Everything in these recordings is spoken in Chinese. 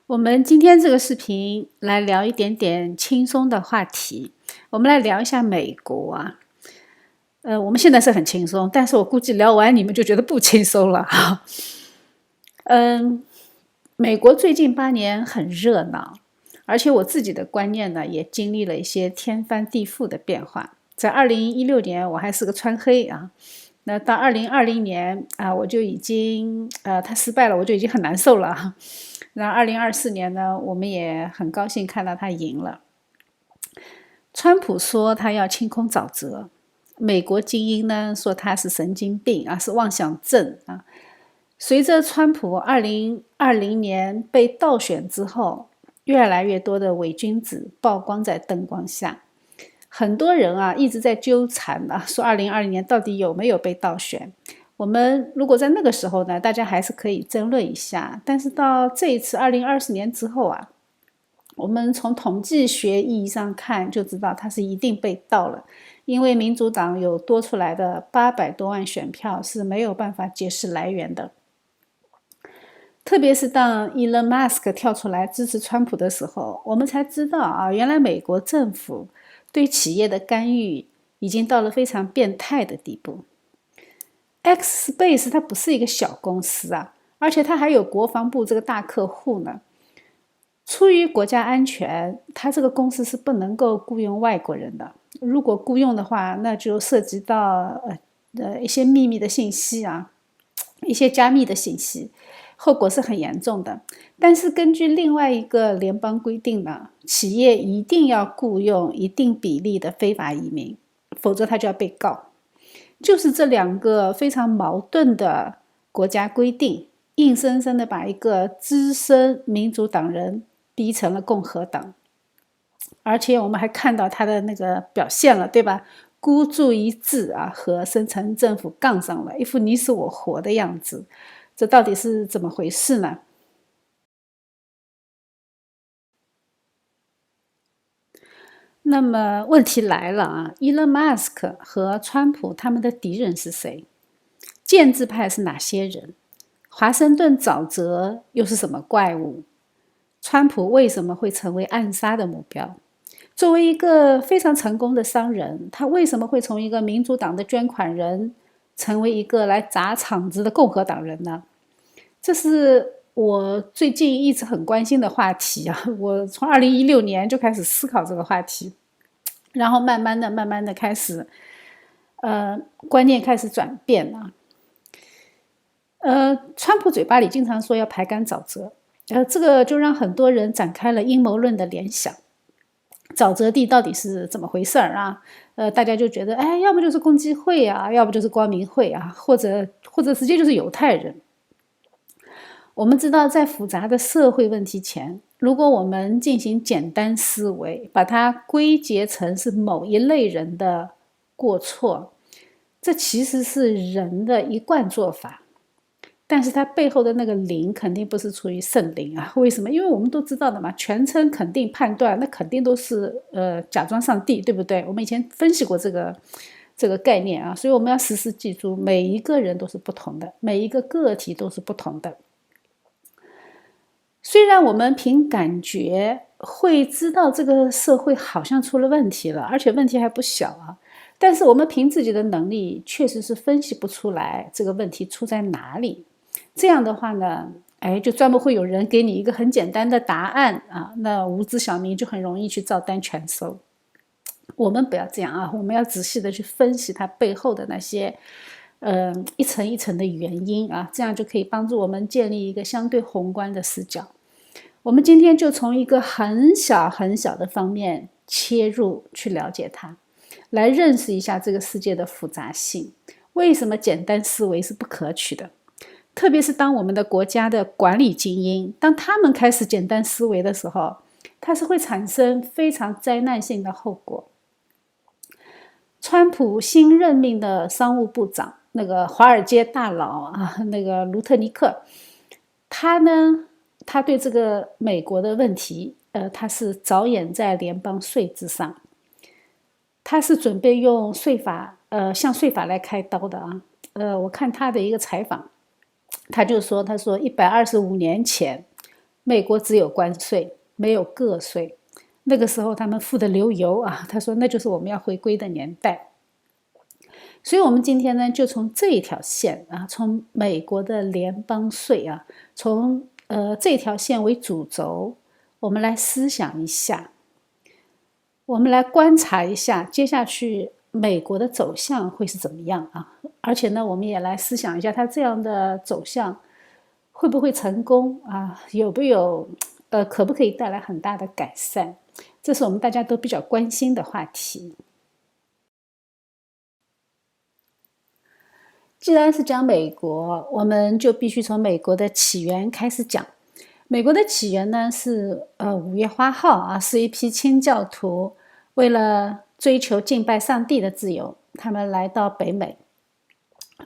我们今天这个视频来聊一点点轻松的话题，我们来聊一下美国啊。我们现在是很轻松，但是我估计聊完你们就觉得不轻松了哈。美国最近8年很热闹，而且我自己的观念呢也经历了一些天翻地覆的变化。在2016年我还是个川黑啊，那到2020年啊，我就已经他失败了，我就已经很难受了。那2024年呢，我们也很高兴看到他赢了。川普说他要清空沼泽，美国精英呢说他是神经病啊，是妄想症啊。随着川普2020年被倒选之后，越来越多的伪君子曝光在灯光下。很多人啊一直在纠缠啊，说2020年到底有没有被倒选？我们如果在那个时候呢，大家还是可以争论一下。但是到这一次2024年之后啊，我们从统计学意义上看就知道它是一定被盗了，因为民主党有多出来的800多万选票是没有办法解释来源的。特别是当 Elon Musk 跳出来支持川普的时候，我们才知道啊，原来美国政府对企业的干预已经到了非常变态的地步。X Space 它不是一个小公司啊，而且它还有国防部这个大客户呢。出于国家安全，它这个公司是不能够雇佣外国人的。如果雇佣的话，那就涉及到一些秘密的信息啊，一些加密的信息，后果是很严重的。但是根据另外一个联邦规定呢，企业一定要雇佣一定比例的非法移民，否则他就要被告。就是这两个非常矛盾的国家规定，硬生生的把一个资深民主党人逼成了共和党。而且我们还看到他的那个表现了，对吧？孤注一掷啊，和深层政府杠上了，一副你死我活的样子。这到底是怎么回事呢？那么问题来了啊，Elon Musk 和川普他们的敌人是谁？建制派是哪些人？华盛顿沼泽又是什么怪物？川普为什么会成为暗杀的目标？作为一个非常成功的商人，他为什么会从一个民主党的捐款人成为一个来砸场子的共和党人呢？这是我最近一直很关心的话题啊！我从2016年就开始思考这个话题，然后慢慢的开始，观念开始转变了。川普嘴巴里经常说要排干沼泽，这个就让很多人展开了阴谋论的联想。沼泽地到底是怎么回事啊？大家就觉得，哎，要不就是共济会啊，要不就是光明会啊，或者直接就是犹太人。我们知道，在复杂的社会问题前，如果我们进行简单思维，把它归结成是某一类人的过错，这其实是人的一贯做法。但是它背后的那个灵肯定不是出于圣灵啊？为什么？因为我们都知道的嘛，全称肯定判断，那肯定都是假装上帝，对不对？我们以前分析过这个概念啊，所以我们要时时记住，每一个人都是不同的，每一个个体都是不同的。虽然我们凭感觉会知道这个社会好像出了问题了，而且问题还不小啊，但是我们凭自己的能力确实是分析不出来这个问题出在哪里。这样的话呢，就专门会有人给你一个很简单的答案啊，那无知小民就很容易去照单全收。我们不要这样啊，我们要仔细的去分析它背后的那些一层一层的原因啊，这样就可以帮助我们建立一个相对宏观的视角。我们今天就从一个很小很小的方面切入，去了解它，来认识一下这个世界的复杂性。为什么简单思维是不可取的？特别是当我们的国家的管理精英，当他们开始简单思维的时候，它是会产生非常灾难性的后果。川普新任命的商务部长，那个华尔街大佬啊，那个卢特尼克，他对这个美国的问题，他是着眼在联邦税之上，他是准备用税法，向税法来开刀的啊。我看他的一个采访，他说125年前，美国只有关税，没有个税。那个时候他们富得流油啊，他说那就是我们要回归的年代。所以我们今天呢，就从这一条线啊，从美国的联邦税啊，从这条线为主轴，我们来思想一下，我们来观察一下接下去美国的走向会是怎么样啊？而且呢，我们也来思想一下，它这样的走向会不会成功啊？有没有可不可以带来很大的改善？这是我们大家都比较关心的话题。既然是讲美国，我们就必须从美国的起源开始讲。美国的起源呢是五月花号啊，是一批清教徒为了追求敬拜上帝的自由，他们来到北美。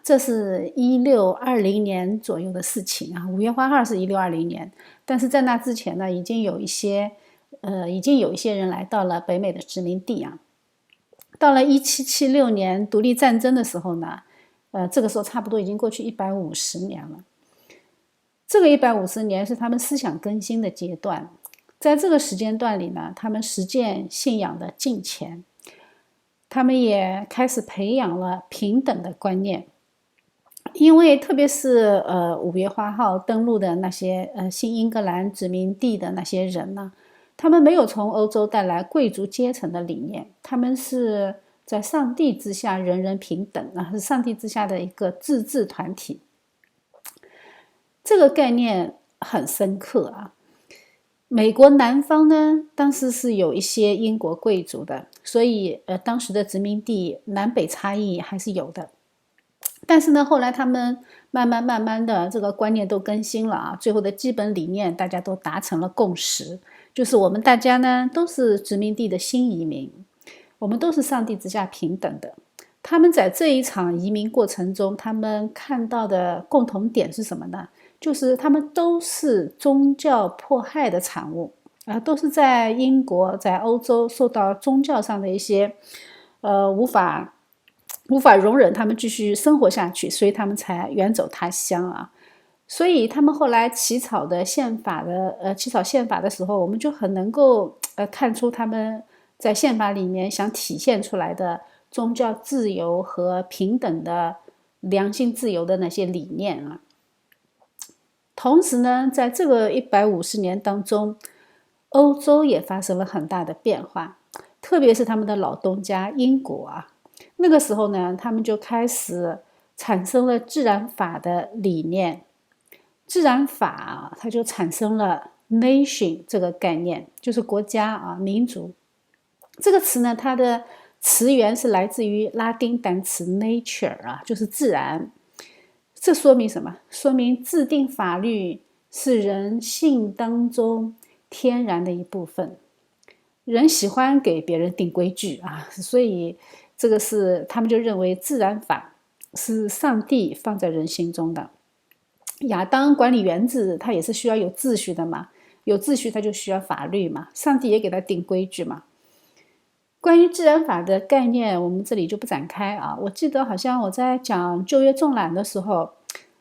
这是1620年左右的事情啊。五月花号是1620年，但是在那之前呢，已经有一些人来到了北美的殖民地啊。到了1776年独立战争的时候呢，这个时候差不多已经过去150年了。这个150年是他们思想更新的阶段，在这个时间段里呢，他们实践信仰的敬虔，他们也开始培养了平等的观念。因为特别是五月花号登陆的那些新英格兰殖民地的那些人呢，他们没有从欧洲带来贵族阶层的理念，他们是在上帝之下人人平等啊，是上帝之下的一个自治团体。这个概念很深刻啊。美国南方呢，当时是有一些英国贵族的，所以当时的殖民地南北差异还是有的。但是呢，后来他们慢慢的这个观念都更新了啊，最后的基本理念大家都达成了共识，就是我们大家呢都是殖民地的新移民，我们都是上帝之下平等的。他们在这一场移民过程中，他们看到的共同点是什么呢？就是他们都是宗教迫害的产物啊，都是在英国、在欧洲受到宗教上的一些无法容忍他们继续生活下去，所以他们才远走他乡啊。所以他们后来起草宪法的时候，我们就很能够看出他们在宪法里面想体现出来的宗教自由和平等的良心自由的那些理念啊。同时呢，在这个150年当中，欧洲也发生了很大的变化，特别是他们的老东家英国啊。那个时候呢，他们就开始产生了自然法的理念。自然法它就产生了 nation 这个概念，就是国家啊，民族。这个词呢，它的词源是来自于拉丁单词 nature 啊，就是自然。这说明什么？说明制定法律是人性当中天然的一部分。人喜欢给别人定规矩啊，所以这个是他们就认为自然法是上帝放在人心中的。亚当管理园子，他也是需要有秩序的嘛，有秩序他就需要法律嘛，上帝也给他定规矩嘛。关于自然法的概念，我们这里就不展开啊。我记得好像我在讲旧约纵览的时候，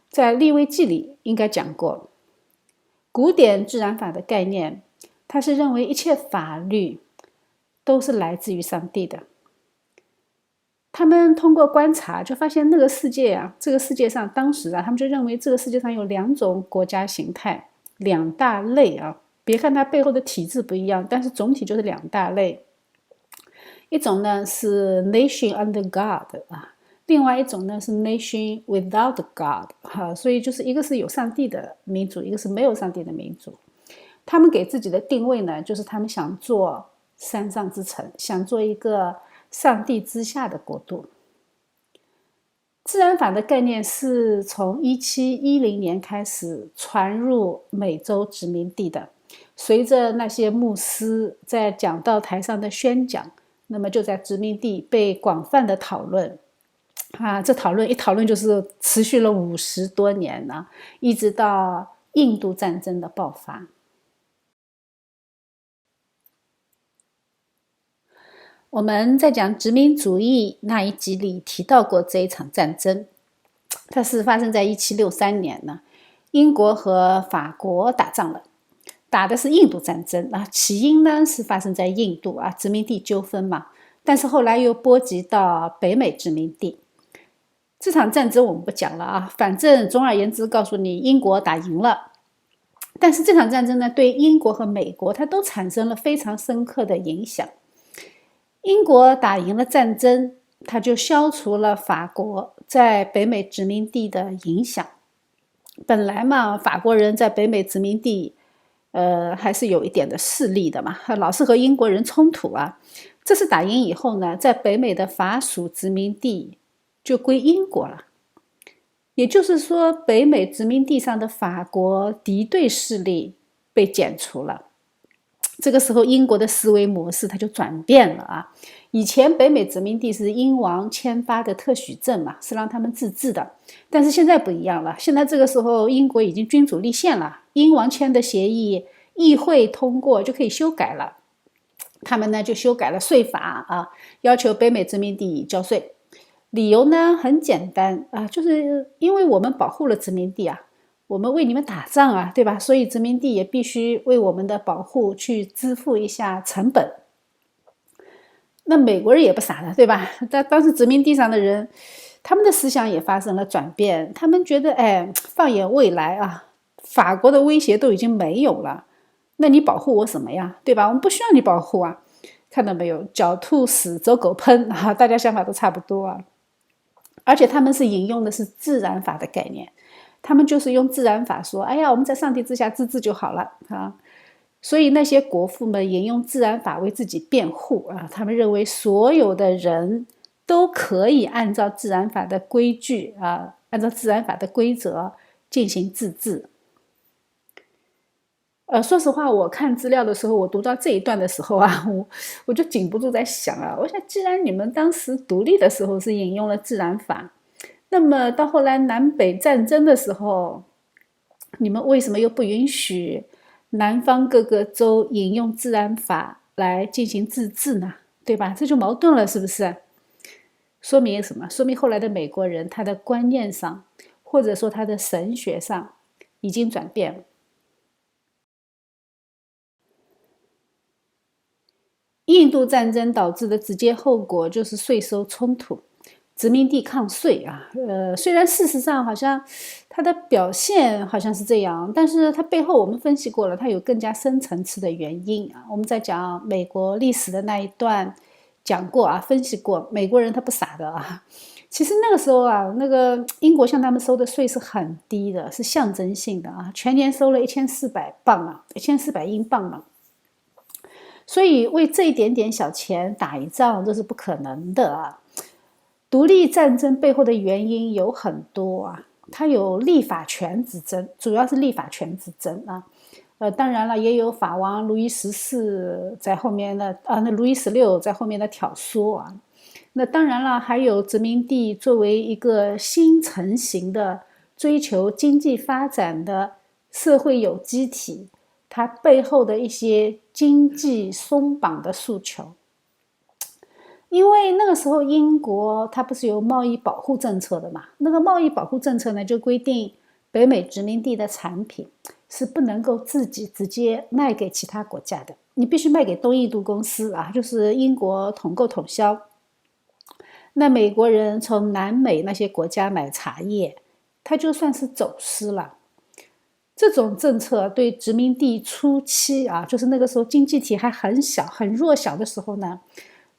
在利未记里应该讲过，古典自然法的概念，它是认为一切法律都是来自于上帝的。他们通过观察就发现那个世界啊，这个世界上当时啊，他们就认为这个世界上有2种国家形态，2大类啊。别看它背后的体制不一样，但是总体就是2大类。一种呢是 nation under God 啊，另外一种呢是 nation without God 哈，所以就是一个是有上帝的民族，一个是没有上帝的民族。他们给自己的定位呢，就是他们想做山上之城，想做一个上帝之下的国度。自然法的概念是从1710年开始传入美洲殖民地的，随着那些牧师在讲道台上的宣讲，那么就在殖民地被广泛的讨论啊，这讨论就是持续了50多年呢，一直到印度战争的爆发。我们在讲殖民主义那一集里提到过这一场战争，它是发生在1763年呢，英国和法国打仗了。打的是印度战争啊，起因呢是发生在印度啊，殖民地纠纷嘛，但是后来又波及到北美殖民地。这场战争我们不讲了啊，反正总而言之告诉你，英国打赢了。但是这场战争呢，对英国和美国它都产生了非常深刻的影响。英国打赢了战争，它就消除了法国在北美殖民地的影响。本来嘛，法国人在北美殖民地还是有一点的势力的嘛，老是和英国人冲突啊。这次打赢以后呢，在北美的法属殖民地就归英国了。也就是说，北美殖民地上的法国敌对势力被剪除了。这个时候，英国的思维模式它就转变了啊。以前北美殖民地是英王签发的特许证嘛，是让他们自治的。但是现在不一样了，现在这个时候英国已经君主立宪了，英王签的协议，议会通过就可以修改了。他们呢就修改了税法啊，要求北美殖民地交税。理由呢很简单啊，就是因为我们保护了殖民地啊，我们为你们打仗啊，对吧？所以殖民地也必须为我们的保护去支付一下成本。那美国人也不傻的，对吧？当时殖民地上的人，他们的思想也发生了转变，他们觉得，放眼未来啊，法国的威胁都已经没有了，那你保护我什么呀？对吧？我们不需要你保护啊。看到没有？狡兔死，走狗烹啊，大家想法都差不多啊。而且他们是引用的是自然法的概念，他们就是用自然法说，哎呀，我们在上帝之下自治就好了啊。所以那些国父们引用自然法为自己辩护啊，他们认为所有的人都可以按照自然法的规矩啊，按照自然法的规则进行自治。说实话，我看资料的时候，我读到这一段的时候啊，我就禁不住在想啊，我想既然你们当时独立的时候是引用了自然法，那么到后来南北战争的时候，你们为什么又不允许南方各个州引用自然法来进行自治呢？对吧？这就矛盾了，是不是？说明什么？说明后来的美国人他的观念上，或者说他的神学上已经转变了。印度战争导致的直接后果就是税收冲突，殖民地抗税啊。虽然事实上好像它的表现好像是这样，但是它背后我们分析过了，它有更加深层次的原因啊。我们在讲美国历史的那一段讲过啊，分析过，美国人他不傻的啊。其实那个时候啊，那个英国向他们收的税是很低的，是象征性的啊，全年收了1400镑啊，1400英镑嘛。所以为这一点点小钱打一仗，这是不可能的啊。独立战争背后的原因有很多啊，它有立法权之争，主要是立法权之争啊。当然了，也有法王路易14在后面的那路易16在后面的挑唆啊。那当然了，还有殖民地作为一个新成型的追求经济发展的社会有机体，它背后的一些经济松绑的诉求。因为那个时候英国它不是有贸易保护政策的嘛，那个贸易保护政策呢就规定北美殖民地的产品是不能够自己直接卖给其他国家的，你必须卖给东印度公司啊，就是英国统购统销。那美国人从南美那些国家买茶叶，它就算是走私了。这种政策对殖民地初期啊，就是那个时候经济体还很小、很弱小的时候呢，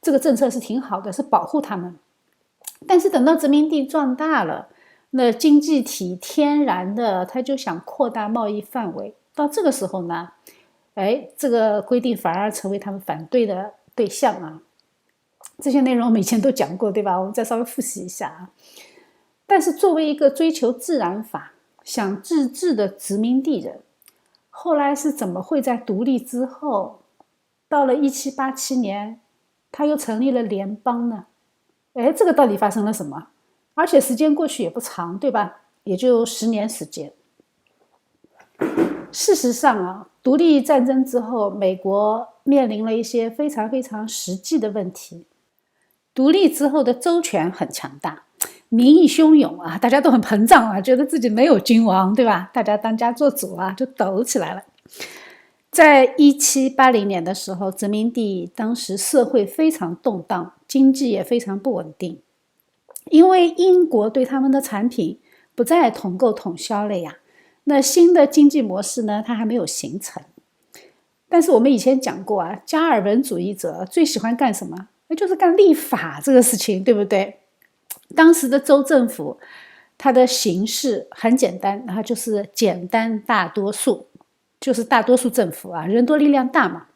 这个政策是挺好的，是保护他们。但是等到殖民地壮大了，那经济体天然的他就想扩大贸易范围，到这个时候呢，这个规定反而成为他们反对的对象啊。这些内容我们以前都讲过，对吧？我们再稍微复习一下啊。但是作为一个追求自然法、想自治的殖民地人，后来是怎么会在独立之后，到了1787年，他又成立了联邦呢？这个到底发生了什么？而且时间过去也不长，对吧？也就10年时间。事实上啊，独立战争之后，美国面临了一些非常非常实际的问题。独立之后的州权很强大，民意汹涌啊，大家都很膨胀啊，觉得自己没有君王，对吧？大家当家做主啊，就抖起来了。在1780年的时候，殖民地当时社会非常动荡，经济也非常不稳定，因为英国对他们的产品不再统购统销了呀。那新的经济模式呢，它还没有形成。但是我们以前讲过啊，加尔文主义者最喜欢干什么？那就是干立法这个事情，对不对？当时的州政府，它的形式很简单，它就是简单大多数，就是大多数政府啊，人多力量大嘛。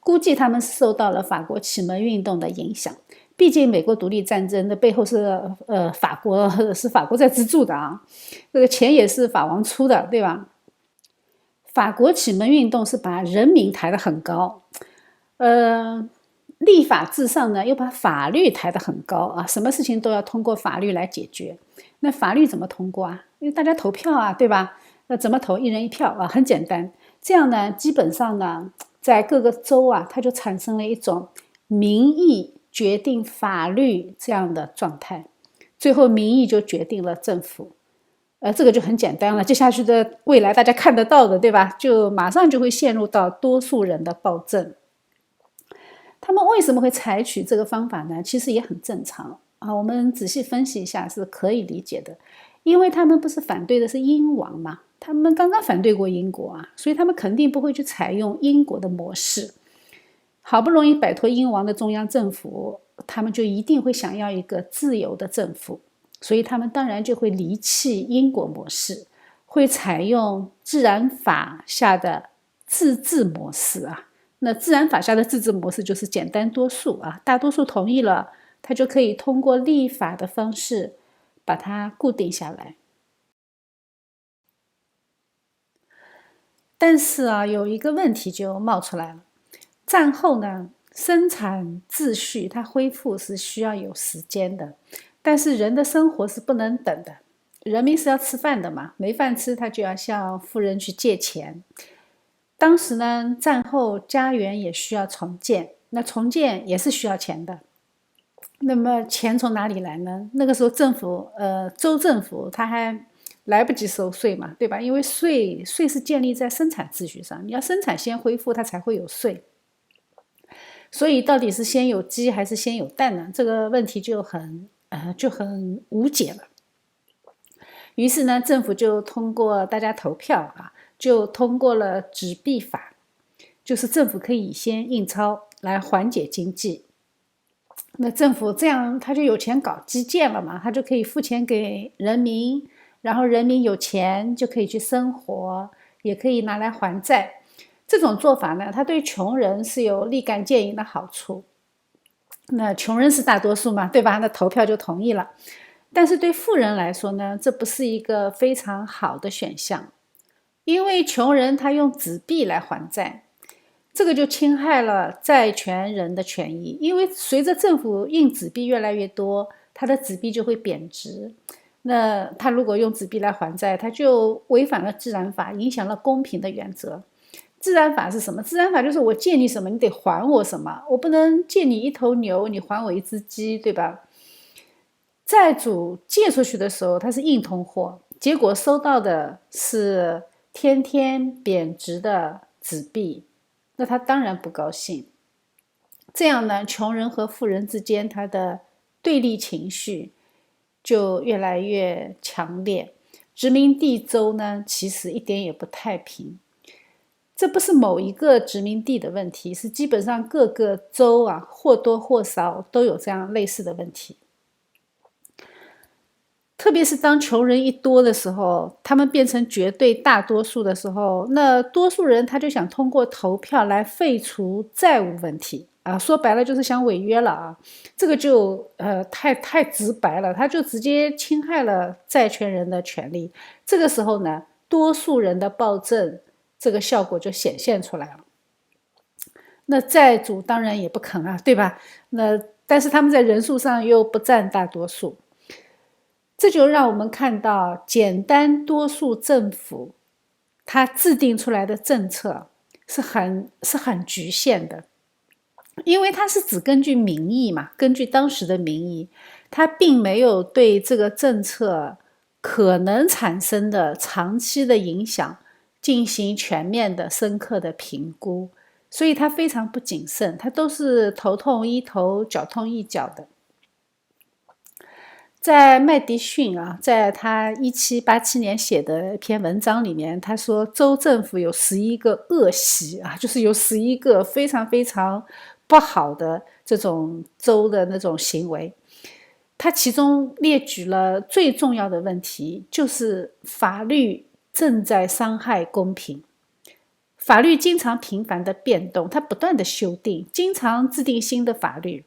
估计他们受到了法国启蒙运动的影响，毕竟美国独立战争的背后是法国在资助的啊，这个钱也是法王出的，对吧？法国启蒙运动是把人民抬得很高，立法至上呢，又把法律抬得很高啊，什么事情都要通过法律来解决。那法律怎么通过啊？因为大家投票啊，对吧？那怎么投？一人一票啊，很简单。这样呢，基本上呢，在各个州啊，它就产生了一种民意决定法律这样的状态，最后民意就决定了政府。这个就很简单了，接下去的未来大家看得到的，对吧？就马上就会陷入到多数人的暴政。他们为什么会采取这个方法呢？其实也很正常啊，我们仔细分析一下是可以理解的。因为他们不是反对的是英王嘛，他们刚刚反对过英国啊，所以他们肯定不会去采用英国的模式。好不容易摆脱英王的中央政府，他们就一定会想要一个自由的政府。所以他们当然就会离弃英国模式，会采用自然法下的自治模式啊。那自然法下的自治模式就是简单多数啊，大多数同意了，它就可以通过立法的方式把它固定下来。但是啊，有一个问题就冒出来了，战后呢，生产秩序它恢复是需要有时间的。但是人的生活是不能等的，人民是要吃饭的嘛，没饭吃他就要向富人去借钱。当时呢，战后家园也需要重建，那重建也是需要钱的。那么钱从哪里来呢？那个时候政府，州政府他还来不及收税嘛，对吧？因为税是建立在生产秩序上，你要生产先恢复，它才会有税。所以到底是先有鸡还是先有蛋呢？这个问题就很无解了。于是呢，政府就通过大家投票啊，就通过了纸币法，就是政府可以先印钞来缓解经济。那政府这样他就有钱搞基建了嘛，他就可以付钱给人民，然后人民有钱就可以去生活，也可以拿来还债。这种做法呢，它对穷人是有立竿见影的好处。那穷人是大多数嘛，对吧？那投票就同意了。但是对富人来说呢，这不是一个非常好的选项，因为穷人他用纸币来还债，这个就侵害了债权人的权益。因为随着政府印纸币越来越多，他的纸币就会贬值。那他如果用纸币来还债，他就违反了自然法，影响了公平的原则。自然法是什么？自然法就是我借你什么，你得还我什么。我不能借你一头牛，你还我一只鸡，对吧？债主借出去的时候，他是硬通货，结果收到的是天天贬值的纸币，那他当然不高兴。这样呢，穷人和富人之间他的对立情绪就越来越强烈。殖民地州呢，其实一点也不太平。这不是某一个殖民地的问题，是基本上各个州啊，或多或少都有这样类似的问题。特别是当穷人一多的时候，他们变成绝对大多数的时候，那多数人他就想通过投票来废除债务问题啊，说白了就是想违约了啊。这个就太直白了，他就直接侵害了债权人的权利。这个时候呢，多数人的暴政这个效果就显现出来了。那债主当然也不肯啊，对吧？但是他们在人数上又不占大多数。这就让我们看到简单多数政府它制定出来的政策是很局限的，因为它是只根据民意嘛，根据当时的民意，它并没有对这个政策可能产生的长期的影响进行全面的、深刻的评估，所以他非常不谨慎，他都是头痛医头，脚痛医脚的。在麦迪逊在他1787年写的一篇文章里面，他说州政府有11个恶习就是有11个非常非常不好的这种州的那种行为。他其中列举了最重要的问题，就是法律正在伤害公平。法律经常频繁的变动，它不断的修订，经常制定新的法律。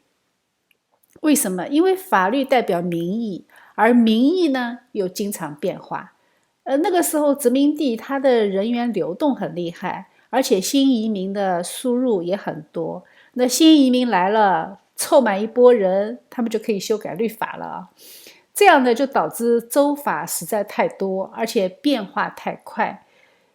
为什么？因为法律代表民意，而民意呢又经常变化。那个时候殖民地它的人员流动很厉害，而且新移民的输入也很多。那新移民来了，凑满一拨人，他们就可以修改律法了。这样呢，就导致州法实在太多，而且变化太快。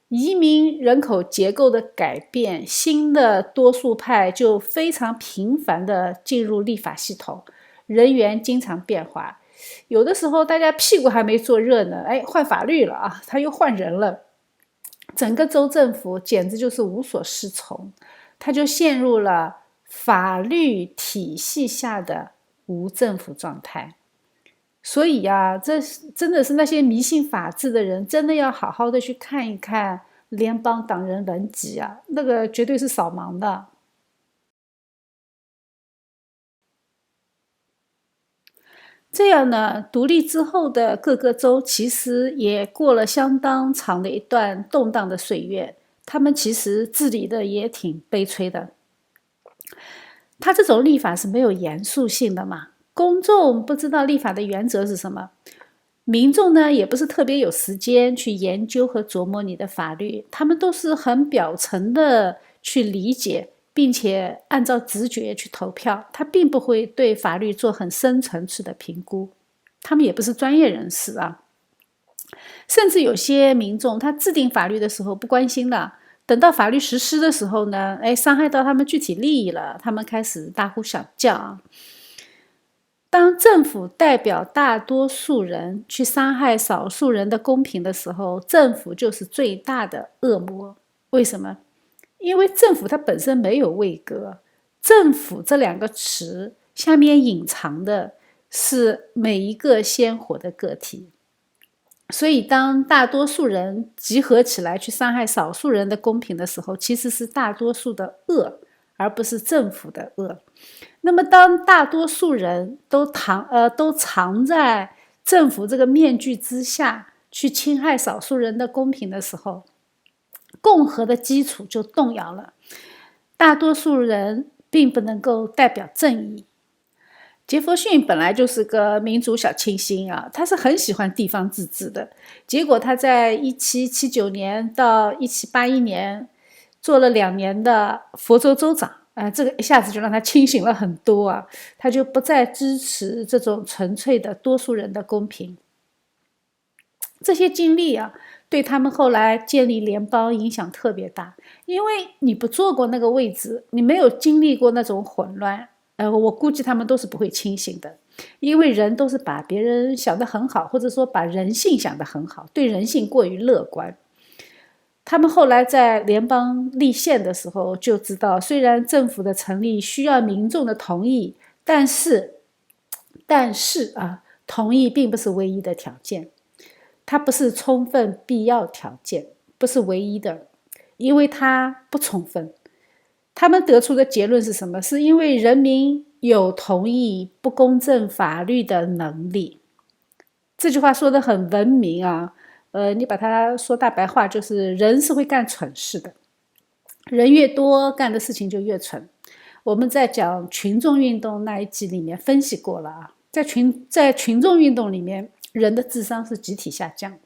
移民人口结构的改变，新的多数派就非常频繁地进入立法系统，人员经常变化。有的时候大家屁股还没坐热呢，换法律了他又换人了。整个州政府简直就是无所适从，他就陷入了法律体系下的无政府状态。所以这真的是那些迷信法治的人真的要好好的去看一看联邦党人文集那个绝对是扫盲的。这样呢，独立之后的各个州其实也过了相当长的一段动荡的岁月，他们其实治理的也挺悲催的。他这种立法是没有严肃性的嘛，公众不知道立法的原则是什么，民众呢也不是特别有时间去研究和琢磨你的法律，他们都是很表层的去理解，并且按照直觉去投票，他并不会对法律做很深层次的评估，他们也不是专业人士甚至有些民众他制定法律的时候不关心了，等到法律实施的时候呢，伤害到他们具体利益了，他们开始大呼小叫当政府代表大多数人去伤害少数人的公平的时候，政府就是最大的恶魔。为什么？因为政府它本身没有位格，政府这两个词下面隐藏的是每一个鲜活的个体。所以当大多数人集合起来去伤害少数人的公平的时候，其实是大多数的恶，而不是政府的恶。那么当大多数人都藏在政府这个面具之下去侵害少数人的公平的时候，共和的基础就动摇了。大多数人并不能够代表正义。杰弗逊本来就是个民主小清新他是很喜欢地方自治的。结果他在1779年到1781年做了2年的佛州州长这个一下子就让他清醒了很多他就不再支持这种纯粹的多数人的公平。这些经历对他们后来建立联邦影响特别大，因为你不坐过那个位置，你没有经历过那种混乱我估计他们都是不会清醒的，因为人都是把别人想得很好，或者说把人性想得很好，对人性过于乐观。他们后来在联邦立宪的时候就知道，虽然政府的成立需要民众的同意，但是同意并不是唯一的条件，它不是充分必要条件，不是唯一的，因为它不充分。他们得出的结论是什么？是因为人民有同意不公正法律的能力。这句话说得很文明你把它说大白话，就是人是会干蠢事的，人越多干的事情就越蠢。我们在讲群众运动那一集里面分析过了在群众运动里面，人的智商是集体下降。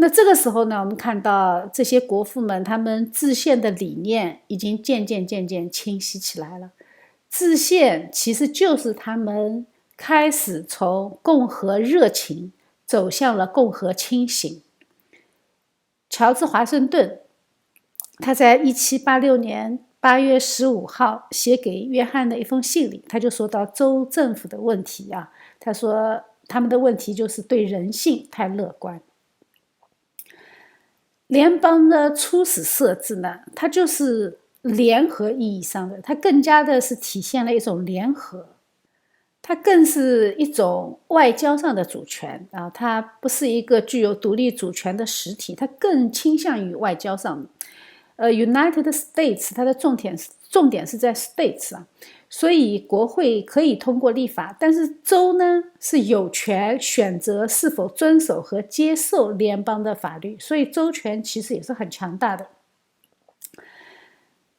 那这个时候呢，我们看到这些国父们他们制宪的理念已经渐渐清晰起来了。制宪其实就是他们开始从共和热情走向了共和清醒。乔治华盛顿他在1786年8月15号写给约翰的一封信里，他就说到州政府的问题他说他们的问题就是对人性太乐观。联邦的初始设置呢，它就是联合意义上的，它更加的是体现了一种联合，它更是一种外交上的主权啊，它不是一个具有独立主权的实体，它更倾向于外交上的。United States 它的重点是在 States 啊，所以国会可以通过立法，但是州呢是有权选择是否遵守和接受联邦的法律，所以州权其实也是很强大的。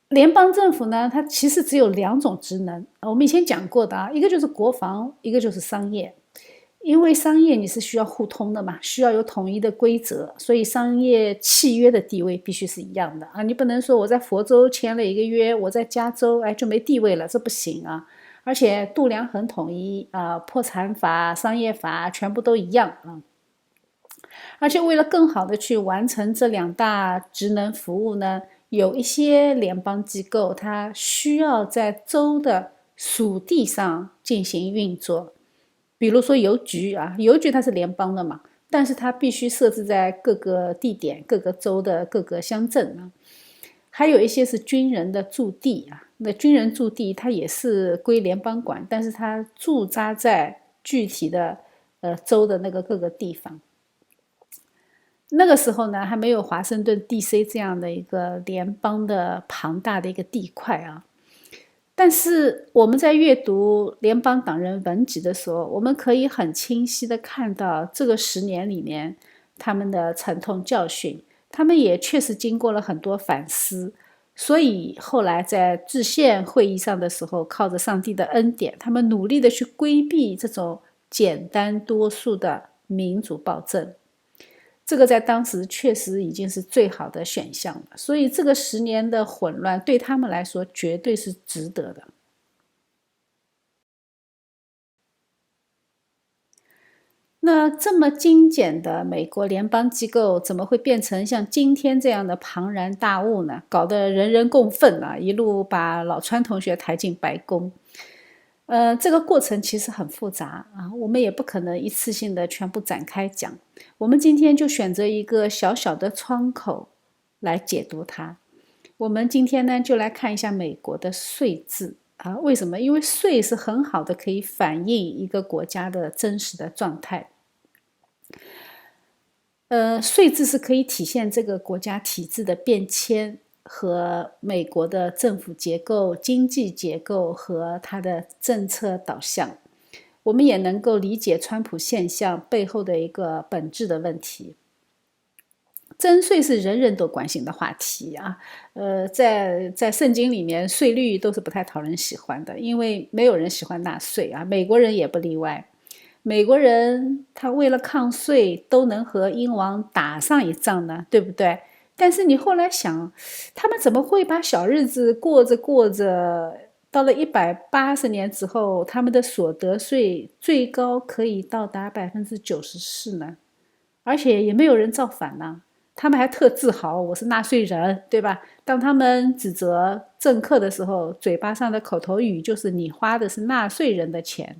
联邦政府呢，它其实只有2种职能，我们以前讲过的啊，一个就是国防，一个就是商业。因为商业你是需要互通的嘛，需要有统一的规则，所以商业契约的地位必须是一样的啊！你不能说我在佛州签了一个约，我在加州就没地位了，这不行啊！而且度量衡统一啊，破产法、商业法全部都一样啊！而且为了更好的去完成这2大职能服务呢，有一些联邦机构它需要在州的属地上进行运作。比如说邮局啊，邮局它是联邦的嘛，但是它必须设置在各个地点、各个州的各个乡镇啊。还有一些是军人的驻地啊，那军人驻地它也是归联邦管，但是它驻扎在具体的州的那个各个地方。那个时候呢，还没有华盛顿 DC 这样的一个联邦的庞大的一个地块啊。但是我们在阅读联邦党人文集的时候，我们可以很清晰的看到这个10年里面他们的沉痛教训，他们也确实经过了很多反思，所以后来在制宪会议上的时候，靠着上帝的恩典，他们努力的去规避这种简单多数的民主暴政。这个在当时确实已经是最好的选项了，所以这个10年的混乱对他们来说绝对是值得的。那这么精简的美国联邦机构怎么会变成像今天这样的庞然大物呢？搞得人人共愤啊，一路把老川同学抬进白宫。这个过程其实很复杂啊，我们也不可能一次性的全部展开讲。我们今天就选择一个小小的窗口来解读它。我们今天呢，就来看一下美国的税制啊，为什么？因为税是很好的可以反映一个国家的真实的状态。税制是可以体现这个国家体制的变迁和美国的政府结构、经济结构和它的政策导向。我们也能够理解川普现象背后的一个本质的问题。征税是人人都关心的话题啊，在圣经里面，税率都是不太讨人喜欢的，因为没有人喜欢纳税啊，美国人也不例外。美国人他为了抗税都能和英王打上一仗呢，对不对？但是你后来想，他们怎么会把小日子过着过着，到了180年之后，他们的所得税最高可以到达94%呢？而且也没有人造反呢，他们还特自豪我是纳税人，对吧？当他们指责政客的时候，嘴巴上的口头语就是你花的是纳税人的钱。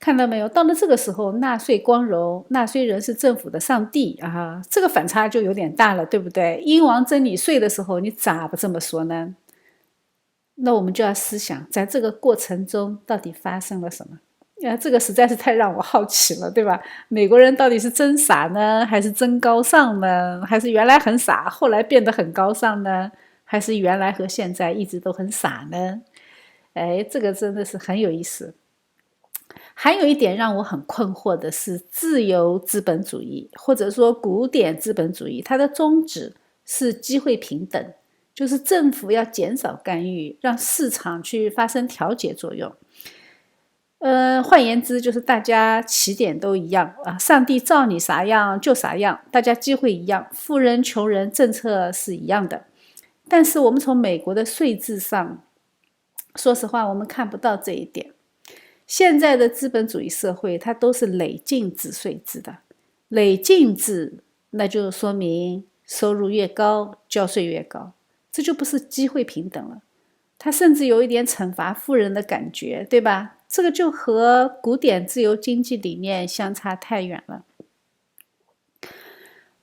看到没有？到了这个时候，纳税光荣，纳税人是政府的上帝啊，这个反差就有点大了，对不对？英王征你税的时候，你咋不这么说呢？那我们就要思想，在这个过程中到底发生了什么？这个实在是太让我好奇了，对吧？美国人到底是真傻呢，还是真高尚呢？还是原来很傻，后来变得很高尚呢？还是原来和现在一直都很傻呢？这个真的是很有意思。还有一点让我很困惑的是，自由资本主义或者说古典资本主义，它的宗旨是机会平等，就是政府要减少干预，让市场去发生调节作用。换言之，就是大家起点都一样啊，上帝造你啥样就啥样，大家机会一样，富人穷人政策是一样的。但是我们从美国的税制上，说实话，我们看不到这一点。现在的资本主义社会，它都是累进制税制的。累进制，那就说明收入越高，交税越高，这就不是机会平等了。它甚至有一点惩罚富人的感觉，对吧？这个就和古典自由经济理念相差太远了。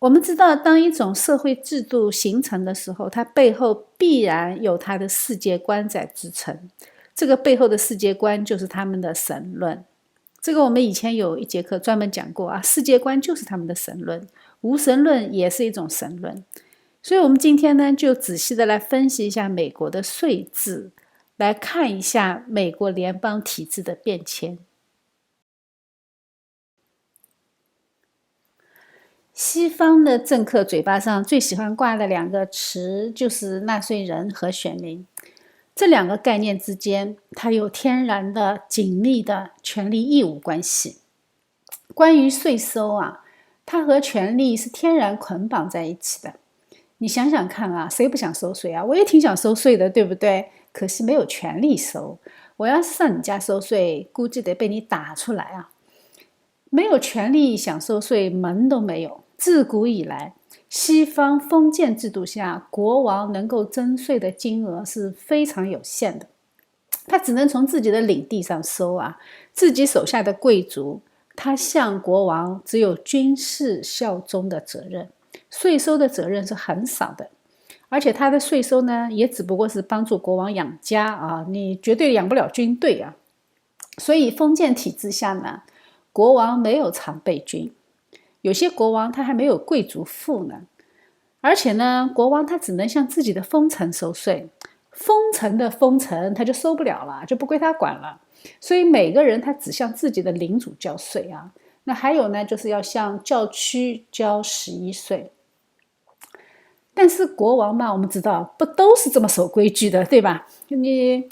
我们知道，当一种社会制度形成的时候，它背后必然有它的世界观在支撑。这个背后的世界观就是他们的神论。这个我们以前有一节课专门讲过啊，世界观就是他们的神论，无神论也是一种神论。所以我们今天呢，就仔细的来分析一下美国的税制，来看一下美国联邦体制的变迁。西方的政客嘴巴上最喜欢挂的两个词就是纳税人和选民，这两个概念之间它有天然的紧密的权利义务关系。关于税收啊，它和权利是天然捆绑在一起的。你想想看啊，谁不想收税啊？我也挺想收税的，对不对？可惜没有权利收。我要是上你家收税，估计得被你打出来啊。没有权利想收税，门都没有。自古以来，西方封建制度下，国王能够征税的金额是非常有限的，他只能从自己的领地上收啊。自己手下的贵族，他向国王只有军事效忠的责任，税收的责任是很少的。而且他的税收呢，也只不过是帮助国王养家啊，你绝对养不了军队啊。所以封建体制下呢，国王没有常备军。有些国王他还没有贵族赋呢，而且呢，国王他只能向自己的封臣收税，封臣的封臣他就收不了了，就不归他管了。所以每个人他只向自己的领主交税啊。那还有呢，就是要向教区交11税。但是国王嘛，我们知道不都是这么守规矩的，对吧？你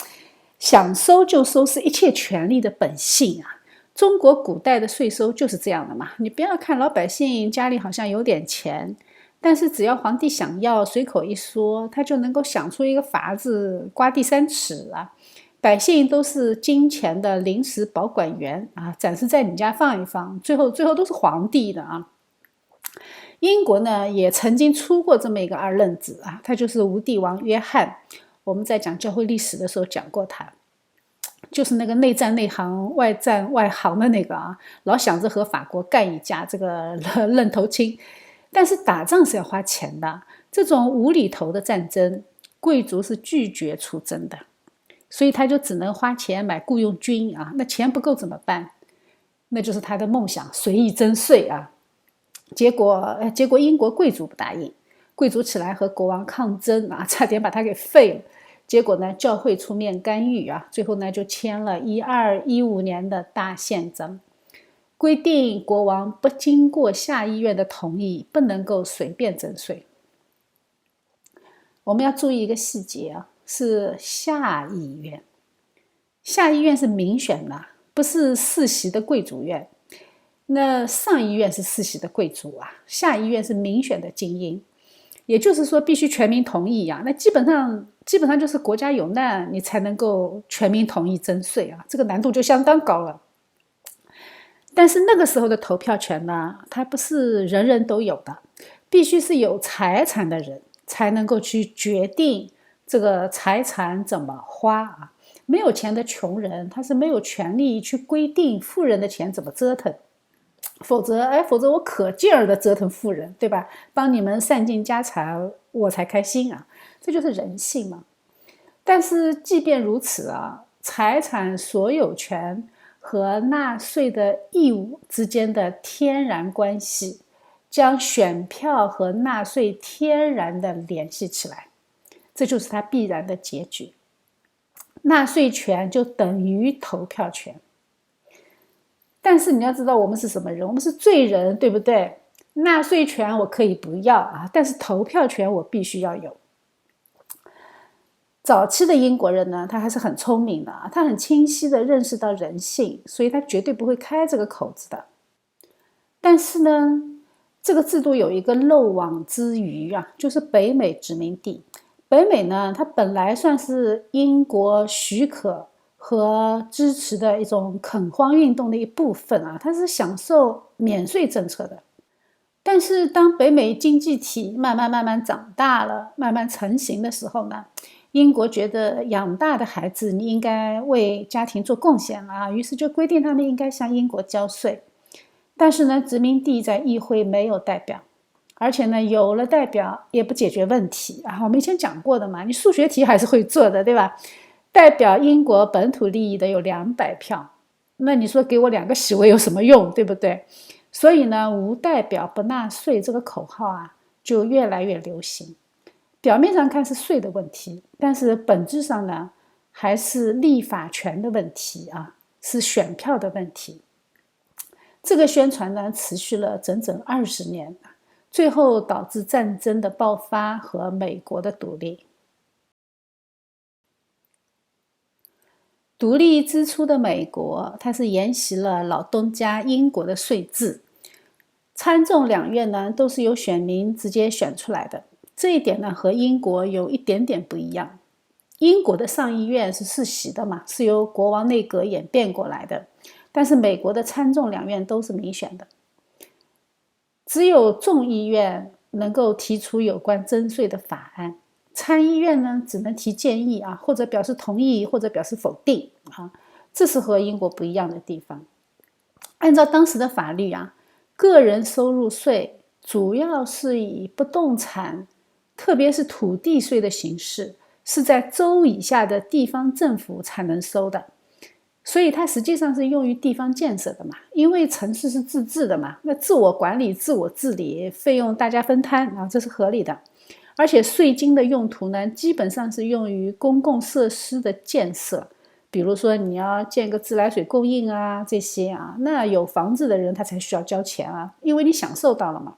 想收就收是一切权利的本性啊。中国古代的税收就是这样的嘛，你不要看老百姓家里好像有点钱，但是只要皇帝想要，随口一说，他就能够想出一个法子刮地3尺啊。百姓都是金钱的临时保管员啊，暂时在你家放一放，最后都是皇帝的啊。英国呢也曾经出过这么一个二愣子啊，他就是无帝王约翰。我们在讲教会历史的时候讲过他。就是那个内战内行外战外行的那个啊，老想着和法国干一架，这个愣头青。但是打仗是要花钱的，这种无厘头的战争，贵族是拒绝出征的，所以他就只能花钱买雇佣军啊。那钱不够怎么办？那就是他的梦想，随意征税啊。结果英国贵族不答应，贵族起来和国王抗争啊，差点把他给废了。结果呢，教会出面干预啊，最后呢就签了1215年的大宪章，规定国王不经过下议院的同意，不能够随便征税。我们要注意一个细节啊，是下议院。下议院是民选的，不是世袭的贵族院。那上议院是世袭的贵族啊，下议院是民选的精英。也就是说必须全民同意啊，那基本上就是国家有难你才能够全民同意征税啊，这个难度就相当高了。但是那个时候的投票权呢，它不是人人都有的，必须是有财产的人才能够去决定这个财产怎么花啊。没有钱的穷人他是没有权利去规定富人的钱怎么折腾。否则我可劲儿的折腾富人，对吧？帮你们散尽家财，我才开心啊！这就是人性嘛。但是即便如此啊，财产所有权和纳税的义务之间的天然关系，将选票和纳税天然的联系起来，这就是它必然的结局。纳税权就等于投票权。但是你要知道我们是什么人，我们是罪人，对不对？纳税权我可以不要啊，但是投票权我必须要有。早期的英国人呢，他还是很聪明的，他很清晰的认识到人性，所以他绝对不会开这个口子的。但是呢，这个制度有一个漏网之鱼啊，就是北美殖民地。北美呢，它本来算是英国许可和支持的一种垦荒运动的一部分啊，它是享受免税政策的。但是当北美经济体慢慢长大了，慢慢成型的时候呢，英国觉得养大的孩子你应该为家庭做贡献啊，于是就规定他们应该向英国交税。但是呢，殖民地在议会没有代表，而且呢，有了代表也不解决问题啊。我们以前讲过的嘛，你数学题还是会做的，对吧？代表英国本土利益的有200票，那你说给我2个席位有什么用，对不对？所以呢，无代表不纳税这个口号啊，就越来越流行。表面上看是税的问题，但是本质上呢，还是立法权的问题啊，是选票的问题。这个宣传呢，持续了整整20年，最后导致战争的爆发和美国的独立。独立之初的美国，它是沿袭了老东家英国的税制，参众两院呢都是由选民直接选出来的。这一点呢和英国有一点点不一样。英国的上议院是世袭的嘛，是由国王内阁演变过来的，但是美国的参众两院都是民选的。只有众议院能够提出有关征税的法案，参议院呢只能提建议啊，或者表示同意，或者表示否定啊。这是和英国不一样的地方。按照当时的法律啊，个人收入税主要是以不动产，特别是土地税的形式，是在州以下的地方政府才能收的。所以它实际上是用于地方建设的嘛，因为城市是自治的嘛，那自我管理、自我治理，费用大家分摊啊，这是合理的。而且税金的用途呢，基本上是用于公共设施的建设，比如说你要建个自来水供应啊，这些啊，那有房子的人他才需要交钱啊，因为你享受到了嘛。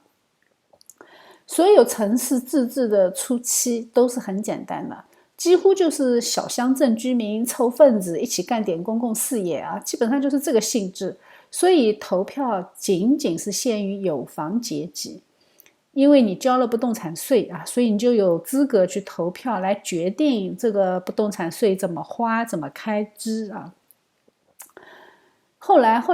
所有城市自治的初期都是很简单的，几乎就是小乡镇居民凑份子一起干点公共事业啊，基本上就是这个性质。所以投票仅仅是限于有房阶级，因为你交了不动产税啊，所以你就有资格去投票来决定这个不动产税怎么花、怎么开支啊。后来我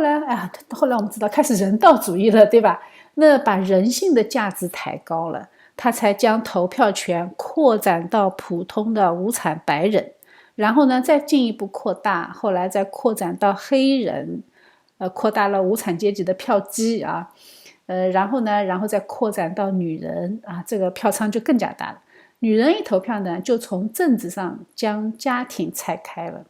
们知道开始人道主义了，对吧？那把人性的价值抬高了，他才将投票权扩展到普通的无产白人，然后呢再进一步扩大，后来再扩展到黑人，扩大了无产阶级的票基啊，然后再扩展到女人啊，这个票仓就更加大了。女人一投票呢，就从政治上将家庭拆开了。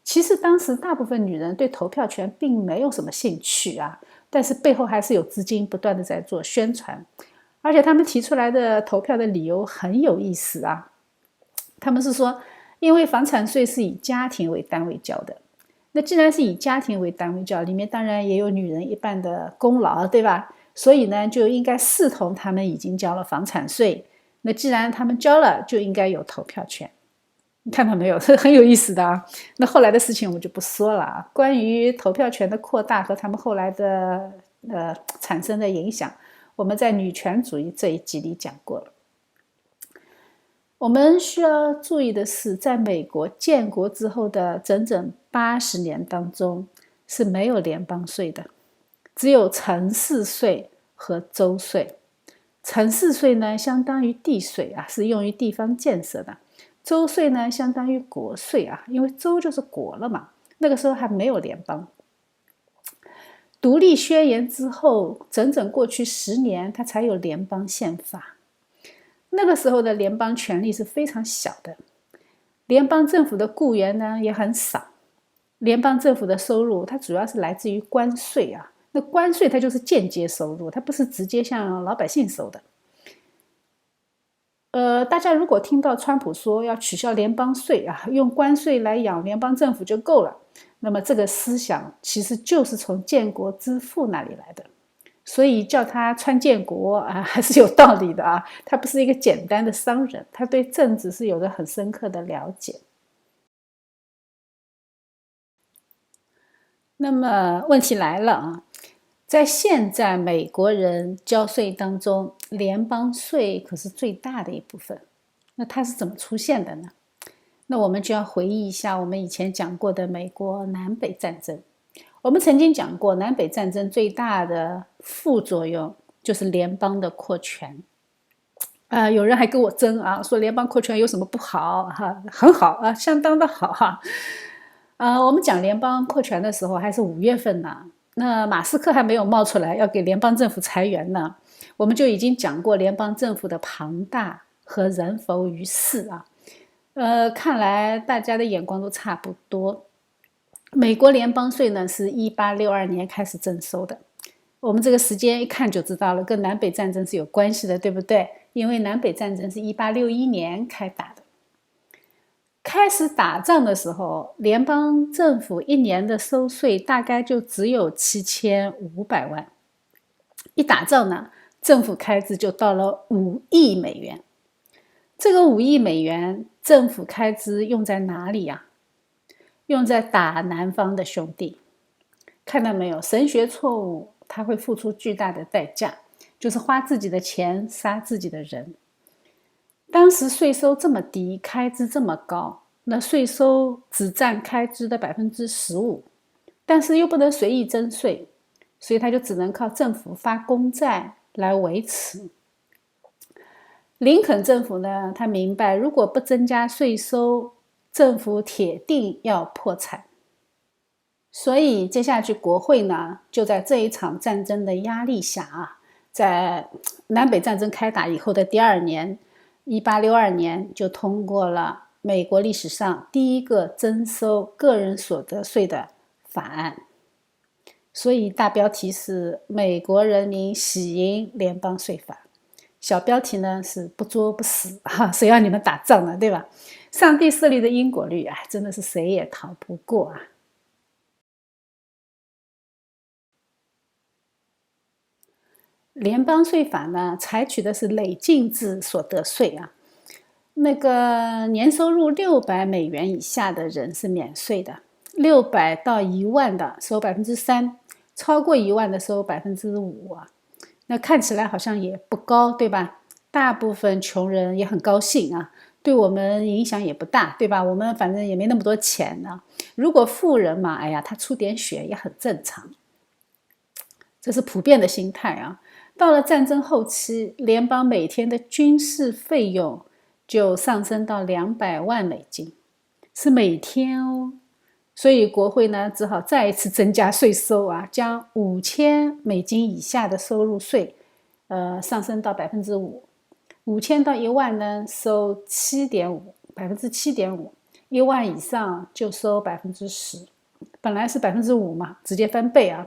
其实当时大部分女人对投票权并没有什么兴趣啊，但是背后还是有资金不断的在做宣传，而且他们提出来的投票的理由很有意思啊。他们是说，因为房产税是以家庭为单位交的，那既然是以家庭为单位交，里面当然也有女人一半的功劳，对吧？所以呢，就应该视同他们已经交了房产税。那既然他们交了，就应该有投票权。你看到没有，很有意思的啊。那后来的事情我们就不说了啊。关于投票权的扩大和他们后来的产生的影响，我们在女权主义这一集里讲过了。我们需要注意的是，在美国建国之后的整整80年当中，是没有联邦税的，只有城市税和州税。城市税呢，相当于地税啊，是用于地方建设的。州税呢，相当于国税啊，因为州就是国了嘛。那个时候还没有联邦。独立宣言之后，整整过去10年，它才有联邦宪法。那个时候的联邦权力是非常小的，联邦政府的雇员呢也很少。联邦政府的收入，它主要是来自于关税啊。那关税它就是间接收入，它不是直接向老百姓收的。大家如果听到川普说要取消联邦税啊，用关税来养联邦政府就够了，那么这个思想其实就是从建国之父那里来的，所以叫他川建国啊，还是有道理的啊。他不是一个简单的商人，他对政治是有着很深刻的了解。那么问题来了啊，在现在美国人交税当中，联邦税可是最大的一部分。那它是怎么出现的呢？那我们就要回忆一下我们以前讲过的美国南北战争。我们曾经讲过，南北战争最大的副作用就是联邦的扩权。有人还跟我争啊，说联邦扩权有什么不好哈？很好啊，相当的好哈。我们讲联邦扩权的时候还是5月份呢，那马斯克还没有冒出来要给联邦政府裁员呢，我们就已经讲过联邦政府的庞大和人浮于事啊。看来大家的眼光都差不多。美国联邦税呢是1862年开始征收的，我们这个时间一看就知道了，跟南北战争是有关系的，对不对？因为南北战争是1861年开打的。开始打仗的时候，联邦政府一年的收税大概就只有7500万。一打仗呢，政府开支就到了5亿美元。这个5亿美元政府开支用在哪里呀？用在打南方的兄弟。看到没有？神学错误，他会付出巨大的代价，就是花自己的钱杀自己的人。当时税收这么低，开支这么高，那税收只占开支的15%，但是又不能随意征税，所以他就只能靠政府发公债来维持。林肯政府呢，他明白如果不增加税收，政府铁定要破产。所以接下去国会呢，就在这一场战争的压力下啊，在南北战争开打以后的第2年，1862年就通过了美国历史上第一个征收个人所得税的法案。所以大标题是美国人民喜迎联邦税法，小标题呢是不作不死啊，谁要你们打仗呢，对吧？上帝设立的因果律啊，真的是谁也逃不过啊。联邦税法呢，采取的是累进制所得税啊。那个年收入600美元以下的人是免税的，600到1万的收3%，超过1万的收5%啊。那看起来好像也不高，对吧？大部分穷人也很高兴啊，对我们影响也不大，对吧？我们反正也没那么多钱呢。如果富人嘛，哎呀，他出点血也很正常。这是普遍的心态啊。到了战争后期，联邦每天的军事费用就上升到200万美金，是每天哦。所以国会呢只好再一次增加税收啊，将5000美金以下的收入税，上升到5%，5000到1万呢收7.5%，7.5%，1万以上就收10%，本来是5%嘛，直接翻倍啊。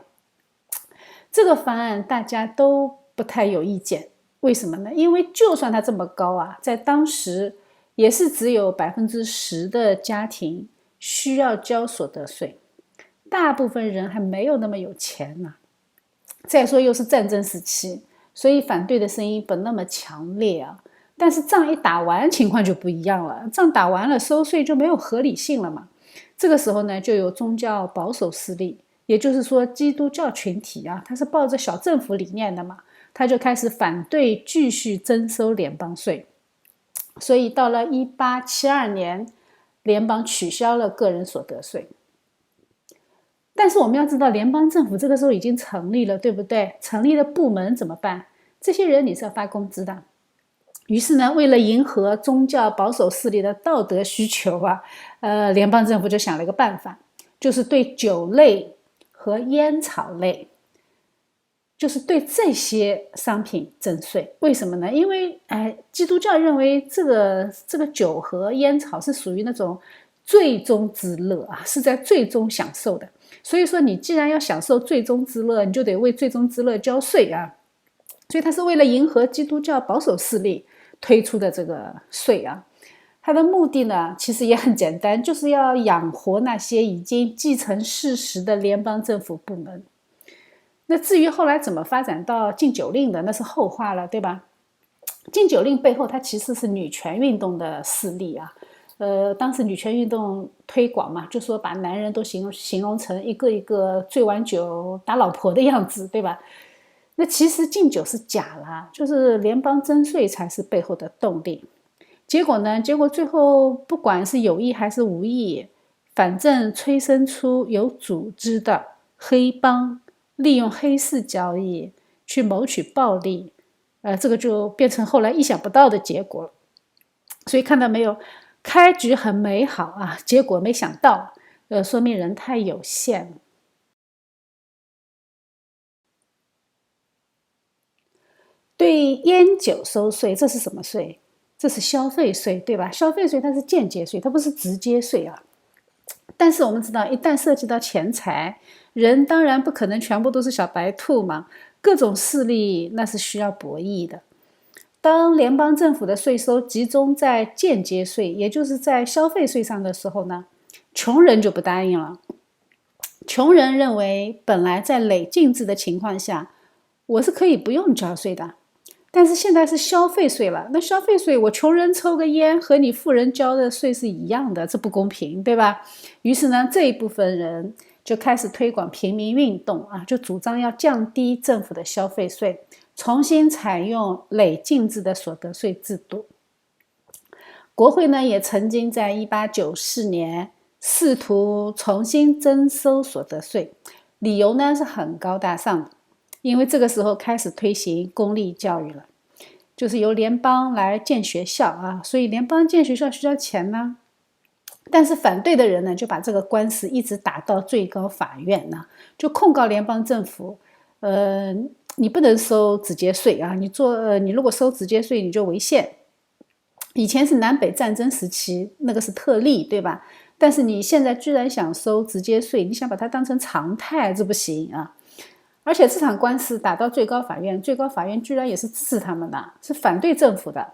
这个方案大家都不太有意见，为什么呢？因为就算它这么高啊，在当时也是只有10%的家庭需要交所得税，大部分人还没有那么有钱呢。再说又是战争时期，所以反对的声音不那么强烈啊。但是仗一打完，情况就不一样了，仗打完了，收税就没有合理性了嘛。这个时候呢，就有宗教保守势力，也就是说基督教群体啊，他是抱着小政府理念的嘛，他就开始反对继续征收联邦税。所以到了1872年，联邦取消了个人所得税。但是我们要知道，联邦政府这个时候已经成立了，对不对？成立了部门怎么办？这些人你是要发工资的。于是呢，为了迎合宗教保守势力的道德需求啊，联邦政府就想了一个办法，就是对酒类和烟草类，就是对这些商品征税。为什么呢？因为基督教认为这个酒和烟草是属于那种最终之乐啊，是在最终享受的。所以说，你既然要享受最终之乐，你就得为最终之乐交税啊。所以他是为了迎合基督教保守势力推出的这个税啊。它的目的呢，其实也很简单，就是要养活那些已经继承事实的联邦政府部门。那至于后来怎么发展到禁酒令的，那是后话了，对吧？禁酒令背后，它其实是女权运动的势力啊。当时女权运动推广嘛，就说把男人都形容成一个一个醉完酒打老婆的样子，对吧？那其实禁酒是假啦，就是联邦征税才是背后的动力。结果呢？结果最后不管是有意还是无意，反正催生出有组织的黑帮利用黑市交易去谋取暴利，这个就变成后来意想不到的结果了。所以看到没有？开局很美好啊，结果没想到，说明人太有限了。对烟酒收税，这是什么税？这是消费税，对吧？消费税它是间接税，它不是直接税啊。但是我们知道，一旦涉及到钱财，人当然不可能全部都是小白兔嘛，各种势力那是需要博弈的。当联邦政府的税收集中在间接税，也就是在消费税上的时候呢，穷人就不答应了。穷人认为，本来在累进制的情况下，我是可以不用交税的，但是现在是消费税了，那消费税我穷人抽个烟和你富人交的税是一样的，这不公平，对吧？于是呢，这一部分人就开始推广平民运动啊，就主张要降低政府的消费税，重新采用累进制的所得税制度。国会呢也曾经在1894年试图重新征收所得税，理由呢是很高大上的，因为这个时候开始推行公立教育了，就是由联邦来建学校啊，所以联邦建学校需要钱呢。但是反对的人呢，就把这个官司一直打到最高法院呢，就控告联邦政府，你不能收直接税啊，你如果收直接税，你就违宪。以前是南北战争时期，那个是特例，对吧？但是你现在居然想收直接税，你想把它当成常态，这不行啊！而且这场官司打到最高法院，最高法院居然也是支持他们的，是反对政府的。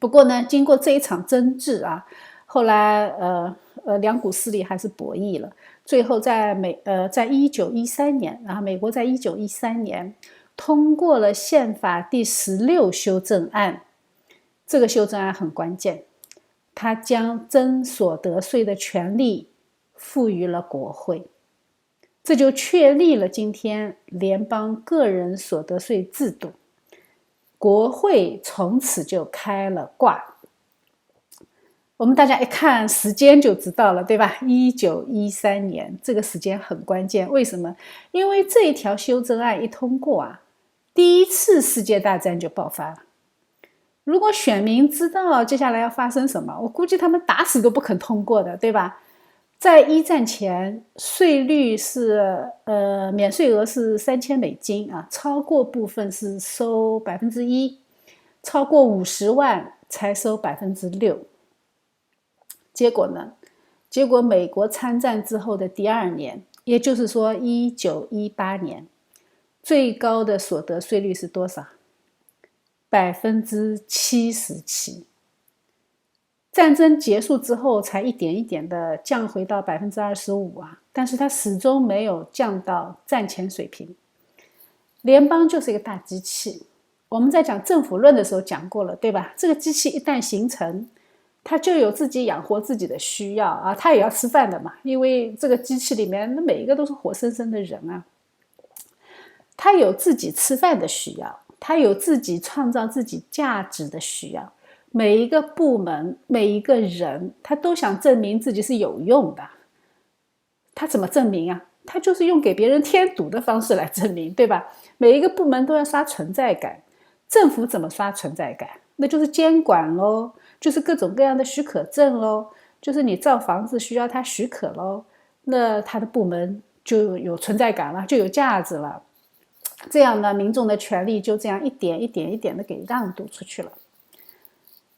不过呢，经过这一场争执啊，后来两股势力还是博弈了，最后在1913年，然后美国在1913年通过了宪法第16修正案。这个修正案很关键，它将征所得税的权利赋予了国会，这就确立了今天联邦个人所得税制度。国会从此就开了挂。我们大家一看时间就知道了，对吧？1913年，这个时间很关键。为什么？因为这一条修正案一通过啊，第一次世界大战就爆发了。如果选民知道接下来要发生什么，我估计他们打死都不肯通过的，对吧？在一战前，税率是免税额是$3000啊，超过部分是收1%，超过50万才收6%。结果呢？结果美国参战之后的第2年，也就是说1918年，最高的所得税率是多少？77%。战争结束之后才一点一点的降回到25%啊，但是它始终没有降到战前水平。联邦就是一个大机器，我们在讲政府论的时候讲过了，对吧？这个机器一旦形成，它就有自己养活自己的需要啊，它也要吃饭的嘛，因为这个机器里面每一个都是活生生的人啊，它有自己吃饭的需要，它有自己创造自己价值的需要。每一个部门，每一个人，他都想证明自己是有用的。他怎么证明啊？他就是用给别人添堵的方式来证明，对吧？每一个部门都要刷存在感。政府怎么刷存在感？那就是监管咯，就是各种各样的许可证咯，就是你造房子需要他许可咯，那他的部门就有存在感了，就有价值了。这样呢，民众的权利就这样一点一点一点的给让渡出去了。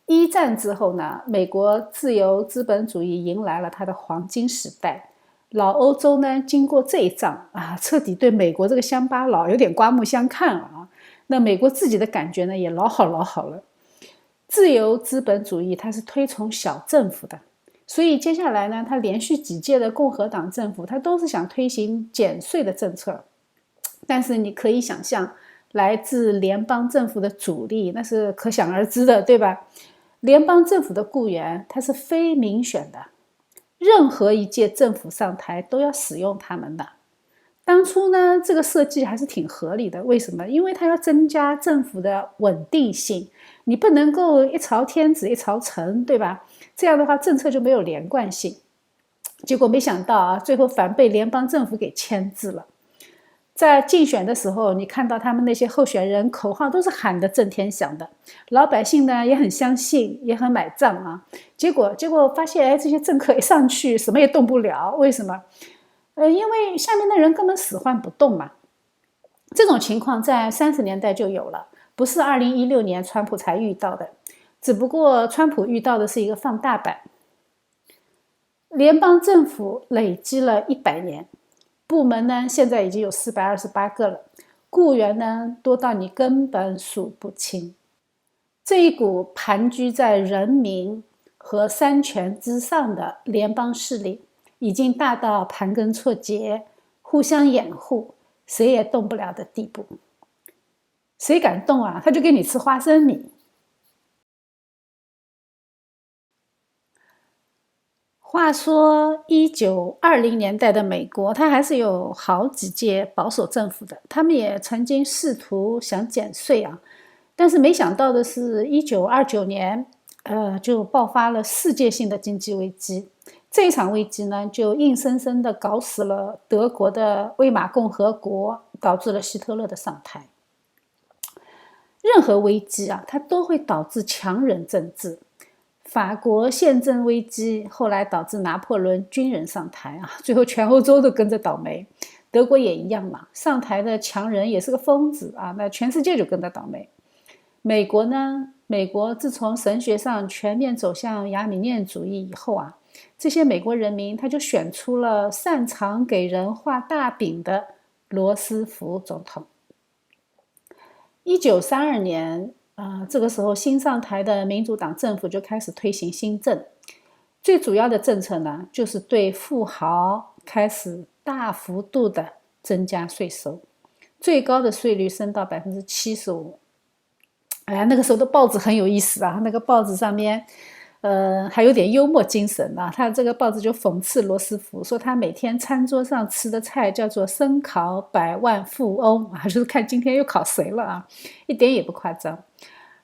一战之后呢，美国自由资本主义迎来了它的黄金时代。老欧洲呢，经过这一仗啊，彻底对美国这个乡巴佬有点刮目相看了啊。那美国自己的感觉呢，也老好了。自由资本主义它是推崇小政府的，所以接下来呢，它连续几届的共和党政府，它都是想推行减税的政策。但是你可以想象，来自联邦政府的阻力，那是可想而知的，对吧？联邦政府的雇员他是非民选的，任何一届政府上台都要使用他们的。当初呢，这个设计还是挺合理的。为什么？因为它要增加政府的稳定性，你不能够一朝天子一朝臣，对吧？这样的话政策就没有连贯性。结果没想到啊，最后反被联邦政府给牵制了。在竞选的时候，你看到他们那些候选人口号都是喊得震天响的，老百姓呢也很相信，也很买账啊。结果发现，这些政客一上去什么也动不了，为什么？因为下面的人根本死换不动嘛。这种情况在30年代就有了，不是2016年川普才遇到的，只不过川普遇到的是一个放大版。联邦政府累积了100年，部门呢现在已经有428个了，雇员呢多到你根本数不清。这一股盘踞在人民和三权之上的联邦势力，已经大到盘根错节、互相掩护，谁也动不了的地步。谁敢动啊？他就给你吃花生米。话说1920年代的美国，它还是有好几届保守政府的，他们也曾经试图想减税啊，但是没想到的是1929年就爆发了世界性的经济危机。这一场危机呢，就硬生生的搞死了德国的魏玛共和国，导致了希特勒的上台。任何危机啊，它都会导致强人政治。法国宪政危机后来导致拿破仑军人上台啊，最后全欧洲都跟着倒霉。德国也一样嘛，上台的强人也是个疯子啊，那全世界就跟着倒霉。美国呢？美国自从神学上全面走向亚米念主义以后啊，这些美国人民他就选出了擅长给人画大饼的罗斯福总统。1932年这个时候新上台的民主党政府就开始推行新政，最主要的政策呢，就是对富豪开始大幅度的增加税收，最高的税率升到75%。哎呀，那个时候的报纸很有意思啊，那个报纸上面还有点幽默精神啊，他这个报纸就讽刺罗斯福，说他每天餐桌上吃的菜叫做生烤百万富翁啊，就是看今天又考谁了啊，一点也不夸张。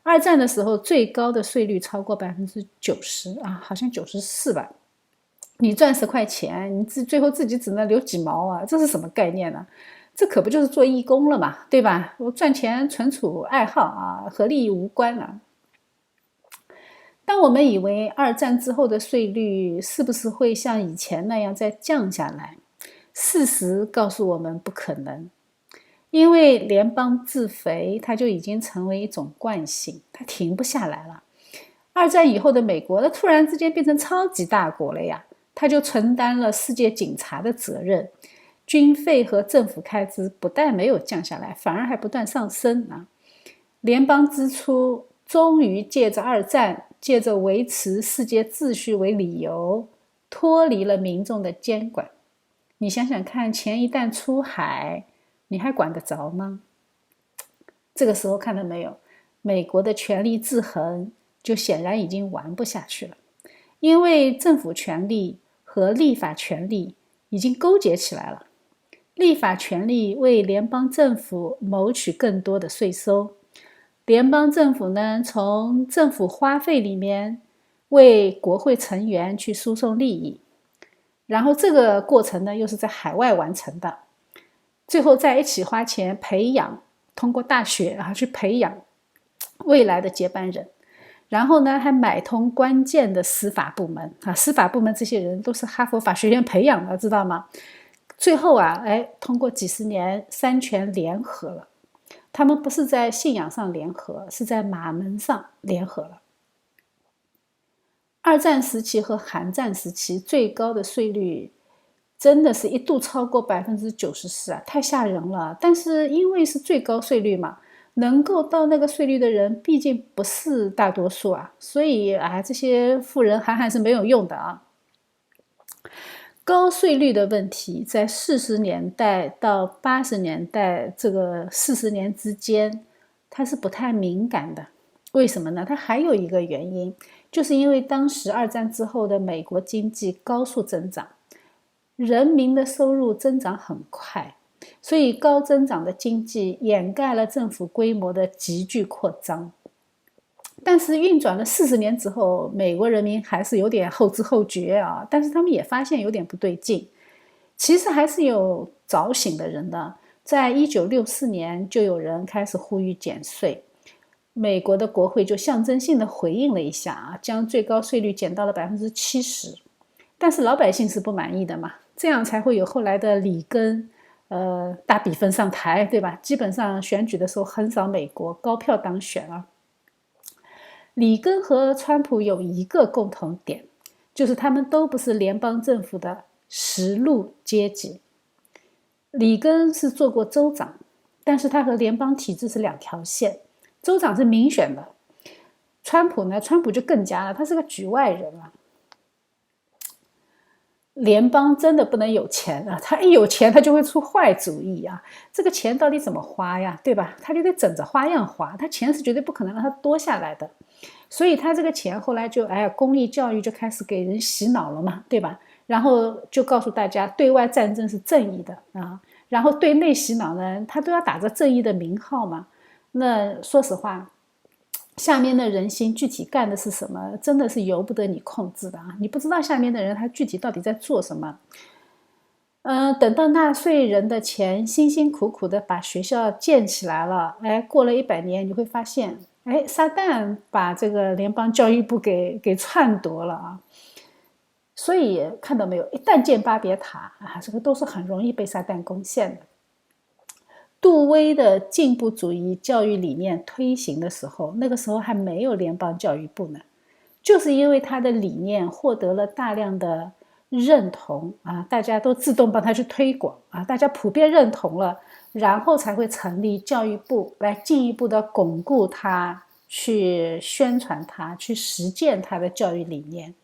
二战的时候最高的税率超过90%啊，好像94%吧。你赚10块钱，你最后自己只能留几毛啊，这是什么概念呢？这可不就是做义工了嘛，对吧？我赚钱纯属爱好啊，和利益无关啊。当我们以为二战之后的税率是不是会像以前那样再降下来，事实告诉我们不可能。因为联邦自肥它就已经成为一种惯性，它停不下来了。二战以后的美国，它突然之间变成超级大国了呀，它就承担了世界警察的责任，军费和政府开支不但没有降下来，反而还不断上升啊。联邦支出终于借着二战，借着维持世界秩序为理由，脱离了民众的监管。你想想看，钱一旦出海，你还管得着吗？这个时候看到没有，美国的权力制衡就显然已经玩不下去了，因为政府权力和立法权力已经勾结起来了。立法权力为联邦政府谋取更多的税收，联邦政府呢，从政府花费里面为国会成员去输送利益，然后这个过程呢，又是在海外完成的。最后在一起花钱培养，通过大学去培养未来的接班人，然后呢还买通关键的司法部门司法部门这些人都是哈佛法学院培养的，知道吗？最后通过几十年三权联合了，他们不是在信仰上联合，是在马门上联合了。二战时期和韩战时期最高的税率真的是一度超过94%啊，太吓人了。但是因为是最高税率嘛，能够到那个税率的人毕竟不是大多数啊，所以这些富人喊是没有用的啊。高税率的问题在40年代到80年代这个40年之间，它是不太敏感的。为什么呢？它还有一个原因，就是因为当时二战之后的美国经济高速增长，人民的收入增长很快，所以高增长的经济掩盖了政府规模的急剧扩张。但是运转了40年之后，美国人民还是有点后知后觉啊，但是他们也发现有点不对劲。其实还是有早醒的人的，在1964年就有人开始呼吁减税，美国的国会就象征性的回应了一下将最高税率减到了70%。但是老百姓是不满意的嘛，这样才会有后来的里根大比分上台，对吧？基本上选举的时候横扫美国，高票当选啊。里根和川普有一个共同点，就是他们都不是联邦政府的实路阶级。里根是做过州长，但是他和联邦体制是两条线，州长是民选的。川普呢，川普就更加了，他是个局外人啊。联邦真的不能有钱啊，他一有钱他就会出坏主意啊。这个钱到底怎么花呀，对吧？他就得整着花样花，他钱是绝对不可能让他多下来的。所以他这个钱后来就公立教育就开始给人洗脑了嘛，对吧？然后就告诉大家对外战争是正义的啊，然后对内洗脑呢，他都要打着正义的名号嘛。那说实话，下面的人心具体干的是什么，真的是由不得你控制的啊！你不知道下面的人他具体到底在做什么。等到纳税人的钱辛辛苦苦的把学校建起来了，过了100年，你会发现，撒旦把这个联邦教育部给篡夺了啊！所以看到没有，一旦建巴别塔啊，这个都是很容易被撒旦攻陷的。杜威的进步主义教育理念推行的时候，那个时候还没有联邦教育部呢，就是因为他的理念获得了大量的认同啊，大家都自动帮他去推广啊，大家普遍认同了，然后才会成立教育部来进一步的巩固他，去宣传他，去实践他的教育理念。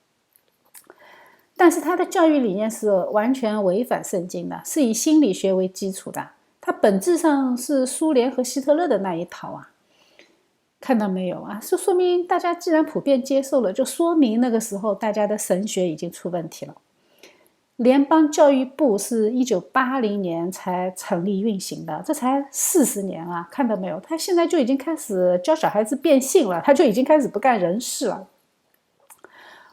但是他的教育理念是完全违反圣经的，是以心理学为基础的，它本质上是苏联和希特勒的那一套啊。看到没有啊？这说明大家既然普遍接受了，就说明那个时候大家的神学已经出问题了。联邦教育部是1980年才成立运行的，这才40年啊！看到没有？他现在就已经开始教小孩子变性了，他就已经开始不干人事了。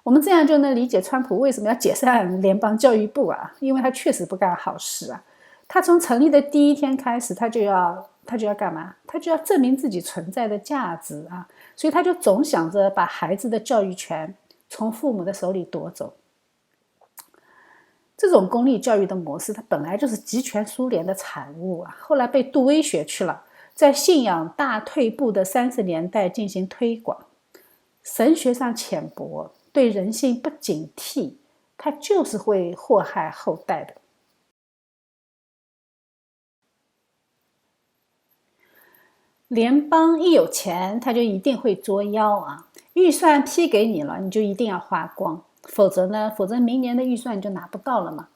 我们这样就能理解川普为什么要解散联邦教育部啊，因为他确实不干好事啊。他从成立的第一天开始，他就要干嘛？他就要证明自己存在的价值啊！所以他就总想着把孩子的教育权从父母的手里夺走。这种公立教育的模式，它本来就是极权苏联的产物啊，后来被杜威学去了，在信仰大退步的30年代进行推广。神学上浅薄，对人性不警惕，它就是会祸害后代的。联邦一有钱，他就一定会作妖啊！预算批给你了，你就一定要花光，否则明年的预算你就拿不到了嘛。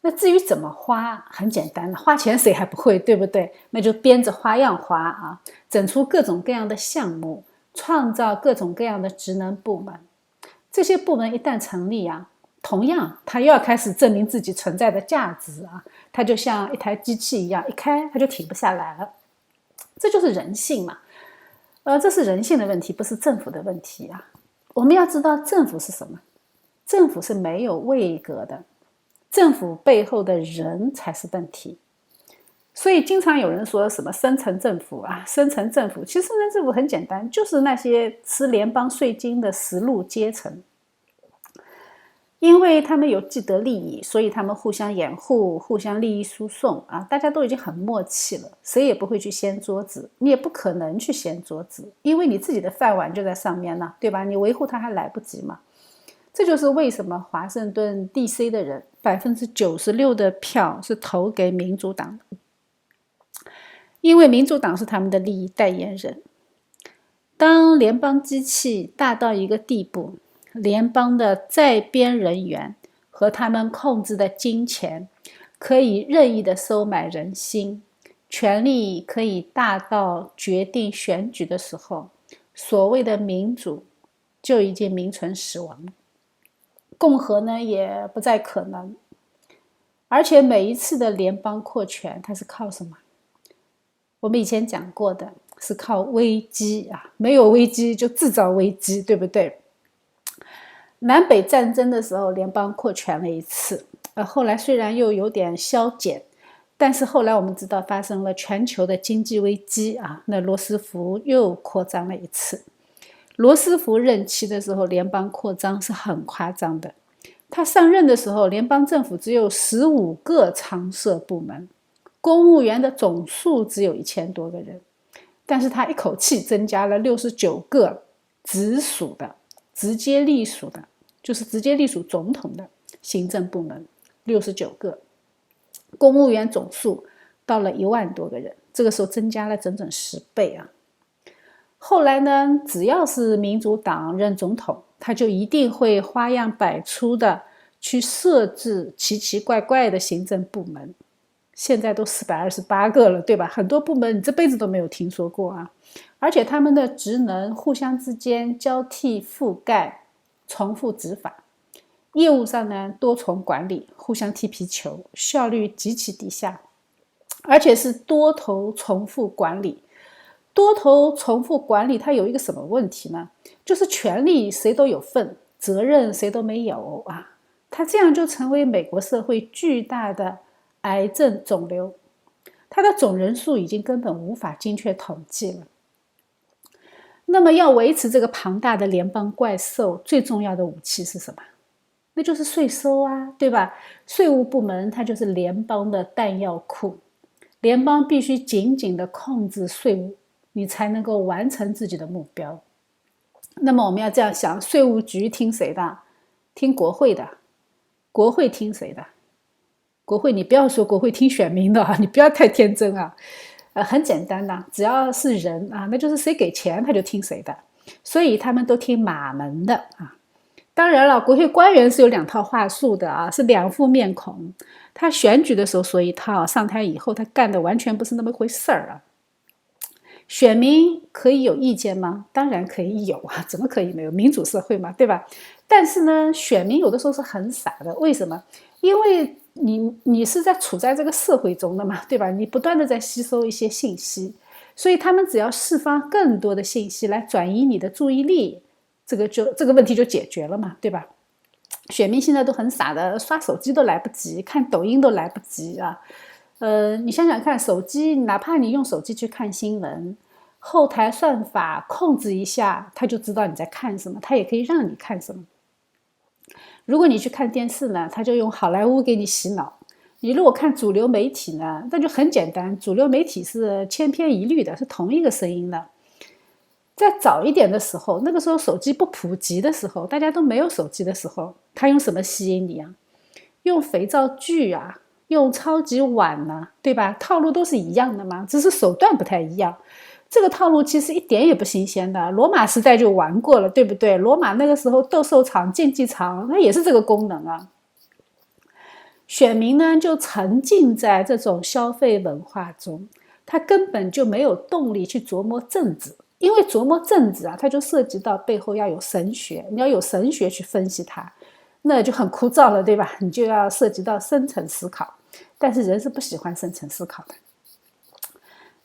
那至于怎么花，很简单，花钱谁还不会，对不对？那就编着花样花啊，整出各种各样的项目，创造各种各样的职能部门。这些部门一旦成立啊，同样他又要开始证明自己存在的价值啊，它就像一台机器一样，一开它就停不下来了。这就是人性嘛，这是人性的问题，不是政府的问题啊。我们要知道政府是什么，政府是没有位格的，政府背后的人才是问题。所以经常有人说什么深层政府啊，深层政府，其实深层政府很简单，就是那些吃联邦税金的实禄阶层。因为他们有既得利益，所以他们互相掩护，互相利益输送啊，大家都已经很默契了，谁也不会去掀桌子，你也不可能去掀桌子，因为你自己的饭碗就在上面呢，对吧？你维护它还来不及嘛。这就是为什么华盛顿 DC 的人96%的票是投给民主党的，因为民主党是他们的利益代言人。当联邦机器大到一个地步，联邦的在编人员和他们控制的金钱可以任意的收买人心，权力可以大到决定选举的时候，所谓的民主就已经名存实亡，共和呢也不再可能。而且每一次的联邦扩权，它是靠什么？我们以前讲过的，是靠危机啊，没有危机就制造危机，对不对？南北战争的时候，联邦扩权了一次，后来虽然又有点消减，但是后来我们知道发生了全球的经济危机啊，那罗斯福又扩张了一次。罗斯福任期的时候，联邦扩张是很夸张的。他上任的时候，联邦政府只有15个常设部门，公务员的总数只有1000多个人，但是他一口气增加了69个直属的、直接隶属的，就是直接隶属总统的行政部门69个，公务员总数到了1万多个人，这个时候增加了整整10倍啊！后来呢，只要是民主党任总统，他就一定会花样百出的去设置奇奇怪怪的行政部门。现在都428个了，对吧？很多部门你这辈子都没有听说过啊！而且他们的职能互相之间交替覆盖，重复执法。业务上呢，多重管理，互相踢皮球，效率极其低下，而且是多头重复管理。多头重复管理它有一个什么问题呢？就是权力谁都有份，责任谁都没有啊！它这样就成为美国社会巨大的癌症肿瘤，它的总人数已经根本无法精确统计了。那么要维持这个庞大的联邦怪兽，最重要的武器是什么？那就是税收啊，对吧？税务部门它就是联邦的弹药库，联邦必须紧紧地控制税务，你才能够完成自己的目标。那么我们要这样想，税务局听谁的？听国会的。国会听谁的？国会你不要说国会听选民的啊，你不要太天真啊。很简单的，只要是人啊，那就是谁给钱他就听谁的，所以他们都听马门的啊。当然了，国会官员是有2套话术的啊，是2副面孔。他选举的时候说一套，上台以后他干的完全不是那么回事儿啊。选民可以有意见吗？当然可以有啊，怎么可以没有？民主社会嘛，对吧？但是呢，选民有的时候是很傻的，为什么？因为你是处在这个社会中的嘛，对吧？你不断的在吸收一些信息，所以他们只要释放更多的信息来转移你的注意力，这个问题就解决了嘛，对吧？选民现在都很傻的，刷手机都来不及，看抖音都来不及啊。你想想看，手机哪怕你用手机去看新闻，后台算法控制一下，它就知道你在看什么，它也可以让你看什么。如果你去看电视呢，它就用好莱坞给你洗脑。你如果看主流媒体呢，那就很简单，主流媒体是千篇一律的，是同一个声音的。在早一点的时候，那个时候手机不普及的时候，大家都没有手机的时候，他用什么吸引你啊？用肥皂剧啊，用超级碗啊，对吧？套路都是一样的嘛，只是手段不太一样。这个套路其实一点也不新鲜的，罗马时代就玩过了，对不对？罗马那个时候斗兽场、竞技场，它也是这个功能啊。选民呢就沉浸在这种消费文化中，他根本就没有动力去琢磨政治，因为琢磨政治啊，它就涉及到背后要有神学，你要有神学去分析它，那就很枯燥了，对吧？你就要涉及到深层思考，但是人是不喜欢深层思考的。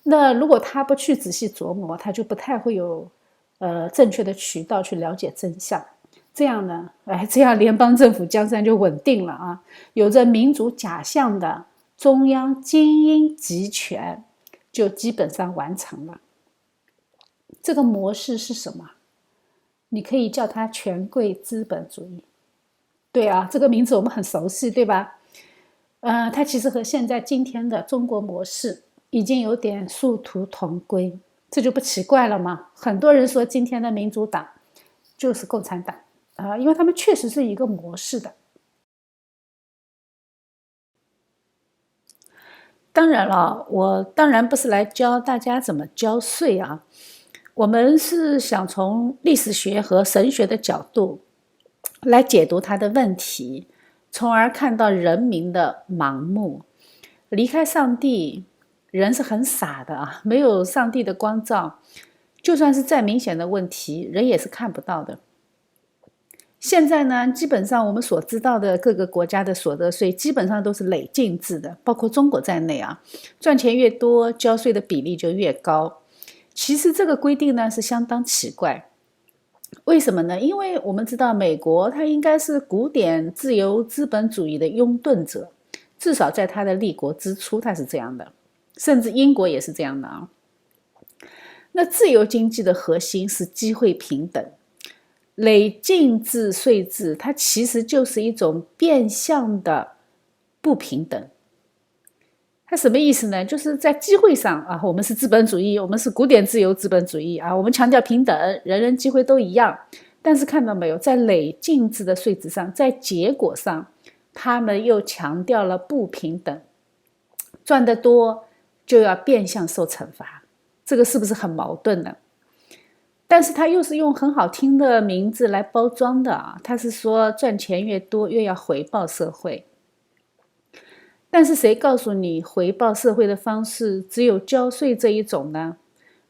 那如果他不去仔细琢磨，他就不太会有正确的渠道去了解真相。这样呢，这样联邦政府江山就稳定了啊！有着民主假象的中央精英集权就基本上完成了。这个模式是什么？你可以叫它权贵资本主义。对啊，这个名字我们很熟悉，对吧？它其实和现在今天的中国模式已经有点殊途同归，这就不奇怪了嘛。很多人说今天的民主党就是共产党因为他们确实是一个模式的。当然了，我当然不是来教大家怎么交税啊，我们是想从历史学和神学的角度来解读它的问题，从而看到人民的盲目。离开上帝，人是很傻的啊，没有上帝的光照，就算是再明显的问题，人也是看不到的。现在呢，基本上我们所知道的各个国家的所得税基本上都是累进制的，包括中国在内啊，赚钱越多，交税的比例就越高。其实这个规定呢是相当奇怪，为什么呢？因为我们知道美国它应该是古典自由资本主义的拥趸者，至少在它的立国之初它是这样的，甚至英国也是这样的啊。那自由经济的核心是机会平等，累进制税制它其实就是一种变相的不平等。它什么意思呢？就是在机会上啊，我们是资本主义，我们是古典自由资本主义啊，我们强调平等，人人机会都一样。但是看到没有，在累进制的税制上，在结果上，他们又强调了不平等，赚得多就要变相受惩罚，这个是不是很矛盾呢？但是他又是用很好听的名字来包装的啊，他是说赚钱越多越要回报社会。但是谁告诉你回报社会的方式只有交税这一种呢？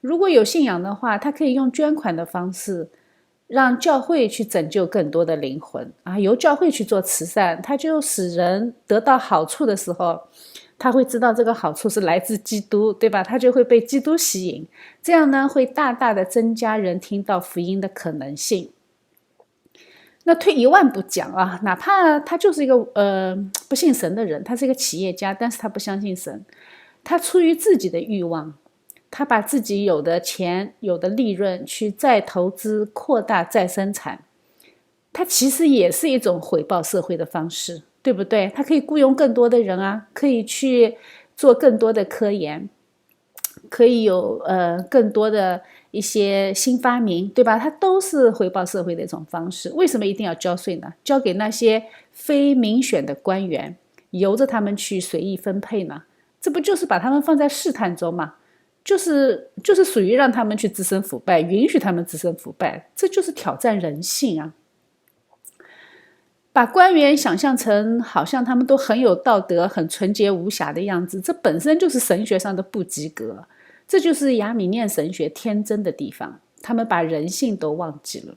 如果有信仰的话，他可以用捐款的方式，让教会去拯救更多的灵魂啊，由教会去做慈善，他就使人得到好处的时候，他会知道这个好处是来自基督，对吧？他就会被基督吸引，这样呢，会大大的增加人听到福音的可能性。那退一万步讲啊，哪怕他就是一个不信神的人，他是一个企业家，但是他不相信神，他出于自己的欲望，他把自己有的钱、有的利润去再投资、扩大再生产，他其实也是一种回报社会的方式，对不对？他可以雇佣更多的人啊，可以去做更多的科研，可以有更多的一些新发明，对吧？它都是回报社会的一种方式。为什么一定要交税呢？交给那些非民选的官员，由着他们去随意分配呢？这不就是把他们放在试探中吗？就是属于让他们去滋生腐败，允许他们滋生腐败，这就是挑战人性啊！把官员想象成好像他们都很有道德、很纯洁无瑕的样子，这本身就是神学上的不及格。这就是亚米念神学天真的地方，他们把人性都忘记了。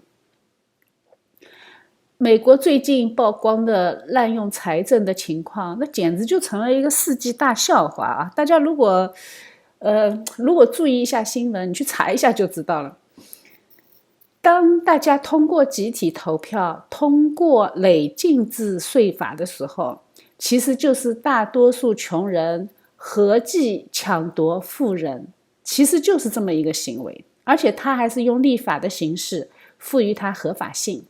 美国最近曝光的滥用财政的情况，那简直就成了一个世纪大笑话啊！大家如果注意一下新闻，你去查一下就知道了。当大家通过集体投票，通过累进制税法的时候，其实就是大多数穷人合计抢夺富人，其实就是这么一个行为，而且他还是用立法的形式赋予它合法性。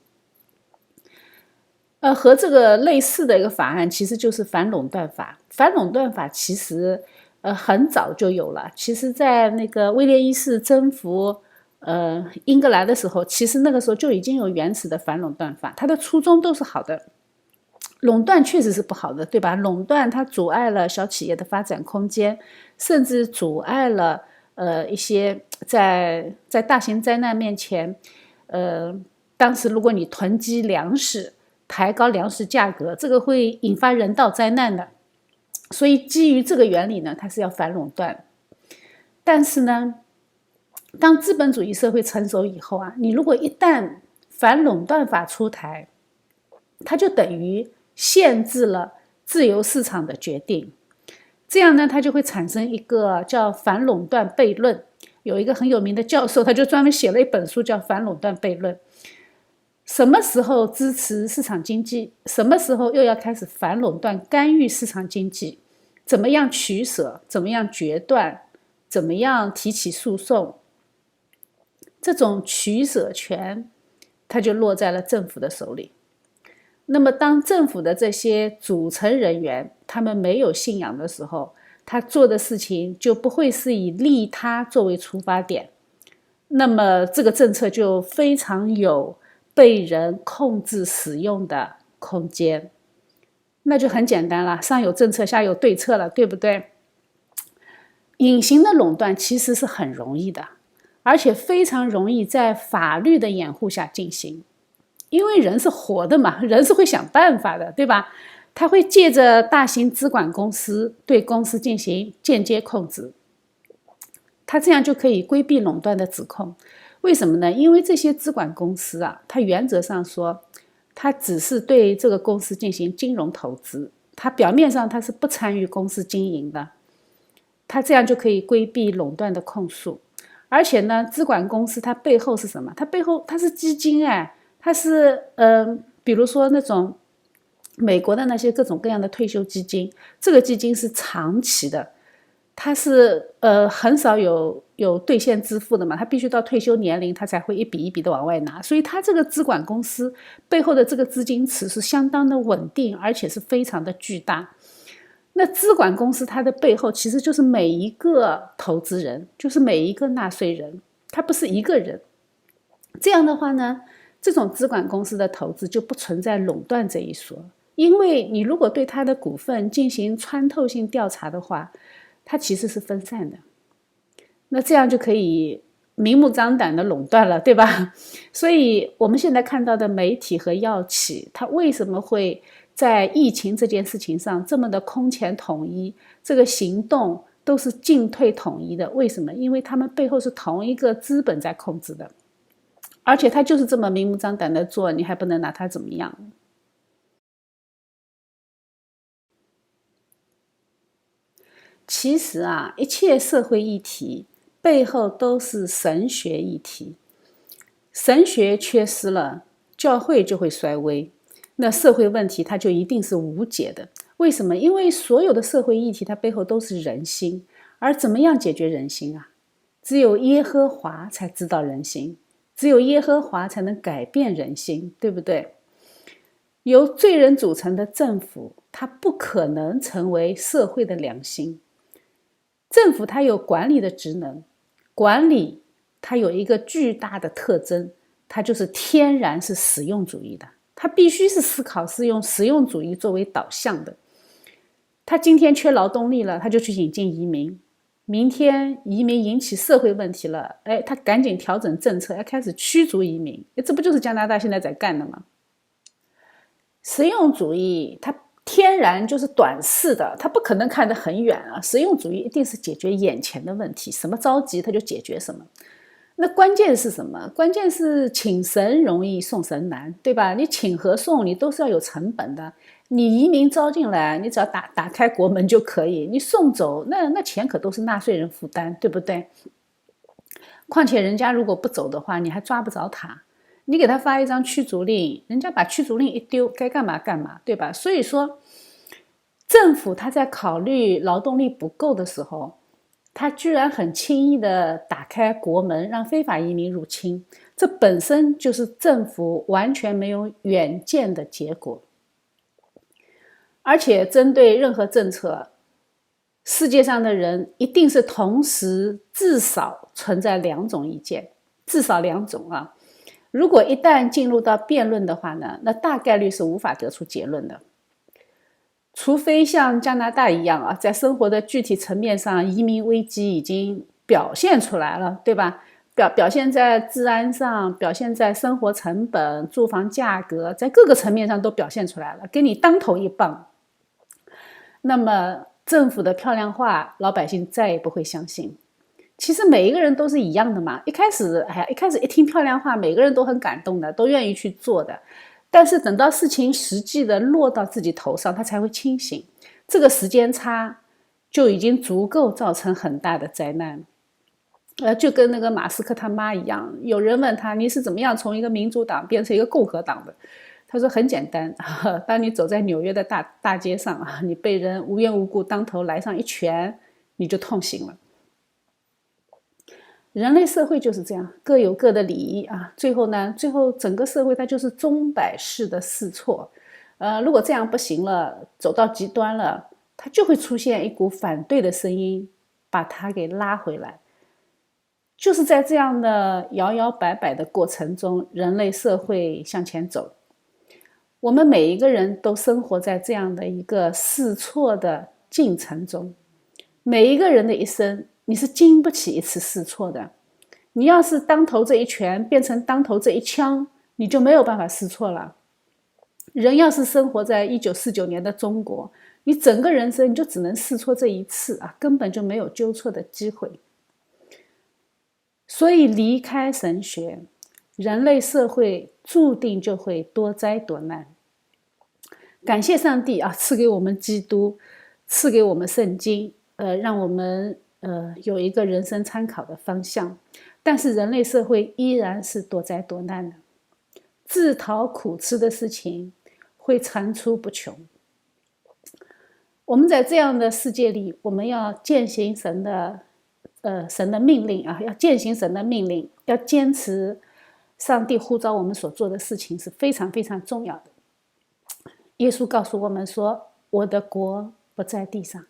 和这个类似的一个法案其实就是反垄断法。反垄断法其实很早就有了，其实在那个威廉一世征服英格兰的时候，其实那个时候就已经有原始的反垄断法，它的初衷都是好的。垄断确实是不好的，对吧？垄断它阻碍了小企业的发展空间，甚至阻碍了一些在大型灾难面前，当时如果你囤积粮食，抬高粮食价格，这个会引发人道灾难的。所以基于这个原理呢，它是要反垄断。但是呢，当资本主义社会成熟以后啊，你如果一旦反垄断法出台，它就等于限制了自由市场的决定。这样呢，它就会产生一个叫反垄断悖论。有一个很有名的教授，他就专门写了一本书叫《反垄断悖论》。什么时候支持市场经济，什么时候又要开始反垄断干预市场经济，怎么样取舍，怎么样决断，怎么样提起诉讼，这种取舍权它就落在了政府的手里。那么当政府的这些组成人员他们没有信仰的时候，他做的事情就不会是以利他作为出发点，那么这个政策就非常有被人控制使用的空间。那就很简单了，上有政策下有对策了，对不对？隐形的垄断其实是很容易的，而且非常容易在法律的掩护下进行，因为人是活的嘛，人是会想办法的，对吧？他会借着大型资管公司对公司进行间接控制，他这样就可以规避垄断的指控。为什么呢？因为这些资管公司啊，它原则上说，它只是对这个公司进行金融投资，它表面上它是不参与公司经营的，它这样就可以规避垄断的控诉。而且呢，资管公司它背后是什么？它背后它是基金它是比如说那种美国的那些各种各样的退休基金，这个基金是长期的，它是很少有兑现支付的嘛，它必须到退休年龄它才会一笔一笔的往外拿，所以它这个资管公司背后的这个资金池是相当的稳定，而且是非常的巨大。那资管公司它的背后其实就是每一个投资人，就是每一个纳税人，它不是一个人。这样的话呢，这种资管公司的投资就不存在垄断这一说，因为你如果对它的股份进行穿透性调查的话，它其实是分散的，那这样就可以明目张胆的垄断了，对吧？所以我们现在看到的媒体和药企，它为什么会在疫情这件事情上这么的空前统一，这个行动都是进退统一的？为什么？因为他们背后是同一个资本在控制的，而且他就是这么明目张胆的做，你还不能拿他怎么样。其实啊，一切社会议题背后都是神学议题，神学缺失了，教会就会衰微，那社会问题它就一定是无解的。为什么？因为所有的社会议题它背后都是人心，而怎么样解决人心啊？只有耶和华才知道人心，只有耶和华才能改变人心，对不对？由罪人组成的政府，它不可能成为社会的良心。政府它有管理的职能，管理它有一个巨大的特征，它就是天然是实用主义的，它必须是思考是用实用主义作为导向的。他今天缺劳动力了，他就去引进移民，明天移民引起社会问题了，他赶紧调整政策，要开始驱逐移民，这不就是加拿大现在在干的吗？实用主义它天然就是短视的，它不可能看得很远啊。实用主义一定是解决眼前的问题，什么着急它就解决什么。那关键是什么？关键是请神容易送神难，对吧？你请和送你都是要有成本的。你移民招进来，你只要打开国门就可以，你送走那钱可都是纳税人负担，对不对？况且人家如果不走的话，你还抓不着他。你给他发一张驱逐令，人家把驱逐令一丢，该干嘛干嘛，对吧？所以说，政府他在考虑劳动力不够的时候，他居然很轻易的打开国门，让非法移民入侵，这本身就是政府完全没有远见的结果。而且针对任何政策，世界上的人一定是同时至少存在两种意见，至少两种啊。如果一旦进入到辩论的话呢，那大概率是无法得出结论的。除非像加拿大一样啊，在生活的具体层面上，移民危机已经表现出来了，对吧？表现在治安上，表现在生活成本、住房价格，在各个层面上都表现出来了，给你当头一棒。那么政府的漂亮话，老百姓再也不会相信。其实每一个人都是一样的嘛，一开始一听漂亮话，每个人都很感动的，都愿意去做的。但是等到事情实际的落到自己头上，他才会清醒。这个时间差就已经足够造成很大的灾难。就跟那个马斯克他妈一样，有人问他你是怎么样从一个民主党变成一个共和党的？他说很简单，当你走在纽约的大街上啊，你被人无缘无故当头来上一拳，你就痛醒了。人类社会就是这样，各有各的礼仪啊。最后整个社会它就是钟摆式的试错。如果这样不行了，走到极端了，它就会出现一股反对的声音，把它给拉回来。就是在这样的摇摇摆摆的过程中，人类社会向前走。我们每一个人都生活在这样的一个试错的进程中，每一个人的一生，你是经不起一次试错的。你要是当头这一拳变成当头这一枪，你就没有办法试错了。人要是生活在1949年的中国，你整个人生你就只能试错这一次啊，根本就没有纠错的机会。所以离开神学，人类社会注定就会多灾多难。感谢上帝啊，赐给我们基督，赐给我们圣经，让我们有一个人生参考的方向。但是人类社会依然是多灾多难的，自讨苦吃的事情会层出不穷。我们在这样的世界里，我们要践行神的命令啊，要践行神的命令，要坚持上帝呼召我们所做的事情是非常非常重要的。耶稣告诉我们说，我的国不在地上。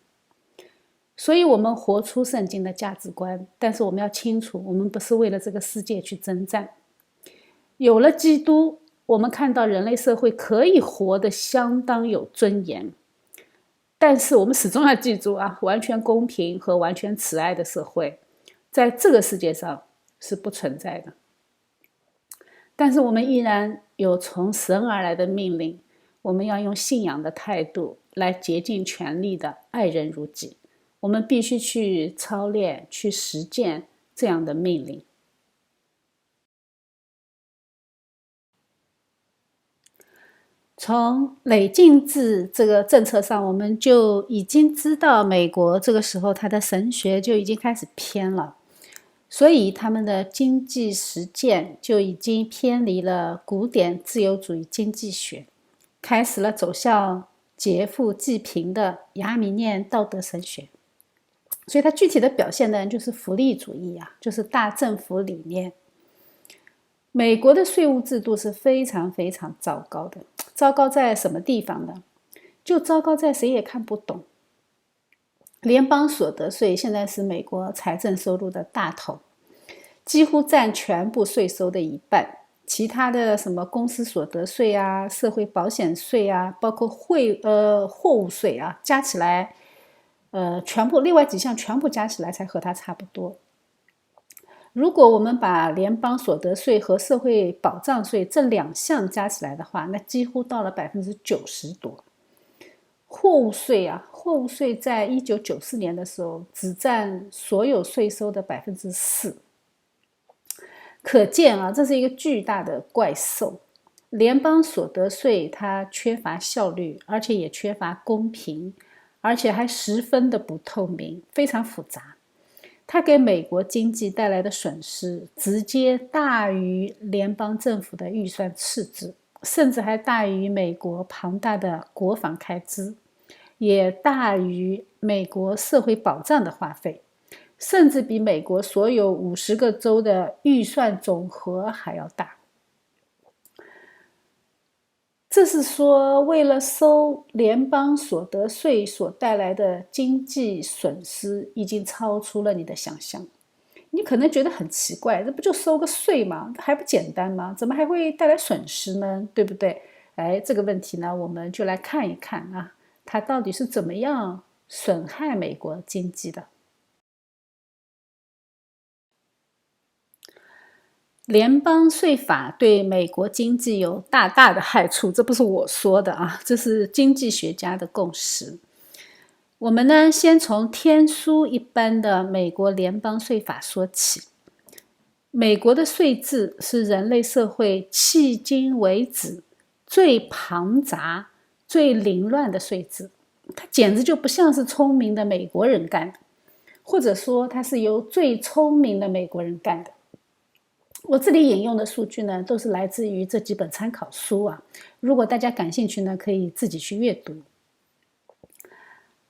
所以我们活出圣经的价值观，但是我们要清楚，我们不是为了这个世界去征战。有了基督，我们看到人类社会可以活得相当有尊严，但是我们始终要记住啊，完全公平和完全慈爱的社会在这个世界上是不存在的。但是我们依然有从神而来的命令，我们要用信仰的态度来竭尽全力的爱人如己。我们必须去操练，去实践这样的命令。从累进制这个政策上，我们就已经知道美国这个时候它的神学就已经开始偏了，所以他们的经济实践就已经偏离了古典自由主义经济学，开始了走向劫富济贫的亚米念道德神学。所以它具体的表现呢，就是福利主义啊，就是大政府理念。美国的税务制度是非常非常糟糕的，糟糕在什么地方呢？就糟糕在谁也看不懂。联邦所得税现在是美国财政收入的大头，几乎占全部税收的一半。其他的什么公司所得税啊、社会保险税啊，包括货物税啊，加起来全部另外几项全部加起来才和它差不多。如果我们把联邦所得税和社会保障税这两项加起来的话，那几乎到了90%多。货物税啊，货物税在1994年的时候只占所有税收的4%，可见啊，这是一个巨大的怪兽。联邦所得税它缺乏效率，而且也缺乏公平，而且还十分的不透明，非常复杂。它给美国经济带来的损失直接大于联邦政府的预算赤字，甚至还大于美国庞大的国防开支，也大于美国社会保障的花费，甚至比美国所有50个州的预算总和还要大。这是说，为了收联邦所得税所带来的经济损失已经超出了你的想象。你可能觉得很奇怪，这不就收个税吗？还不简单吗？怎么还会带来损失呢？对不对？这个问题呢，我们就来看一看啊，它到底是怎么样损害美国经济的。联邦税法对美国经济有大大的害处，这不是我说的啊，这是经济学家的共识。我们呢，先从天书一般的美国联邦税法说起。美国的税制是人类社会迄今为止最庞杂、最凌乱的税制，它简直就不像是聪明的美国人干的，或者说它是由最聪明的美国人干的。我这里引用的数据呢，都是来自于这几本参考书啊。如果大家感兴趣呢，可以自己去阅读。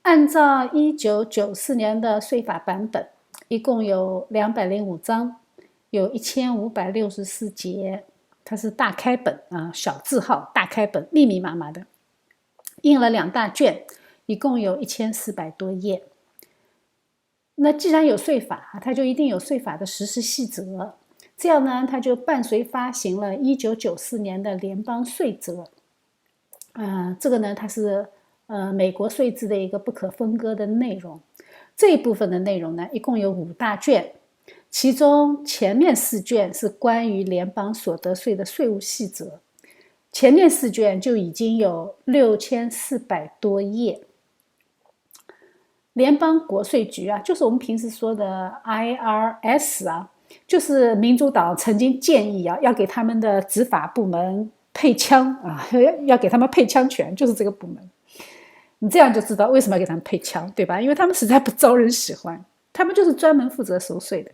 按照1994年的税法版本，一共有205章，有1564节，它是大开本啊，小字号大开本，密密麻麻的，印了2大卷，一共有1400多页。那既然有税法，它就一定有税法的实施细则。这样呢，它就伴随发行了1994年的联邦税则。这个呢，它是美国税制的一个不可分割的内容。这一部分的内容呢，一共有5大卷，其中前面4卷是关于联邦所得税的税务细则，前面4卷就已经有6400多页。联邦国税局啊，就是我们平时说的 IRS 啊，就是民主党曾经建议啊，要给他们的执法部门配枪啊，要给他们配枪权，就是这个部门。你这样就知道为什么要给他们配枪，对吧？因为他们实在不招人喜欢，他们就是专门负责收税的。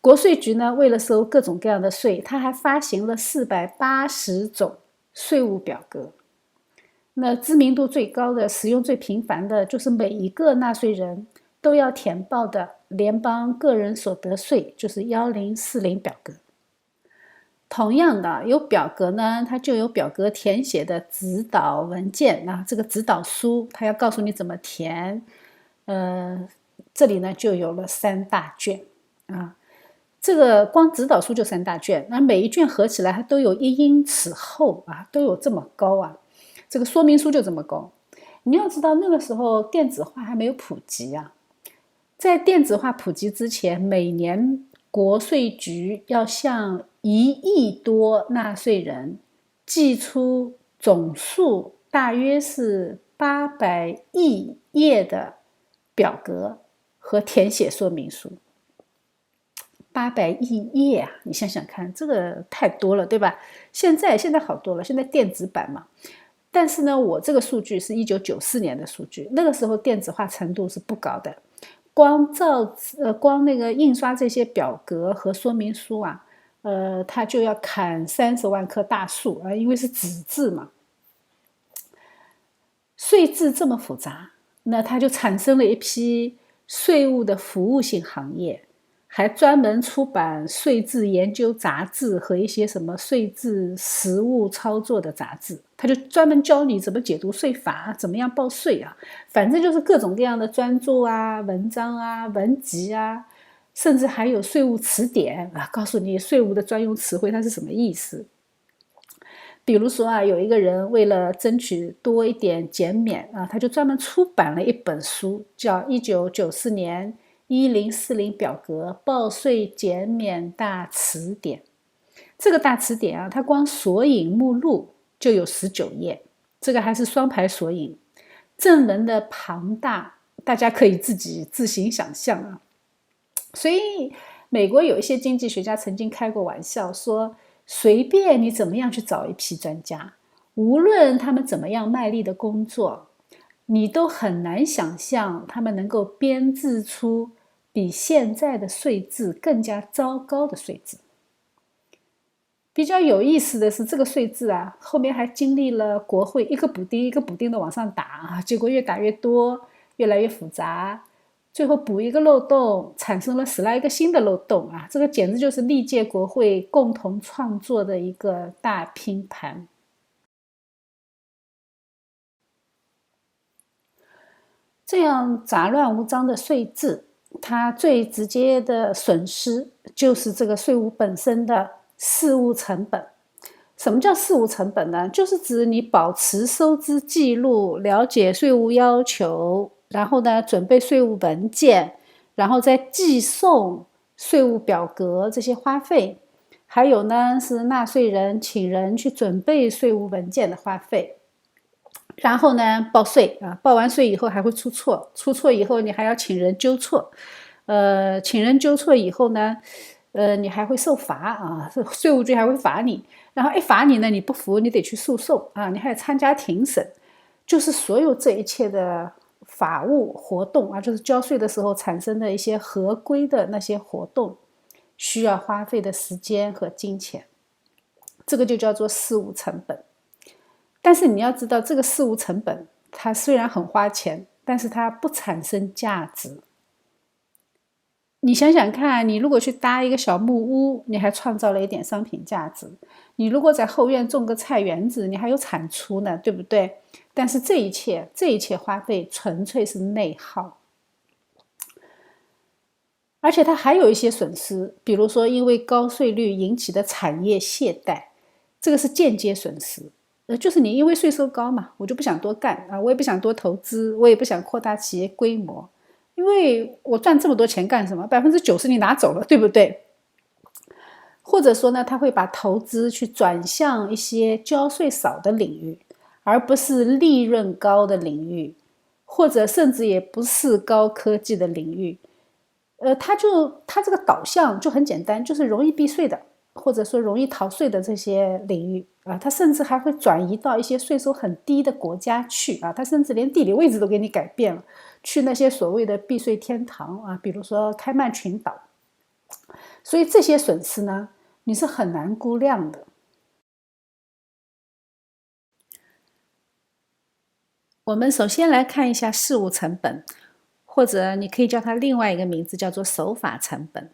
国税局呢，为了收各种各样的税，他还发行了480种税务表格。那知名度最高的、使用最频繁的，就是每一个纳税人都要填报的联邦个人所得税，就是1040表格。同样的，有表格呢，它就有表格填写的指导文件啊，这个指导书，它要告诉你怎么填。这里呢就有了3大卷啊，这个光指导书就3大卷，那每一卷合起来它都有1英尺厚啊，都有这么高啊，这个说明书就这么高。你要知道那个时候电子化还没有普及啊，在电子化普及之前，每年国税局要向1亿多纳税人寄出总数大约是800亿页的表格和填写说明书。800亿页啊，你想想看，这个太多了，对吧？现在好多了，现在电子版嘛。但是呢，我这个数据是1994年的数据，那个时候电子化程度是不高的。光那个印刷这些表格和说明书啊，它就要砍30万棵大树啊，因为是纸质嘛。税制这么复杂，那它就产生了一批税务的服务性行业，还专门出版税制研究杂志和一些什么税制实务操作的杂志，他就专门教你怎么解读税法，怎么样报税啊，反正就是各种各样的专著啊、文章啊、文集啊，甚至还有税务词典啊，告诉你税务的专用词汇它是什么意思。比如说啊，有一个人为了争取多一点减免啊，他就专门出版了一本书，叫《1994年1040表格报税减免大词典》。这个大词典啊，它光索引目录就有19页，这个还是双排索引，正文的庞大，大家可以自行想象啊。所以，美国有一些经济学家曾经开过玩笑说，随便你怎么样去找一批专家，无论他们怎么样卖力的工作，你都很难想象他们能够编制出比现在的税制更加糟糕的税制。比较有意思的是，这个税制啊，后面还经历了国会一个补丁一个补丁的往上打啊，结果越打越多，越来越复杂，最后补一个漏洞，产生了10来个新的漏洞啊！这个简直就是历届国会共同创作的一个大拼盘。这样杂乱无章的税制，它最直接的损失就是这个税务本身的事务成本。什么叫事务成本呢？就是指你保持收支记录，了解税务要求，然后呢，准备税务文件，然后再寄送税务表格这些花费，还有呢是纳税人请人去准备税务文件的花费，然后呢报税啊，报完税以后还会出错，出错以后你还要请人纠错，请人纠错以后呢，你还会受罚啊，税务局还会罚你，然后一罚你呢，你不服你得去诉讼啊，你还得参加庭审，就是所有这一切的法务活动啊，就是交税的时候产生的一些合规的那些活动，需要花费的时间和金钱，这个就叫做事务成本。但是你要知道，这个事务成本它虽然很花钱，但是它不产生价值。你想想看，你如果去搭一个小木屋，你还创造了一点商品价值；你如果在后院种个菜园子，你还有产出呢，对不对？但是这一切花费纯粹是内耗，而且它还有一些损失，比如说因为高税率引起的产业懈怠，这个是间接损失。就是你因为税收高嘛，我就不想多干啊，我也不想多投资，我也不想扩大企业规模。因为我赚这么多钱干什么？90%你拿走了，对不对？或者说呢，他会把投资去转向一些交税少的领域，而不是利润高的领域，或者甚至也不是高科技的领域。他这个导向就很简单，就是容易避税的，或者说容易逃税的这些领域啊，他甚至还会转移到一些税收很低的国家去啊，他甚至连地理位置都给你改变了。去那些所谓的避税天堂啊，比如说开曼群岛，所以这些损失呢，你是很难估量的。我们首先来看一下事务成本，或者你可以叫它另外一个名字，叫做手法成本，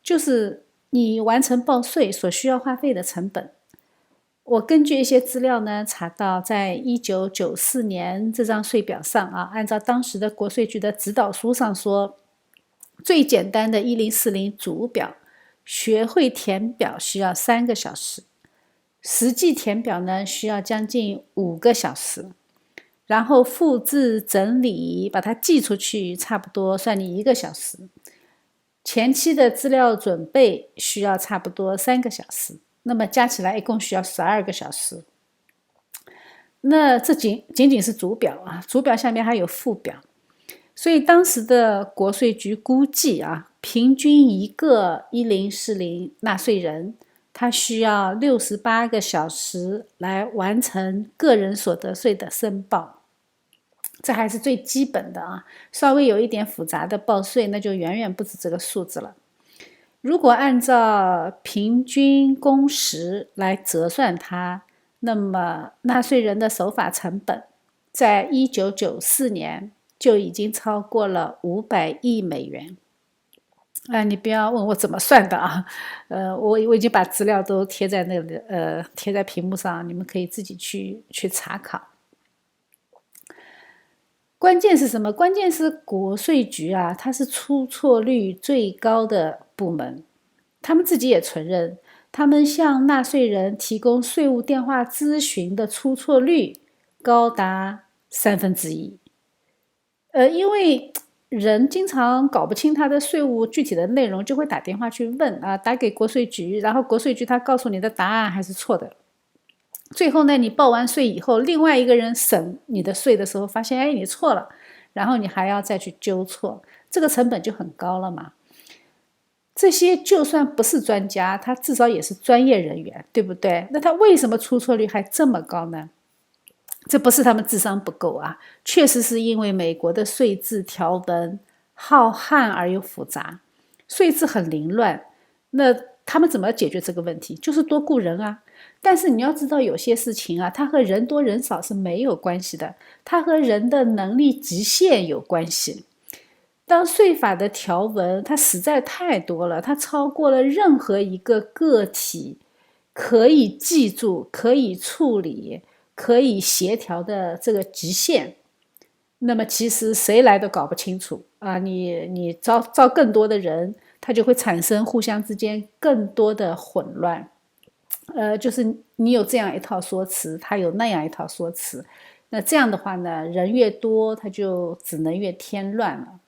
就是你完成报税所需要花费的成本。我根据一些资料呢，查到在1994年这张税表上啊，按照当时的国税局的指导书上说，最简单的1040主表学会填表需要3个小时，实际填表呢需要将近5个小时，然后复制整理把它寄出去，差不多算你1个小时，前期的资料准备需要差不多3个小时，那么加起来一共需要12个小时。那这仅仅是主表啊，主表下面还有副表，所以当时的国税局估计啊，平均一个1040纳税人，他需要68个小时来完成个人所得税的申报。这还是最基本的啊，稍微有一点复杂的报税，那就远远不止这个数字了。如果按照平均工时来折算它，那么纳税人的守法成本在1994年就已经超过了500亿美元。你不要问我怎么算的啊，我已经把资料都贴在那里，贴在屏幕上，你们可以自己去查考。关键是什么？关键是国税局啊，它是出错率最高的部门，他们自己也承认，他们向纳税人提供税务电话咨询的出错率高达1/3。因为人经常搞不清他的税务具体的内容，就会打电话去问啊，打给国税局，然后国税局他告诉你的答案还是错的。最后呢，你报完税以后，另外一个人审你的税的时候，发现哎你错了，然后你还要再去纠错，这个成本就很高了嘛。这些就算不是专家，他至少也是专业人员，对不对？那他为什么出错率还这么高呢？这不是他们智商不够啊，确实是因为美国的税制条文浩瀚而又复杂，税制很凌乱。那他们怎么解决这个问题？就是多雇人啊。但是你要知道，有些事情啊，它和人多人少是没有关系的，它和人的能力极限有关系。当税法的条文它实在太多了，它超过了任何一个个体可以记住、可以处理、可以协调的这个极限，那么其实谁来都搞不清楚啊！你招更多的人，它就会产生互相之间更多的混乱。就是你有这样一套说辞，他有那样一套说辞，那这样的话呢，人越多，他就只能越添乱了。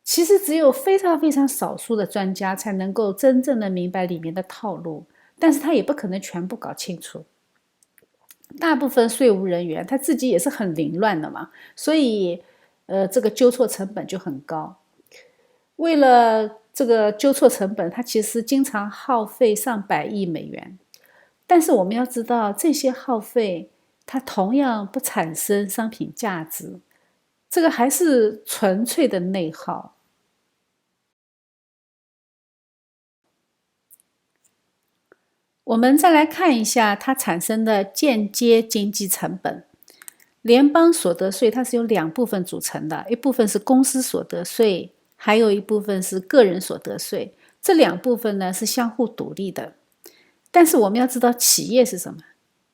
其实只有非常非常少数的专家才能够真正的明白里面的套路，但是他也不可能全部搞清楚。大部分税务人员他自己也是很凌乱的嘛，所以这个纠错成本就很高。为了这个纠错成本，它其实经常耗费上百亿美元，但是我们要知道，这些耗费它同样不产生商品价值，这个还是纯粹的内耗。我们再来看一下它产生的间接经济成本。联邦所得税它是由2部分组成的，一部分是公司所得税，还有一部分是个人所得税。这2部分呢是相互独立的。但是我们要知道企业是什么？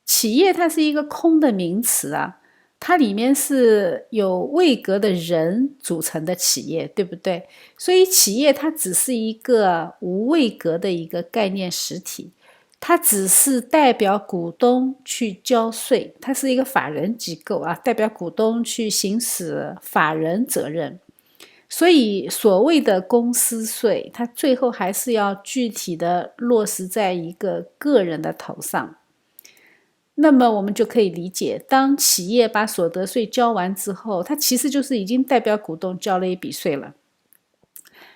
企业它是一个空的名词啊，它里面是有位格的人组成的企业，对不对？所以企业它只是一个无位格的一个概念实体，它只是代表股东去交税，它是一个法人机构啊，代表股东去行使法人责任。所以所谓的公司税，它最后还是要具体的落实在一个个人的头上。那么我们就可以理解，当企业把所得税交完之后，它其实就是已经代表股东交了一笔税了。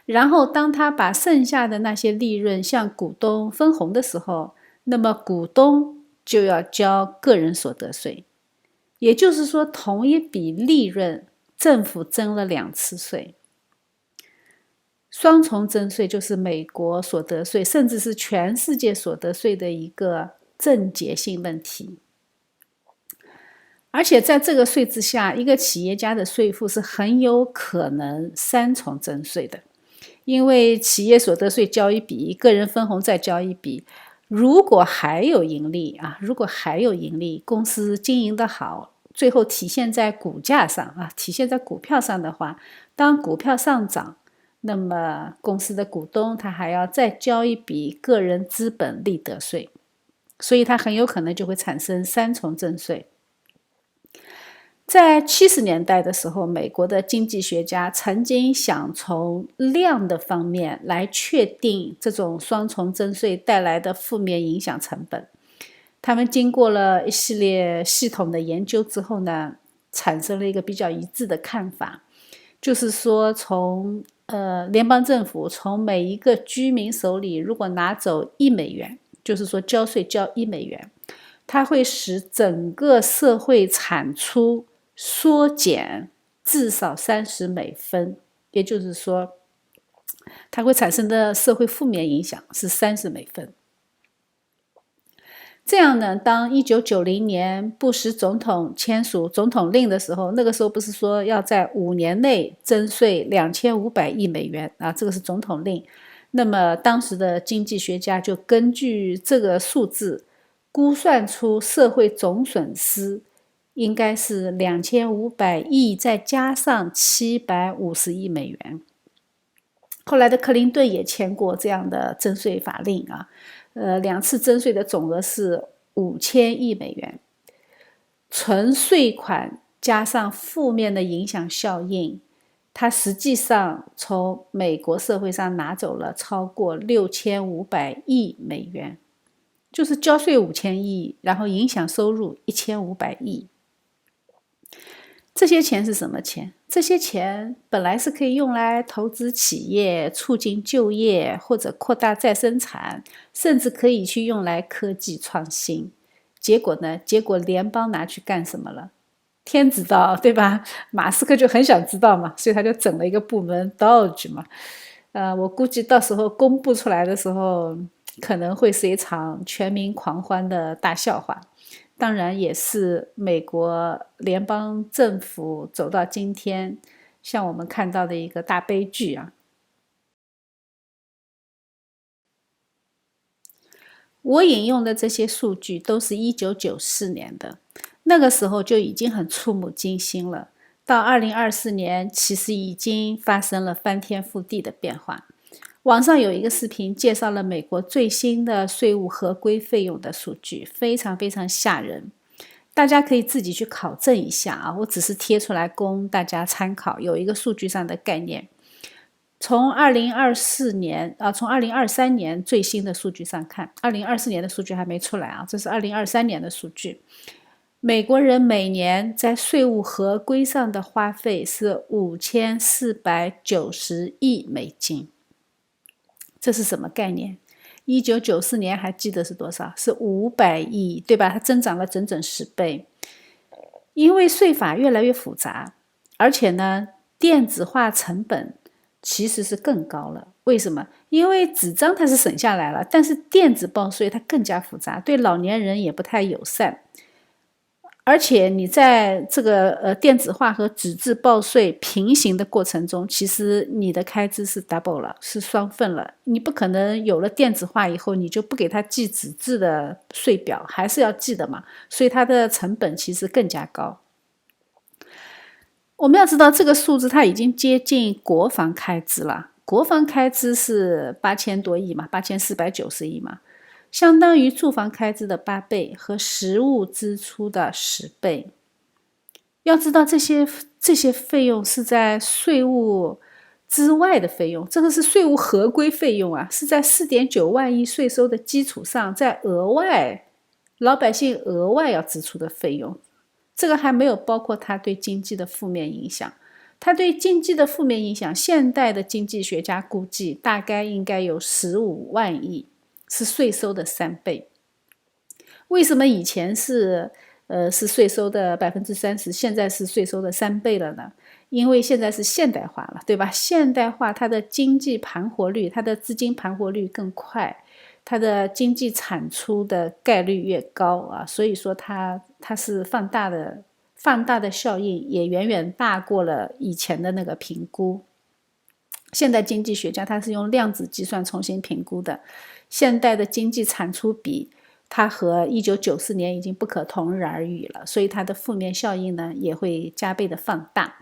然后当他把剩下的那些利润向股东分红的时候，那么股东就要交个人所得税。也就是说，同一笔利润，政府征了2次税。双重征税就是美国所得税，甚至是全世界所得税的一个症结性问题。而且在这个税制下，一个企业家的税负是很有可能3重征税的。因为企业所得税交一笔，个人分红再交一笔，如果还有盈利公司经营的好，最后体现在股价上体现在股票上的话，当股票上涨，那么公司的股东他还要再交一笔个人资本利得税，所以它很有可能就会产生三重征税。在70年代的时候，美国的经济学家曾经想从量的方面来确定这种双重征税带来的负面影响成本。他们经过了一系列系统的研究之后呢，产生了一个比较一致的看法，就是说从联邦政府从每一个居民手里如果拿走$1，就是说交税交$1，它会使整个社会产出缩减至少30美分，也就是说它会产生的社会负面影响是30美分。这样呢，当1990年布什总统签署总统令的时候，那个时候不是说要在5年内征税2500亿美元这个是总统令。那么当时的经济学家就根据这个数字估算出社会总损失应该是2500亿再加上750亿美元。后来的克林顿也签过这样的征税法令2次征税的总额是5000亿美元。纯税款加上负面的影响效应，它实际上从美国社会上拿走了超过6500亿美元，就是交税5000亿，然后影响收入1500亿。这些钱是什么钱？这些钱本来是可以用来投资企业、促进就业或者扩大再生产，甚至可以去用来科技创新。结果呢？结果联邦拿去干什么了？天知道，对吧？马斯克就很想知道嘛，所以他就整了一个部门 DOGE 嘛。我估计到时候公布出来的时候，可能会是一场全民狂欢的大笑话。当然也是美国联邦政府走到今天像我们看到的一个大悲剧我引用的这些数据都是1994年的，那个时候就已经很触目惊心了。到2024年，其实已经发生了翻天覆地的变化。网上有一个视频介绍了美国最新的税务合规费用的数据，非常非常吓人。大家可以自己去考证一下我只是贴出来供大家参考，有一个数据上的概念。从2024年从2023年最新的数据上看，2024年的数据还没出来这是2023年的数据。美国人每年在税务合规上的花费是5490亿美金。这是什么概念？1994年还记得是多少？是500亿，对吧？它增长了整整10倍。因为税法越来越复杂，而且呢，电子化成本其实是更高了。为什么？因为纸张它是省下来了，但是电子报税它更加复杂，对老年人也不太友善。而且你在这个电子化和纸质报税平行的过程中，其实你的开支是 double 了，是双份了。你不可能有了电子化以后，你就不给他寄纸质的税表，还是要寄的嘛，所以它的成本其实更加高。我们要知道这个数字它已经接近国防开支了，国防开支是8000多亿嘛，8490亿嘛。相当于住房开支的8倍和食物支出的10倍。要知道这些费用是在税务之外的费用，这个是税务合规费用是在4.9万亿税收的基础上，在老百姓额外要支出的费用。这个还没有包括它对经济的负面影响。它对经济的负面影响，现代的经济学家估计大概应该有15万亿。是税收的3倍。为什么以前是税收的30%，现在是税收的3倍了呢？因为现在是现代化了，对吧？现代化它的经济盘活率，它的资金盘活率更快，它的经济产出的概率越高所以说它是放大的效应也远远大过了以前的那个评估。现代经济学家他是用量子计算重新评估的，现代的经济产出比它和1994年已经不可同日而语了，所以它的负面效应呢也会加倍的放大。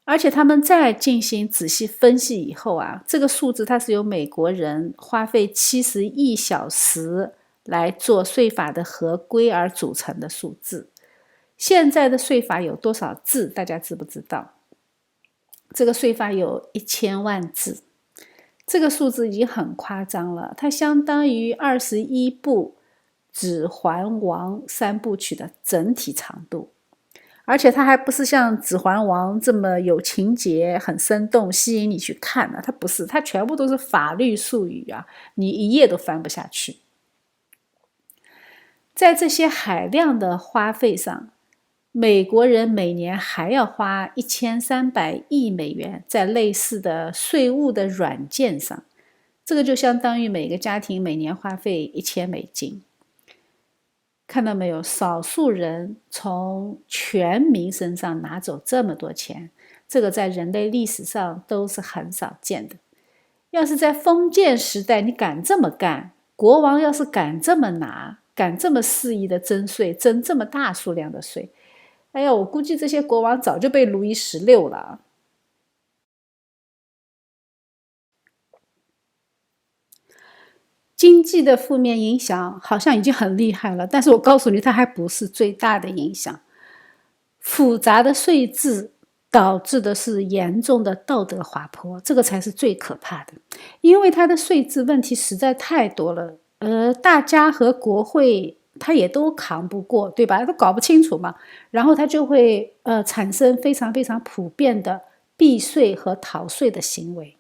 而且他们再进行仔细分析以后啊，这个数字它是由美国人花费70亿小时来做税法的合规而组成的数字。现在的税法有多少字？大家知不知道？这个税法有1000万字，这个数字已经很夸张了，它相当于21部《指环王》3部曲的整体长度。而且它还不是像《指环王》这么有情节、很生动、吸引你去看的，它不是，它全部都是法律术语啊，你一页都翻不下去。在这些海量的花费上，美国人每年还要花1300亿美元在类似的税务的软件上，这个就相当于每个家庭每年花费$1000。看到没有？少数人从全民身上拿走这么多钱，这个在人类历史上都是很少见的。要是在封建时代你敢这么干，国王要是敢这么拿，敢这么肆意的征税，征这么大数量的税，哎呀，我估计这些国王早就被路易16了。经济的负面影响好像已经很厉害了，但是我告诉你，它还不是最大的影响。复杂的税制导致的是严重的道德滑坡，这个才是最可怕的。因为它的税制问题实在太多了，大家和国会他也都扛不过，对吧？都搞不清楚嘛，然后他就会产生非常非常普遍的避税和逃税的行为。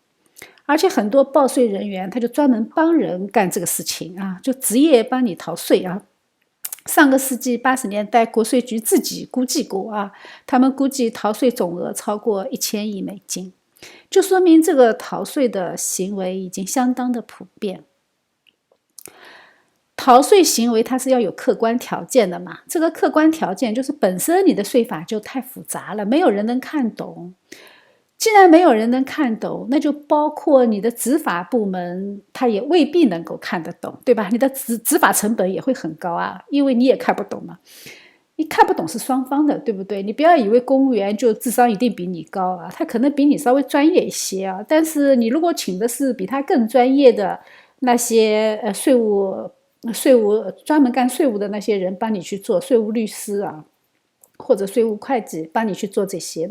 而且很多报税人员他就专门帮人干这个事情啊，就职业帮你逃税啊。上个世纪80年代，国税局自己估计过啊，他们估计逃税总额超过1000亿美金，就说明这个逃税的行为已经相当的普遍。逃税行为它是要有客观条件的嘛，这个客观条件就是本身你的税法就太复杂了，没有人能看懂。既然没有人能看懂，那就包括你的执法部门，他也未必能够看得懂，对吧？你的执法成本也会很高啊，因为你也看不懂嘛。你看不懂是双方的，对不对？你不要以为公务员就智商一定比你高啊，他可能比你稍微专业一些啊。但是你如果请的是比他更专业的那些税务专门干税务的那些人帮你去做税务律师啊，或者税务会计帮你去做这些，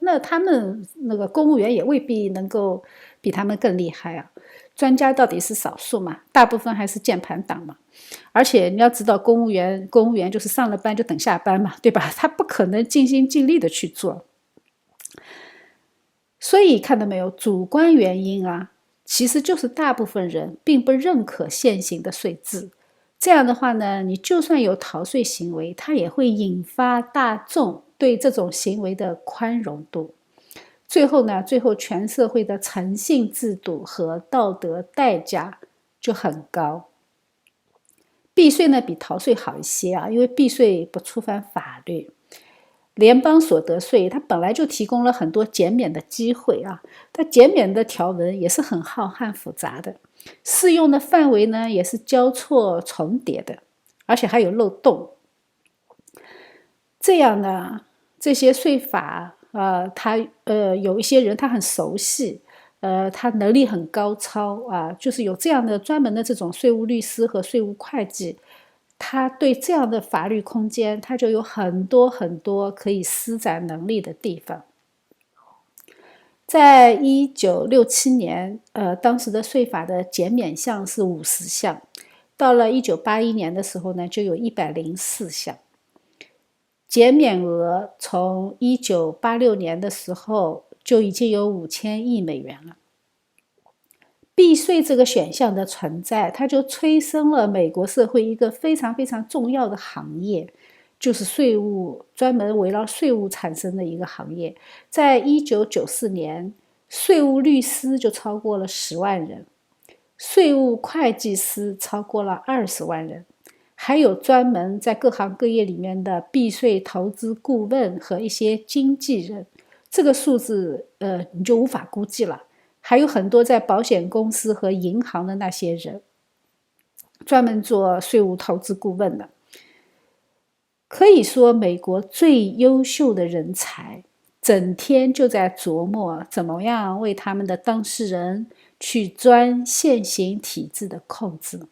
那他们那个公务员也未必能够比他们更厉害啊。专家到底是少数嘛，大部分还是键盘党嘛。而且你要知道，公务员就是上了班就等下班嘛，对吧？他不可能尽心尽力的去做。所以看到没有，主观原因啊，其实就是大部分人并不认可现行的税制。这样的话呢，你就算有逃税行为，它也会引发大众对这种行为的宽容度。最后全社会的诚信制度和道德代价就很高。避税呢比逃税好一些啊，因为避税不触犯法律。联邦所得税它本来就提供了很多减免的机会啊，它减免的条文也是很浩瀚复杂的，适用的范围呢也是交错重叠的，而且还有漏洞。这样呢，这些税法他有一些人他很熟悉，他能力很高超啊，就是有这样的专门的这种税务律师和税务会计，他对这样的法律空间，他就有很多很多可以施展能力的地方。在1967年，当时的税法的减免项是50项，到了1981年的时候呢，就有104项。减免额从1986年的时候就已经有5000亿美元了。避税这个选项的存在，它就催生了美国社会一个非常非常重要的行业，就是税务，专门围绕税务产生的一个行业。在1994年，税务律师就超过了10万人，税务会计师超过了20万人。还有专门在各行各业里面的避税投资顾问和一些经纪人，这个数字你就无法估计了。还有很多在保险公司和银行的那些人，专门做税务投资顾问的。可以说，美国最优秀的人才整天就在琢磨怎么样为他们的当事人去钻现行体制的扣子。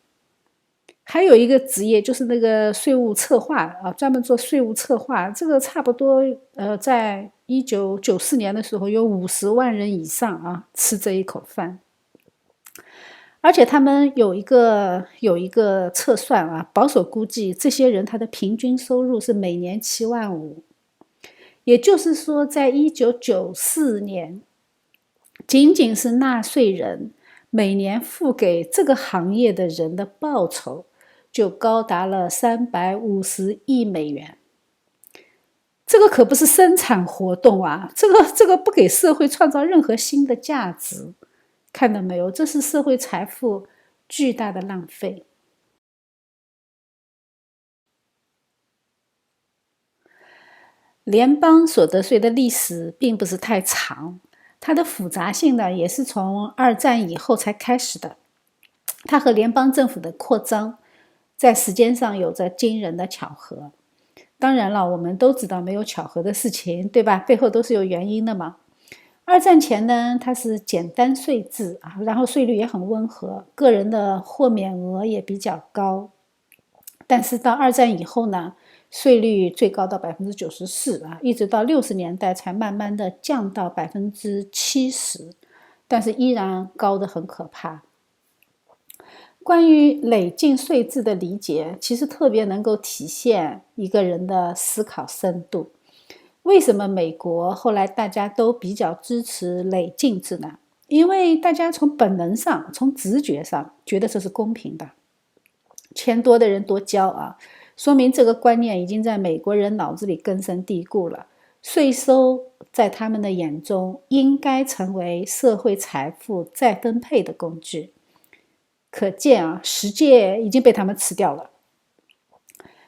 还有一个职业就是那个税务策划啊，专门做税务策划，这个差不多在1994年的时候有50万人以上啊吃这一口饭。而且他们有一个测算啊，保守估计这些人他的平均收入是每年7万5，也就是说，在1994年，仅仅是纳税人每年付给这个行业的人的报酬就高达了350亿美元。这个可不是生产活动啊，这个不给社会创造任何新的价值。看到没有？这是社会财富巨大的浪费。联邦所得税的历史并不是太长，它的复杂性呢，也是从2战以后才开始的。它和联邦政府的扩张在时间上有着惊人的巧合。当然了，我们都知道没有巧合的事情，对吧？背后都是有原因的嘛。2战前呢，它是简单税制啊，然后税率也很温和，个人的豁免额也比较高。但是到2战以后呢，税率最高到94%啊，一直到60年代才慢慢的降到70%，但是依然高得很可怕。关于累进税制的理解，其实特别能够体现一个人的思考深度。为什么美国后来大家都比较支持累进制呢？因为大家从本能上、从直觉上觉得这是公平的，钱多的人多交啊，说明这个观念已经在美国人脑子里根深蒂固了。税收在他们的眼中应该成为社会财富再分配的工具。可见啊，实践已经被他们吃掉了。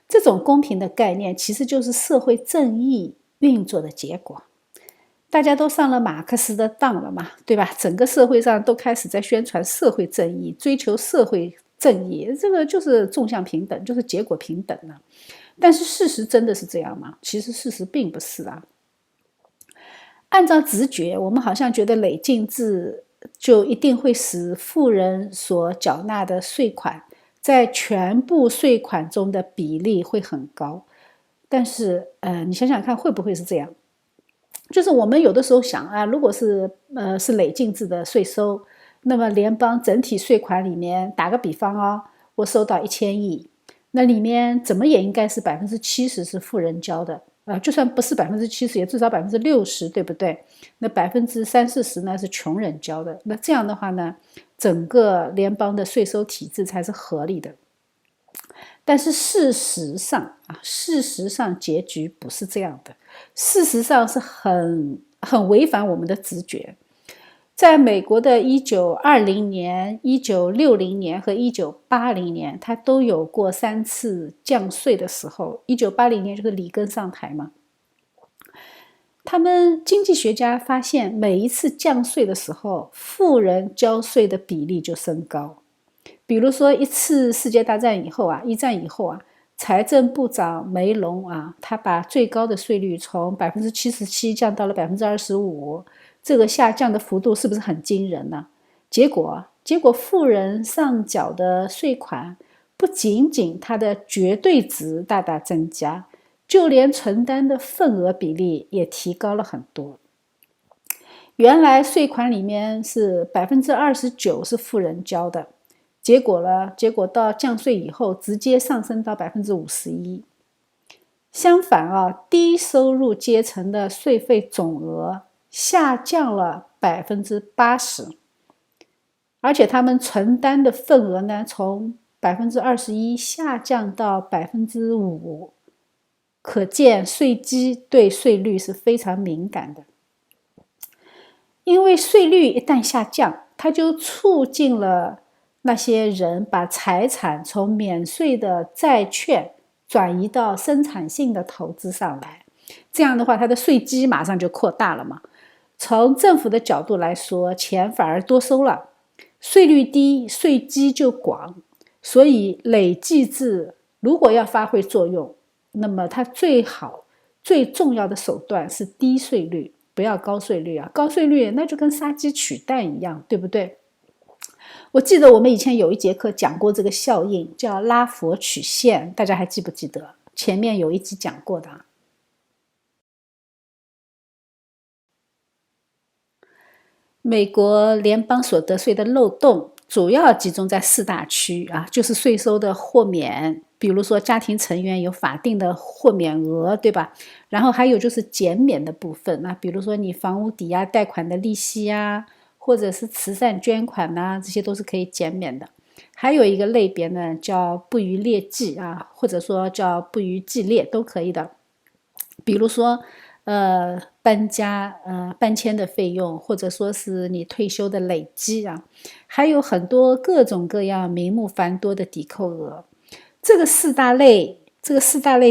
这种公平的概念其实就是社会正义运作的结果。大家都上了马克思的当了嘛，对吧？整个社会上都开始在宣传社会正义，追求社会正义，这个就是纵向平等，就是结果平等了。但是事实真的是这样吗？其实事实并不是啊。按照直觉，我们好像觉得累进制就一定会使富人所缴纳的税款在全部税款中的比例会很高。但是你想想看，会不会是这样？就是我们有的时候想啊，如果是累进制的税收，那么联邦整体税款里面，打个比方啊，我收到1000亿，那里面怎么也应该是70%是富人交的，就算不是70%，也至少60%，对不对？那30-40%呢是穷人交的。那这样的话呢，整个联邦的税收体制才是合理的。但是事实上结局不是这样的，事实上是很违反我们的直觉。在美国的1920年、1960年和1980年，它都有过3次降税的时候。1980年就是里根上台嘛。他们经济学家发现，每一次降税的时候，富人交税的比例就升高。比如说一次世界大战以后啊，1战以后啊，财政部长梅隆啊，他把最高的税率从77%降到了25%，这个下降的幅度是不是很惊人呢？结果富人上缴的税款不仅仅它的绝对值大大增加，就连承担的份额比例也提高了很多。原来税款里面是29%是富人交的，结果到降税以后直接上升到51%。相反啊，低收入阶层的税费总额下降了80%，而且他们承担的份额呢，从21%下降到5%。可见税基对税率是非常敏感的。因为税率一旦下降，它就促进了那些人把财产从免税的债券转移到生产性的投资上来，这样的话，它的税基马上就扩大了嘛。从政府的角度来说，钱反而多收了，税率低，税基就广，所以累计制如果要发挥作用，那么它最好最重要的手段是低税率，不要高税率啊！高税率那就跟杀鸡取蛋一样，对不对？我记得我们以前有一节课讲过这个效应，叫拉佛曲线，大家还记不记得？前面有一集讲过的。美国联邦所得税的漏洞主要集中在4大区啊，就是税收的豁免，比如说家庭成员有法定的豁免额，对吧？然后还有就是减免的部分，那比如说你房屋抵押贷款的利息啊，或者是慈善捐款呐，这些都是可以减免的。还有一个类别呢，叫不予列计啊，或者说叫不予计列都可以的。比如说搬家搬迁的费用，或者说是你退休的累积啊，还有很多各种各样名目繁多的抵扣额。这个四大类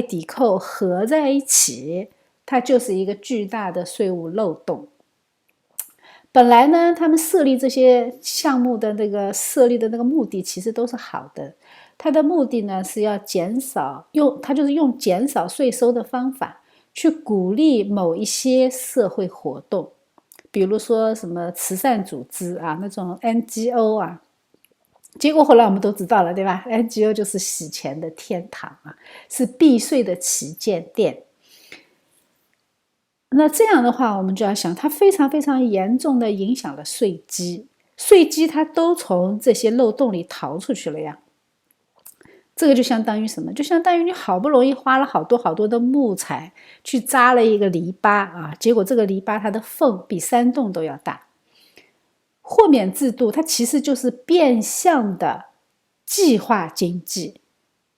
抵扣合在一起，它就是一个巨大的税务漏洞。本来呢，他们设立这些项目的设立的那个目的其实都是好的，它的目的呢是要它就是用减少税收的方法去鼓励某一些社会活动，比如说什么慈善组织啊，那种 NGO 啊。结果后来我们都知道了，对吧？ NGO 就是洗钱的天堂啊，是避税的旗舰店。那这样的话，我们就要想，它非常非常严重的影响了税基，税基它都从这些漏洞里逃出去了呀。这个就相当于什么？就相当于你好不容易花了好多好多的木材去扎了一个篱笆啊，结果这个篱笆它的缝比山洞都要大。豁免制度它其实就是变相的计划经济，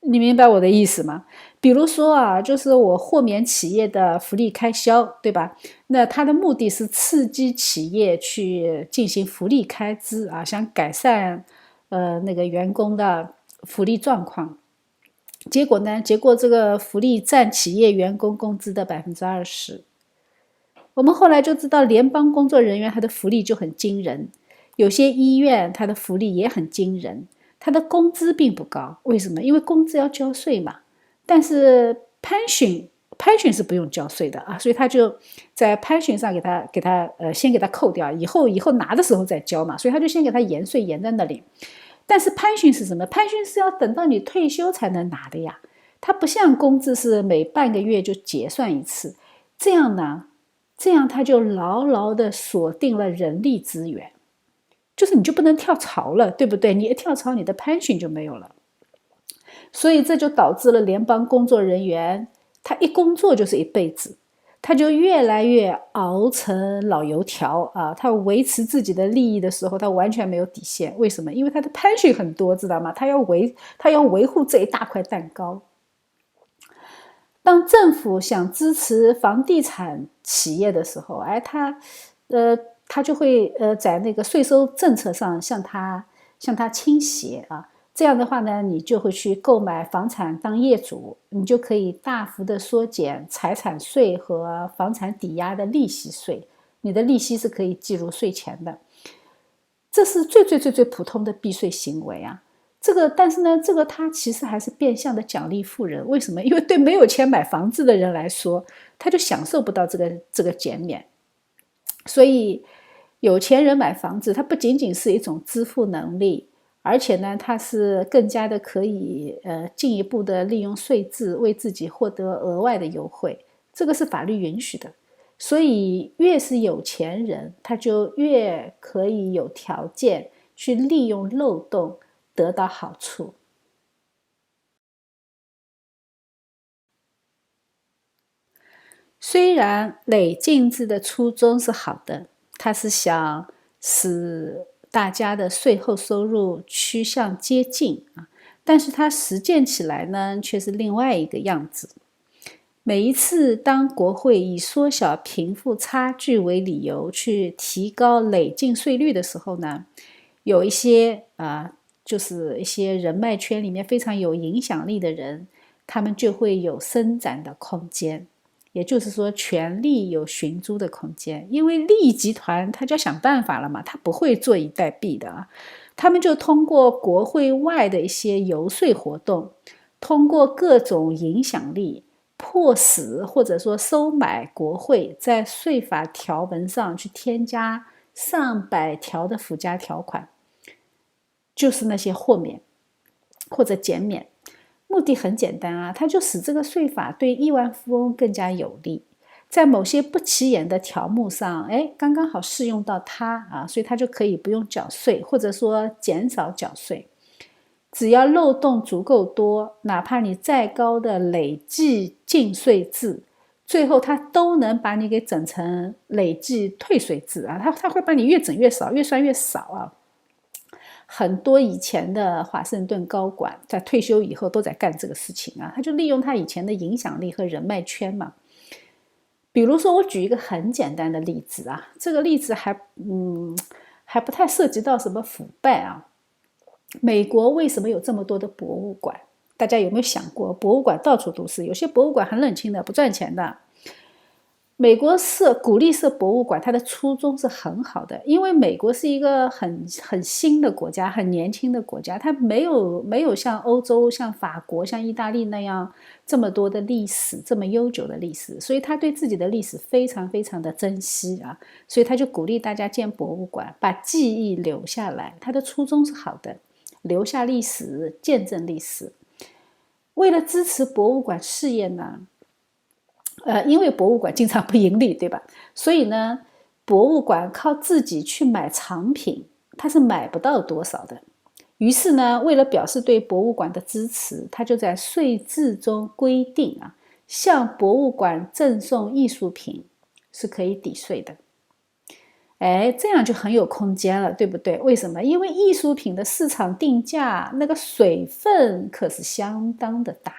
你明白我的意思吗？比如说啊，就是我豁免企业的福利开销，对吧？那它的目的是刺激企业去进行福利开支啊，想改善那个员工的福利状况。结果呢？结果这个福利占企业员工工资的20%。我们后来就知道，联邦工作人员他的福利就很惊人，有些医院他的福利也很惊人，他的工资并不高。为什么？因为工资要交税嘛。但是 pension 是不用交税的啊，所以他就在 pension 上先给他扣掉，以后拿的时候再交嘛，所以他就先给他延税延在那里。但是 pension 是什么？ pension 是要等到你退休才能拿的呀，它不像工资是每半个月就结算一次。这样他就牢牢的锁定了人力资源，就是你就不能跳槽了，对不对？你一跳槽，你的 pension 就没有了。所以这就导致了联邦工作人员他一工作就是一辈子，他就越来越熬成老油条啊！他维持自己的利益的时候，他完全没有底线。为什么？因为他的 pension 很多，知道吗？他要维护这一大块蛋糕。当政府想支持房地产企业的时候，他就会在那个税收政策上向他倾斜啊。这样的话呢，你就会去购买房产当业主，你就可以大幅的缩减财产税和房产抵押的利息税，你的利息是可以计入税前的。这是最普通的避税行为啊。但是呢，这个它其实还是变相的奖励富人。为什么？因为对没有钱买房子的人来说，他就享受不到这个减免。所以有钱人买房子，它不仅仅是一种支付能力，而且呢，它是更加的可以进一步的利用税制为自己获得额外的优惠，这个是法律允许的。所以越是有钱人，他就越可以有条件去利用漏洞得到好处。虽然累进制的初衷是好的，它是想使大家的税后收入趋向接近啊，但是它实践起来呢，却是另外一个样子。每一次当国会以缩小贫富差距为理由去提高累进税率的时候呢，有一些就是一些人脉圈里面非常有影响力的人，他们就会有伸展的空间。也就是说权力有寻租的空间，因为利益集团他就要想办法了嘛，他不会坐以待毙的啊。他们就通过国会外的一些游说活动，通过各种影响力，迫使或者说收买国会在税法条文上去添加上百条的附加条款，就是那些豁免或者减免。目的很简单啊，它就使这个税法对亿万富翁更加有利，在某些不起眼的条目上，刚刚好适用到他啊，所以他就可以不用缴税，或者说减少缴税。只要漏洞足够多，哪怕你再高的累计进税制，最后他都能把你给整成累计退税制啊，他会把你越整越少，越算越少啊。很多以前的华盛顿高管在退休以后都在干这个事情啊，他就利用他以前的影响力和人脉圈嘛。比如说我举一个很简单的例子啊，这个例子还不太涉及到什么腐败啊。美国为什么有这么多的博物馆？大家有没有想过，博物馆到处都是，有些博物馆很冷清的，不赚钱的。美国鼓励设博物馆，它的初衷是很好的，因为美国是一个很新的国家，很年轻的国家，它没有像欧洲、像法国、像意大利那样这么多的历史，这么悠久的历史，所以他对自己的历史非常非常的珍惜啊，所以他就鼓励大家建博物馆，把记忆留下来，他的初衷是好的，留下历史，见证历史。为了支持博物馆事业呢，因为博物馆经常不盈利，对吧？所以呢，博物馆靠自己去买藏品，它是买不到多少的。于是呢，为了表示对博物馆的支持，他就在税制中规定啊，向博物馆赠送艺术品是可以抵税的。这样就很有空间了，对不对？为什么？因为艺术品的市场定价那个水分可是相当的大。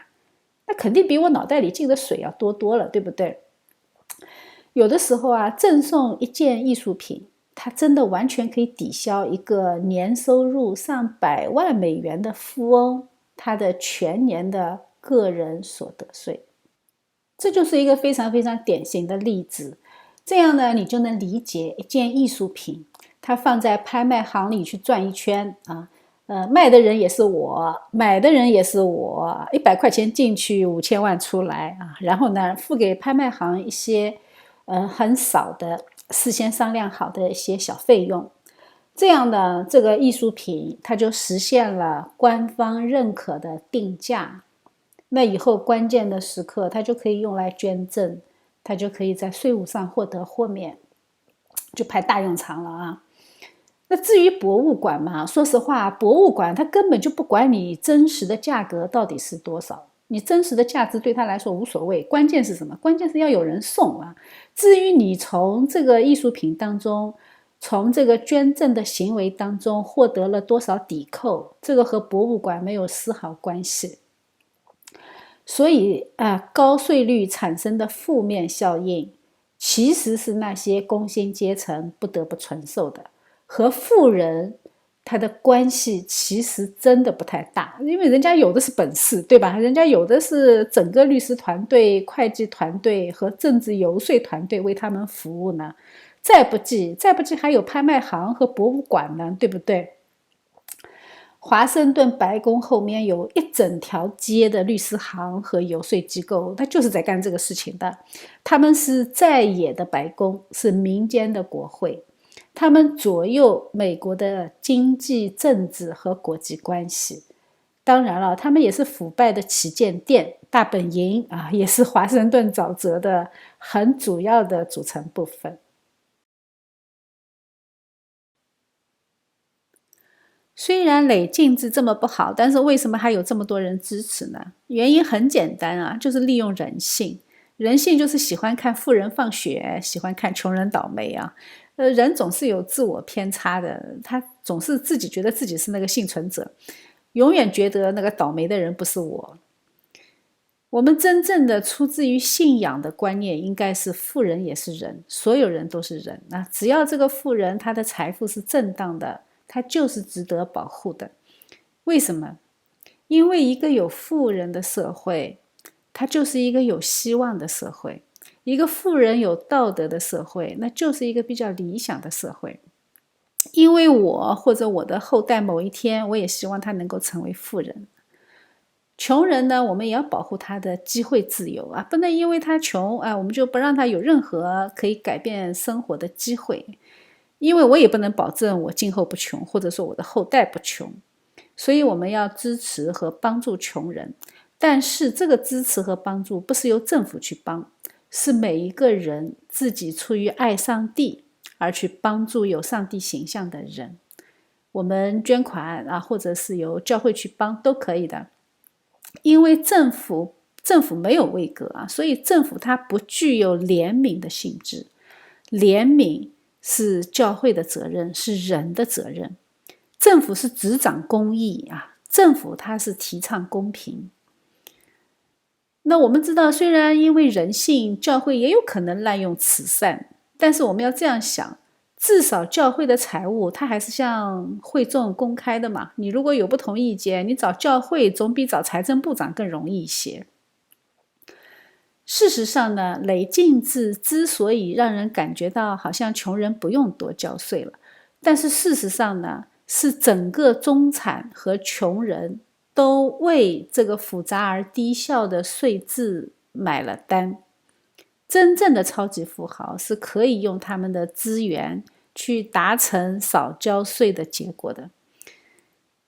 那肯定比我脑袋里进的水要多多了，对不对？有的时候啊，赠送一件艺术品，它真的完全可以抵消一个年收入上百万美元的富翁他的全年的个人所得税。这就是一个非常非常典型的例子。这样呢，你就能理解一件艺术品，它放在拍卖行里去转一圈啊。卖的人也是我，买的人也是我，100块钱进去，5000万出来啊。然后呢，付给拍卖行一些很少的事先商量好的一些小费用。这样呢，这个艺术品它就实现了官方认可的定价。那以后关键的时刻，它就可以用来捐赠，它就可以在税务上获得豁免，就派大用场了啊。那至于博物馆嘛，说实话，博物馆它根本就不管你真实的价格到底是多少，你真实的价值对他来说无所谓，关键是什么？关键是要有人送啊。至于你从这个艺术品当中，从这个捐赠的行为当中获得了多少抵扣，这个和博物馆没有丝毫关系。所以高税率产生的负面效应，其实是那些工薪阶层不得不承受的。和富人他的关系其实真的不太大，因为人家有的是本事，对吧？人家有的是整个律师团队、会计团队和政治游说团队为他们服务呢。再不济还有拍卖行和博物馆呢，对不对？华盛顿白宫后面有一整条街的律师行和游说机构，他就是在干这个事情的。他们是在野的白宫，是民间的国会。他们左右美国的经济、政治和国际关系。当然了，他们也是腐败的旗舰店、大本营啊，也是华盛顿沼泽的很主要的组成部分。虽然累进制这么不好，但是为什么还有这么多人支持呢？原因很简单啊，就是利用人性。人性就是喜欢看富人放血，喜欢看穷人倒霉啊。人总是有自我偏差的，他总是自己觉得自己是那个幸存者，永远觉得那个倒霉的人不是我。我们真正的出自于信仰的观念应该是富人也是人，所有人都是人啊！只要这个富人他的财富是正当的，他就是值得保护的。为什么？因为一个有富人的社会，它就是一个有希望的社会。一个富人有道德的社会，那就是一个比较理想的社会。因为我或者我的后代某一天，我也希望他能够成为富人。穷人呢，我们也要保护他的机会自由啊，不能因为他穷啊，我们就不让他有任何可以改变生活的机会。因为我也不能保证我今后不穷，或者说我的后代不穷。所以我们要支持和帮助穷人，但是这个支持和帮助不是由政府去帮，是每一个人自己出于爱上帝而去帮助有上帝形象的人。我们捐款啊，或者是由教会去帮都可以的。因为政府没有位格啊，所以政府它不具有怜悯的性质。怜悯是教会的责任，是人的责任。政府是执掌公义啊，政府它是提倡公平。那我们知道，虽然因为人性，教会也有可能滥用慈善，但是我们要这样想，至少教会的财务它还是向会众公开的嘛。你如果有不同意见，你找教会总比找财政部长更容易一些。事实上呢，累进制之所以让人感觉到好像穷人不用多交税了，但是事实上呢，是整个中产和穷人都为这个复杂而低效的税制买了单。真正的超级富豪是可以用他们的资源去达成少交税的结果的。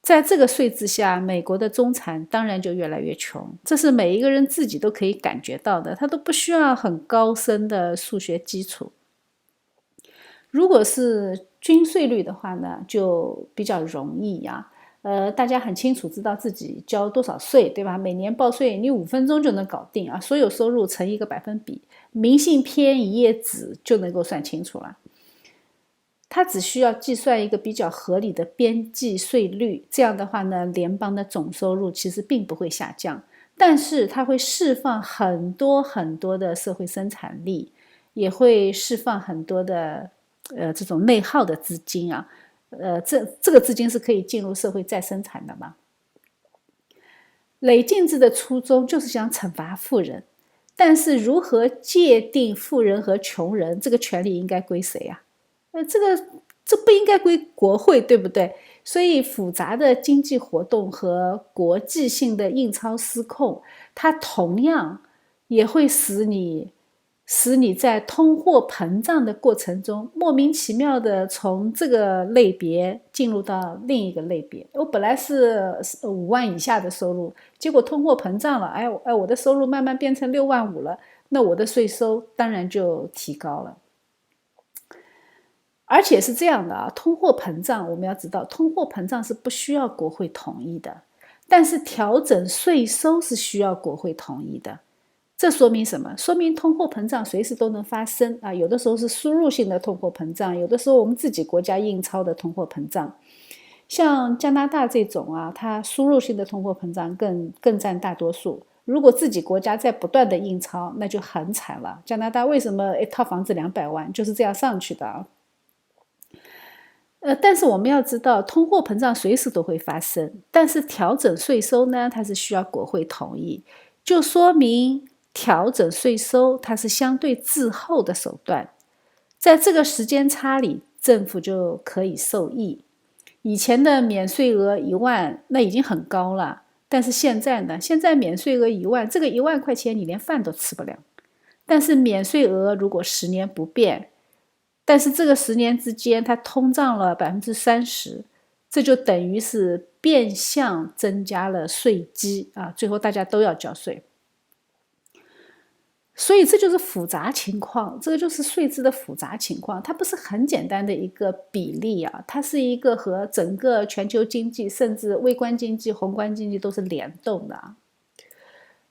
在这个税制下，美国的中产当然就越来越穷，这是每一个人自己都可以感觉到的，他都不需要很高深的数学基础。如果是均税率的话呢，就比较容易呀。大家很清楚知道自己交多少税，对吧？每年报税你5分钟就能搞定啊，所有收入乘一个百分比，明信片一页纸就能够算清楚了。它只需要计算一个比较合理的边际税率，这样的话呢，联邦的总收入其实并不会下降，但是它会释放很多很多的社会生产力，也会释放很多的这种内耗的资金啊，这个资金是可以进入社会再生产的嘛。累进制的初衷就是想惩罚富人，但是如何界定富人和穷人，这个权利应该归谁啊？这不应该归国会，对不对？所以复杂的经济活动和国际性的印钞失控，它同样也会使你在通货膨胀的过程中莫名其妙的从这个类别进入到另一个类别。我本来是5万以下的收入，结果通货膨胀了，我的收入慢慢变成6万5了，那我的税收当然就提高了。而且是这样的啊，通货膨胀我们要知道，通货膨胀是不需要国会同意的，但是调整税收是需要国会同意的。这说明什么？说明通货膨胀随时都能发生啊！有的时候是输入性的通货膨胀，有的时候我们自己国家印钞的通货膨胀。像加拿大这种啊，它输入性的通货膨胀更占大多数。如果自己国家在不断的印钞，那就很惨了。加拿大为什么一套房子200万就是这样上去的啊？但是我们要知道，通货膨胀随时都会发生，但是调整税收呢，它是需要国会同意，就说明调整税收它是相对滞后的手段，在这个时间差里，政府就可以受益。以前的免税额1万，那已经很高了，但是现在呢？现在免税额1万，这个1万块钱你连饭都吃不了。但是免税额如果10年不变，但是这个10年之间它通胀了30%，这就等于是变相增加了税基啊，最后大家都要交税。所以这就是复杂情况，这个就是税制的复杂情况，它不是很简单的一个比例啊，它是一个和整个全球经济甚至微观经济、宏观经济都是联动的啊。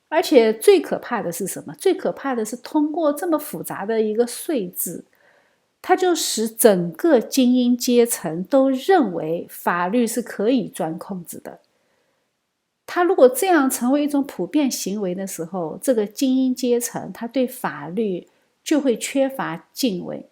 而且最可怕的是什么？最可怕的是通过这么复杂的一个税制，它就使整个精英阶层都认为法律是可以钻空子的。他如果这样成为一种普遍行为的时候，这个精英阶层他对法律就会缺乏敬畏。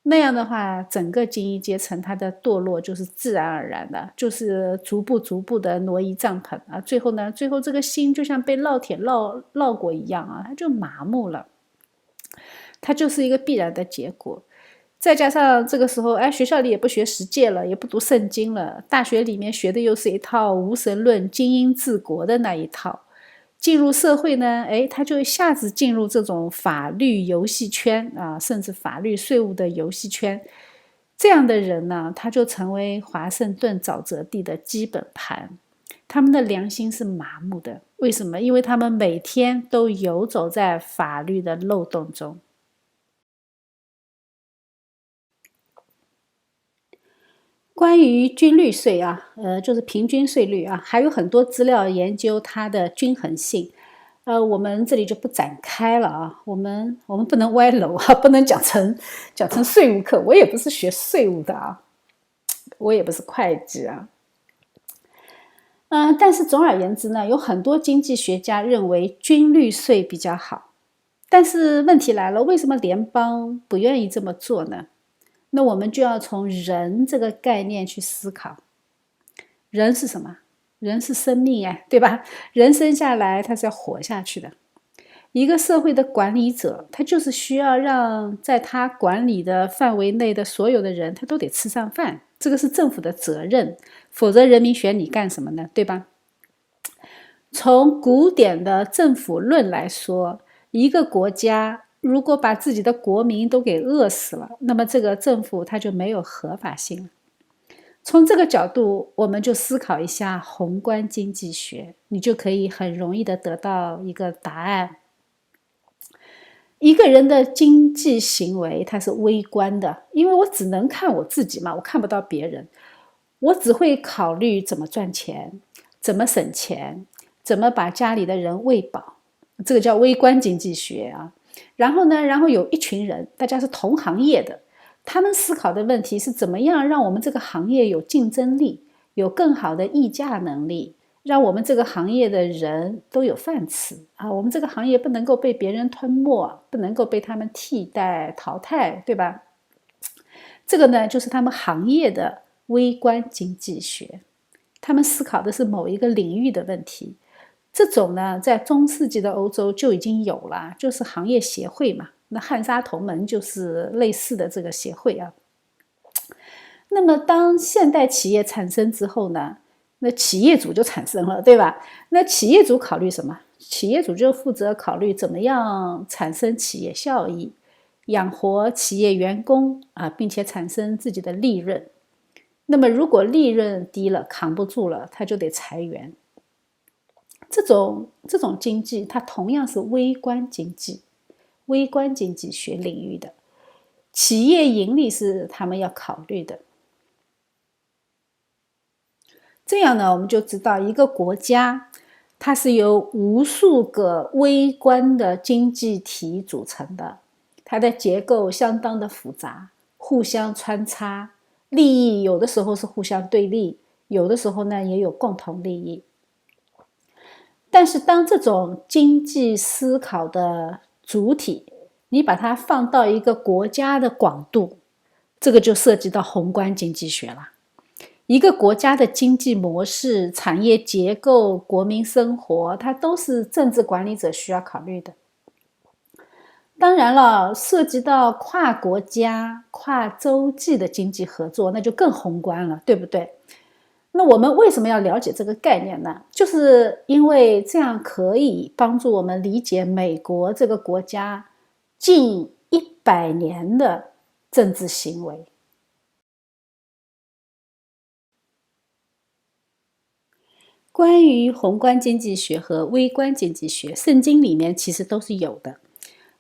那样的话，整个精英阶层他的堕落就是自然而然的，就是逐步的挪移帐篷啊。最后这个心就像被烙铁烙过一样啊，他就麻木了。它就是一个必然的结果。再加上这个时候，学校里也不学实践了，也不读圣经了，大学里面学的又是一套无神论、精英治国的那一套。进入社会呢，他就一下子进入这种法律游戏圈啊，甚至法律税务的游戏圈。这样的人呢，他就成为华盛顿沼泽地的基本盘。他们的良心是麻木的，为什么？因为他们每天都游走在法律的漏洞中。关于均率税啊，就是平均税率啊，还有很多资料研究它的均衡性。我们这里就不展开了啊。我们不能歪楼啊，不能讲成税务课。我也不是学税务的啊，我也不是会计啊。但是总而言之呢，有很多经济学家认为均率税比较好。但是问题来了，为什么联邦不愿意这么做呢？那我们就要从人这个概念去思考。人是什么？人是生命对吧？人生下来他是要活下去的。一个社会的管理者，他就是需要让在他管理的范围内的所有的人，他都得吃上饭，这个是政府的责任，否则人民选你干什么呢？对吧？从古典的政府论来说，一个国家如果把自己的国民都给饿死了，那么这个政府它就没有合法性了。从这个角度，我们就思考一下宏观经济学，你就可以很容易的得到一个答案。一个人的经济行为它是微观的，因为我只能看我自己嘛，我看不到别人，我只会考虑怎么赚钱，怎么省钱，怎么把家里的人喂饱，这个叫微观经济学啊。然后有一群人，大家是同行业的，他们思考的问题是怎么样让我们这个行业有竞争力，有更好的议价能力，让我们这个行业的人都有饭吃啊！我们这个行业不能够被别人吞没，不能够被他们替代淘汰，对吧？这个呢，就是他们行业的微观经济学，他们思考的是某一个领域的问题。这种呢，在中世纪的欧洲就已经有了，就是行业协会嘛。那汉莎同盟就是类似的这个协会啊。那么当现代企业产生之后呢，那企业主就产生了，对吧？那企业主考虑什么？企业主就负责考虑怎么样产生企业效益，养活企业员工啊，并且产生自己的利润。那么如果利润低了，扛不住了，他就得裁员。这种经济，它同样是微观经济，微观经济学领域的企业盈利是他们要考虑的。这样呢，我们就知道一个国家它是由无数个微观的经济体组成的，它的结构相当的复杂，互相穿插，利益有的时候是互相对立，有的时候呢也有共同利益。但是当这种经济思考的主体，你把它放到一个国家的广度，这个就涉及到宏观经济学了。一个国家的经济模式、产业结构、国民生活，它都是政治管理者需要考虑的。当然了，涉及到跨国家、跨洲际的经济合作，那就更宏观了，对不对？那我们为什么要了解这个概念呢？就是因为这样可以帮助我们理解美国这个国家近100年的政治行为。关于宏观经济学和微观经济学，圣经里面其实都是有的。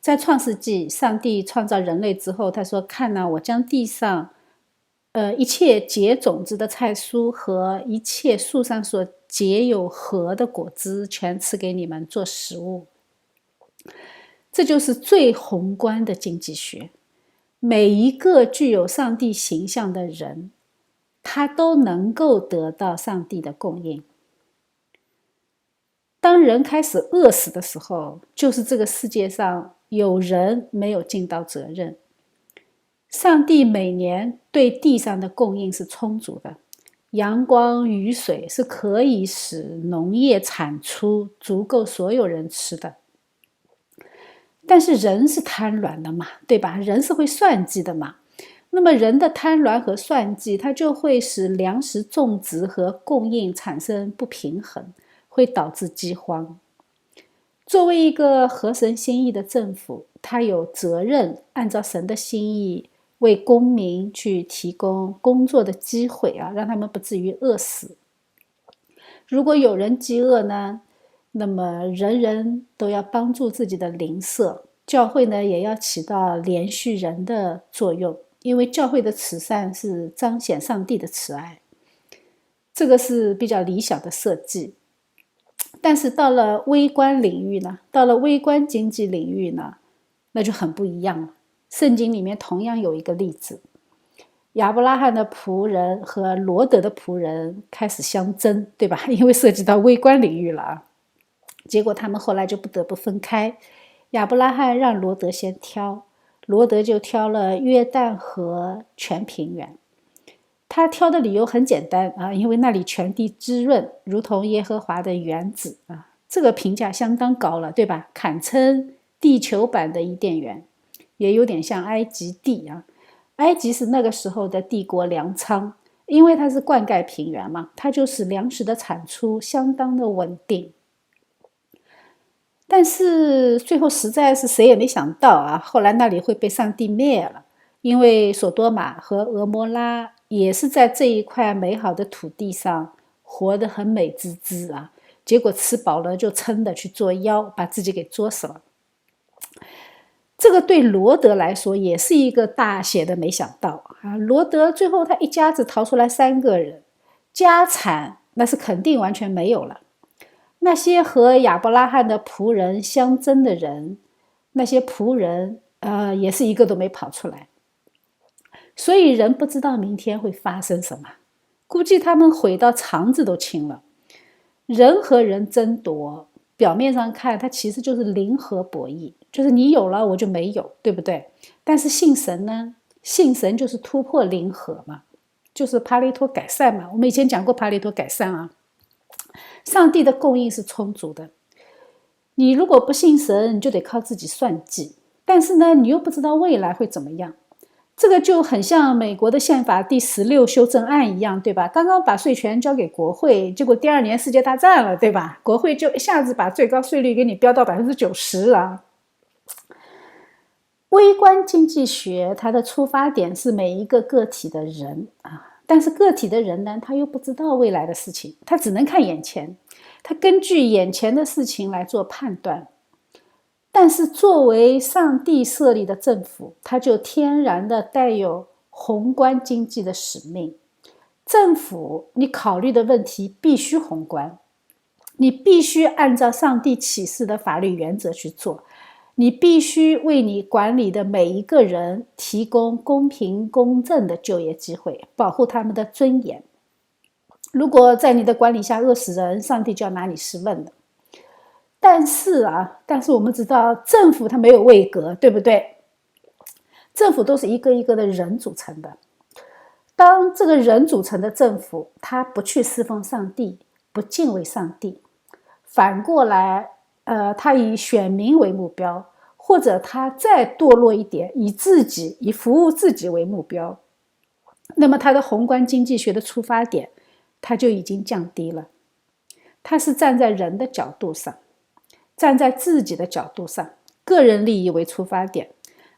在创世纪，上帝创造人类之后，他说：“看哪，我将地上一切结种子的菜蔬和一切树上所结有核的果子全赐给你们做食物。”这就是最宏观的经济学。每一个具有上帝形象的人，他都能够得到上帝的供应。当人开始饿死的时候，就是这个世界上有人没有尽到责任。上帝每年对地上的供应是充足的，阳光、雨水是可以使农业产出足够所有人吃的。但是人是贪婪的嘛，对吧？人是会算计的嘛。那么人的贪婪和算计，它就会使粮食种植和供应产生不平衡，会导致饥荒。作为一个合神心意的政府，它有责任按照神的心意为公民去提供工作的机会啊，让他们不至于饿死。如果有人饥饿呢，那么人人都要帮助自己的邻舍，教会呢也要起到连续人的作用，因为教会的慈善是彰显上帝的慈爱，这个是比较理想的设计。但是到了微观领域呢，到了微观经济领域呢，那就很不一样了。圣经里面同样有一个例子，亚伯拉罕的仆人和罗德的仆人开始相争，对吧？因为涉及到微观领域了啊。结果他们后来就不得不分开。亚伯拉罕让罗德先挑，罗德就挑了约旦河全平原。他挑的理由很简单啊，因为那里全地滋润，如同耶和华的园子啊，这个评价相当高了，对吧？堪称地球版的伊甸园，也有点像埃及地啊。埃及是那个时候的帝国粮仓，因为它是灌溉平原嘛，它就使粮食的产出相当的稳定。但是最后实在是谁也没想到啊，后来那里会被上帝灭了，因为索多玛和俄摩拉也是在这一块美好的土地上活得很美滋滋啊，结果吃饱了就撑的去作妖，把自己给作死了。这个对罗德来说也是一个大写的没想到啊！罗德最后他一家子逃出来3个人，家产那是肯定完全没有了。那些和亚伯拉罕的仆人相争的人，那些仆人也是一个都没跑出来。所以人不知道明天会发生什么，估计他们悔到肠子都青了。人和人争夺，表面上看它其实就是零和博弈，就是你有了我就没有，对不对？但是信神呢，信神就是突破零和嘛，就是帕累托改善嘛。我们以前讲过帕累托改善啊，上帝的供应是充足的，你如果不信神，你就得靠自己算计。但是呢，你又不知道未来会怎么样，这个就很像美国的宪法第16修正案一样，对吧？刚刚把税权交给国会，结果第2年世界大战了，对吧？国会就一下子把最高税率给你标到90%啊。微观经济学它的出发点是每一个个体的人啊，但是个体的人呢，他又不知道未来的事情，他只能看眼前，他根据眼前的事情来做判断。但是作为上帝设立的政府，它就天然的带有宏观经济的使命。政府你考虑的问题必须宏观，你必须按照上帝启示的法律原则去做，你必须为你管理的每一个人提供公平公正的就业机会，保护他们的尊严。如果在你的管理下饿死人，上帝就要拿你试问的。但是我们知道政府它没有位格，对不对？政府都是一个一个的人组成的。当这个人组成的政府，他不去侍奉上帝，不敬畏上帝，反过来他以选民为目标，或者他再堕落一点，以服务自己为目标，那么他的宏观经济学的出发点他就已经降低了。他是站在人的角度上，站在自己的角度上，个人利益为出发点，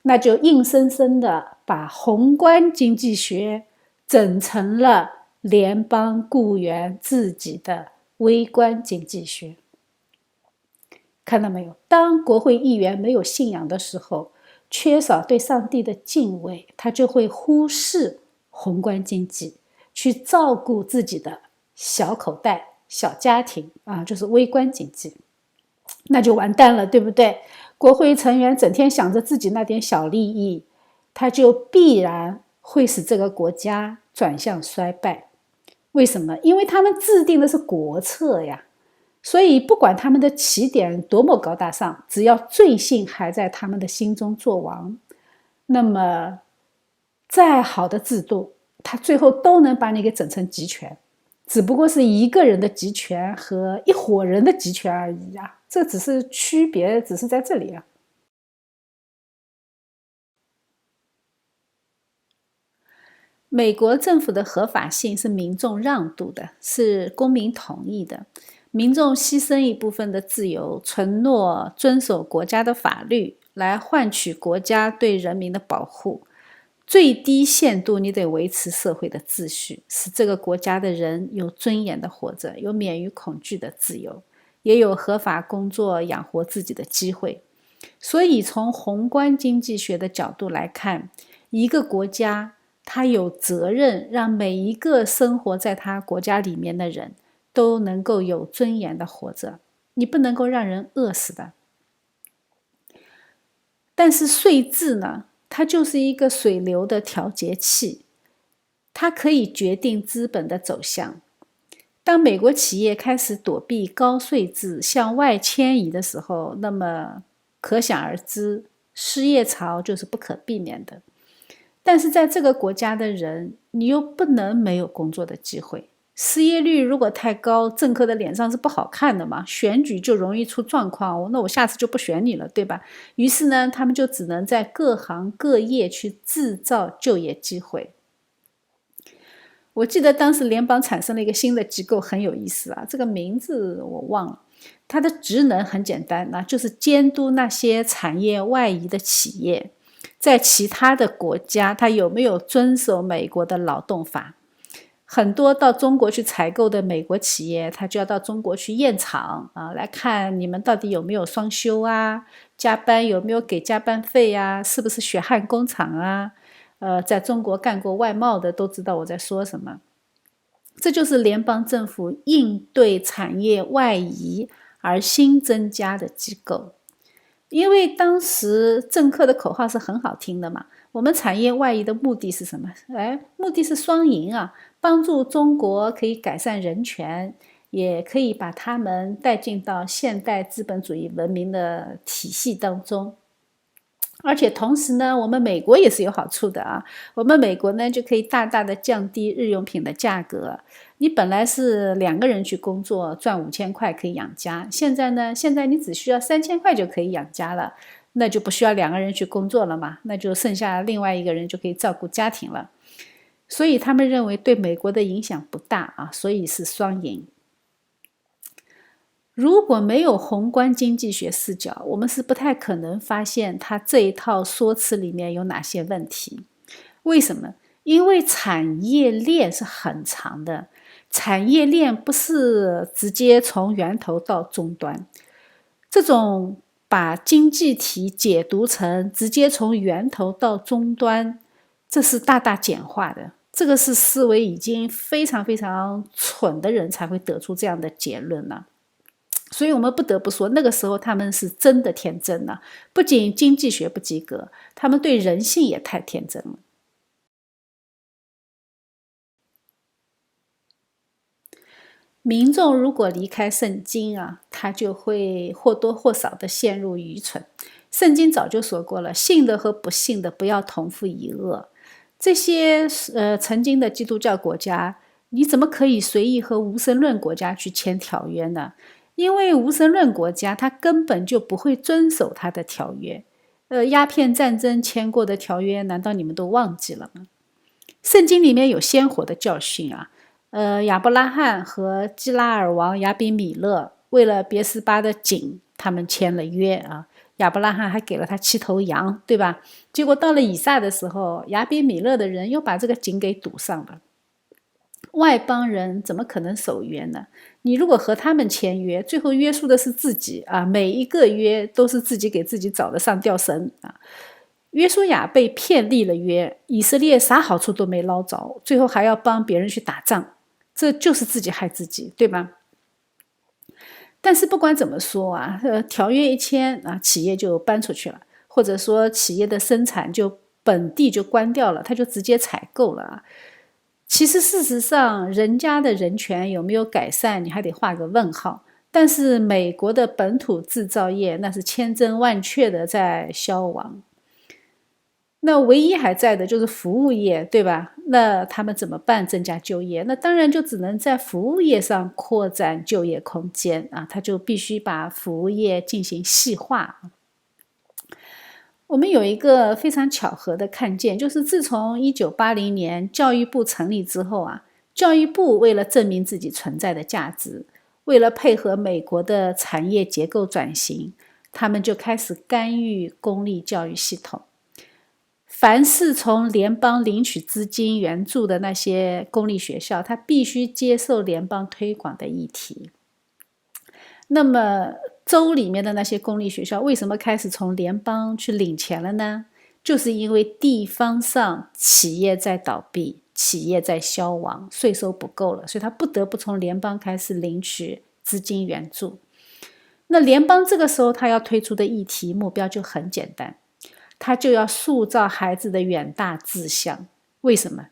那就硬生生的把宏观经济学整成了联邦雇员自己的微观经济学。看到没有？当国会议员没有信仰的时候，缺少对上帝的敬畏，他就会忽视宏观经济，去照顾自己的小口袋、小家庭就是微观经济。那就完蛋了，对不对？国会成员整天想着自己那点小利益，他就必然会使这个国家转向衰败。为什么？因为他们制定的是国策呀，所以不管他们的起点多么高大上，只要罪性还在他们的心中作王，那么再好的制度，他最后都能把你给整成集权，只不过是一个人的集权和一伙人的集权而已啊。这只是区别，只是在这里啊。美国政府的合法性是民众让渡的，是公民同意的。民众牺牲一部分的自由，承诺遵守国家的法律，来换取国家对人民的保护。最低限度，你得维持社会的秩序，使这个国家的人有尊严的活着，有免于恐惧的自由，也有合法工作养活自己的机会。所以，从宏观经济学的角度来看，一个国家它有责任让每一个生活在它国家里面的人都能够有尊严的活着，你不能够让人饿死的。但是税制呢，它就是一个水流的调节器，它可以决定资本的走向。当美国企业开始躲避高税制向外迁移的时候，那么可想而知，失业潮就是不可避免的。但是在这个国家的人，你又不能没有工作的机会。失业率如果太高，政客的脸上是不好看的嘛，选举就容易出状况，那我下次就不选你了，对吧？于是呢，他们就只能在各行各业去制造就业机会。我记得当时联邦产生了一个新的机构，很有意思啊，这个名字我忘了。它的职能很简单，那就是监督那些产业外移的企业，在其他的国家，它有没有遵守美国的劳动法。很多到中国去采购的美国企业，他就要到中国去验厂啊，来看你们到底有没有双休啊，加班有没有给加班费啊，是不是血汗工厂啊？在中国干过外贸的都知道我在说什么。这就是联邦政府应对产业外移而新增加的机构。因为当时政客的口号是很好听的嘛，我们产业外移的目的是什么？目的是双赢啊，帮助中国可以改善人权，也可以把他们带进到现代资本主义文明的体系当中。而且同时呢，我们美国也是有好处的啊。我们美国呢就可以大大的降低日用品的价格。你本来是2个人去工作赚5000块可以养家，现在你只需要3000块就可以养家了，那就不需要2个人去工作了嘛，那就剩下另外1个人就可以照顾家庭了。所以他们认为对美国的影响不大啊，所以是双赢。如果没有宏观经济学视角，我们是不太可能发现它这一套说辞里面有哪些问题。为什么？因为产业链是很长的，产业链不是直接从源头到终端。这种把经济体解读成直接从源头到终端，这是大大简化的。这个是思维已经非常非常蠢的人才会得出这样的结论了。所以我们不得不说，那个时候他们是真的天真了，不仅经济学不及格，他们对人性也太天真了。民众如果离开圣经啊，他就会或多或少的陷入愚蠢。圣经早就说过了，信的和不信的不要同父一轭。这些曾经的基督教国家，你怎么可以随意和无神论国家去签条约呢？因为无神论国家他根本就不会遵守他的条约。鸦片战争签过的条约，难道你们都忘记了吗？圣经里面有鲜活的教训啊。亚伯拉罕和基拉尔王亚比米勒为了别斯巴的井，他们签了约啊。亚伯拉罕还给了他7头羊，对吧？结果到了以撒的时候，亚比米勒的人又把这个井给堵上了。外邦人怎么可能守约呢？你如果和他们签约，最后约束的是自己啊，每一个约都是自己给自己找的上吊绳啊。约书亚被骗立了约，以色列啥好处都没捞着，最后还要帮别人去打仗，这就是自己害自己，对吧？但是不管怎么说啊，条约一签啊，企业就搬出去了，或者说企业的生产就本地就关掉了，他就直接采购了啊。其实事实上，人家的人权有没有改善，你还得画个问号。但是美国的本土制造业那是千真万确的在消亡。那唯一还在的就是服务业，对吧？那他们怎么办？增加就业？那当然就只能在服务业上扩展就业空间啊，他就必须把服务业进行细化。我们有一个非常巧合的看见，就是自从1980年教育部成立之后啊，教育部为了证明自己存在的价值，为了配合美国的产业结构转型，他们就开始干预公立教育系统。凡是从联邦领取资金援助的那些公立学校，它必须接受联邦推广的议题。那么州里面的那些公立学校为什么开始从联邦去领钱了呢？就是因为地方上企业在倒闭，企业在消亡，税收不够了，所以他不得不从联邦开始领取资金援助。那联邦这个时候他要推出的议题目标就很简单，他就要塑造孩子的远大志向。为什么？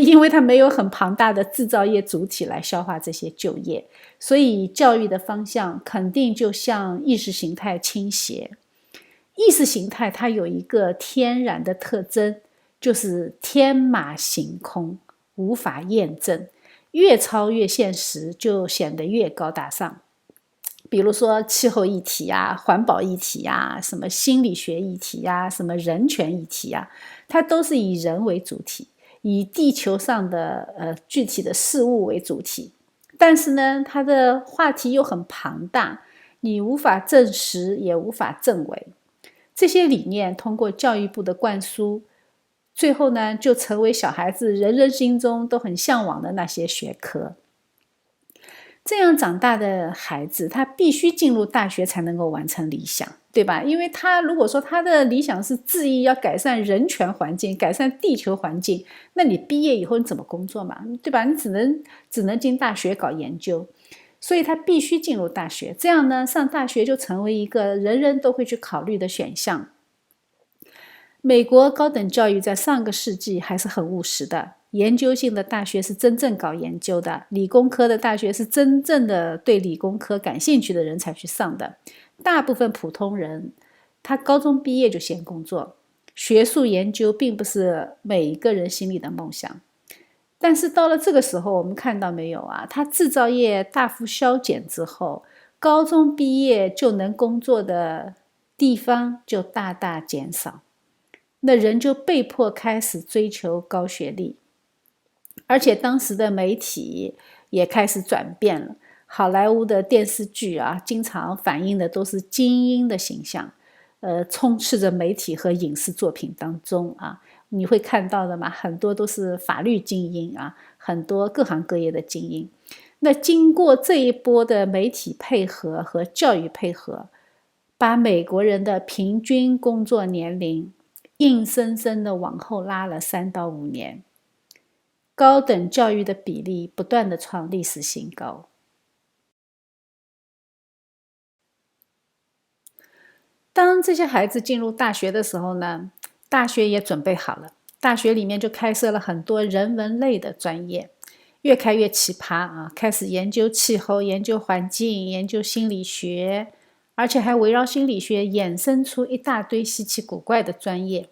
因为他没有很庞大的制造业主体来消化这些就业，所以教育的方向肯定就向意识形态倾斜。意识形态它有一个天然的特征，就是天马行空，无法验证，越超越现实就显得越高大上。比如说气候议题啊、环保议题啊、什么心理学议题啊、什么人权议题啊，它都是以人为主体，以地球上的具体的事物为主体。但是呢，它的话题又很庞大，你无法证实也无法证伪。这些理念通过教育部的灌输，最后呢就成为小孩子人人心中都很向往的那些学科。这样长大的孩子，他必须进入大学才能够完成理想，对吧？因为他如果说他的理想是质疑要改善人权环境、改善地球环境，那你毕业以后你怎么工作嘛？对吧？你只能进大学搞研究，所以他必须进入大学。这样呢，上大学就成为一个人人都会去考虑的选项。美国高等教育在上个世纪还是很务实的，研究性的大学是真正搞研究的，理工科的大学是真正的对理工科感兴趣的人才去上的。大部分普通人，他高中毕业就先工作，学术研究并不是每一个人心里的梦想。但是到了这个时候，我们看到没有啊？他制造业大幅削减之后，高中毕业就能工作的地方就大大减少。那人就被迫开始追求高学历，而且当时的媒体也开始转变了。好莱坞的电视剧啊，经常反映的都是精英的形象，充斥着媒体和影视作品当中啊，你会看到的嘛，很多都是法律精英啊，很多各行各业的精英。那经过这一波的媒体配合和教育配合，把美国人的平均工作年龄硬生生的往后拉了3到5年，高等教育的比例不断的创历史新高。当这些孩子进入大学的时候呢，大学也准备好了，大学里面就开设了很多人文类的专业，越开越奇葩啊！开始研究气候、研究环境、研究心理学，而且还围绕心理学衍生出一大堆稀奇古怪的专业。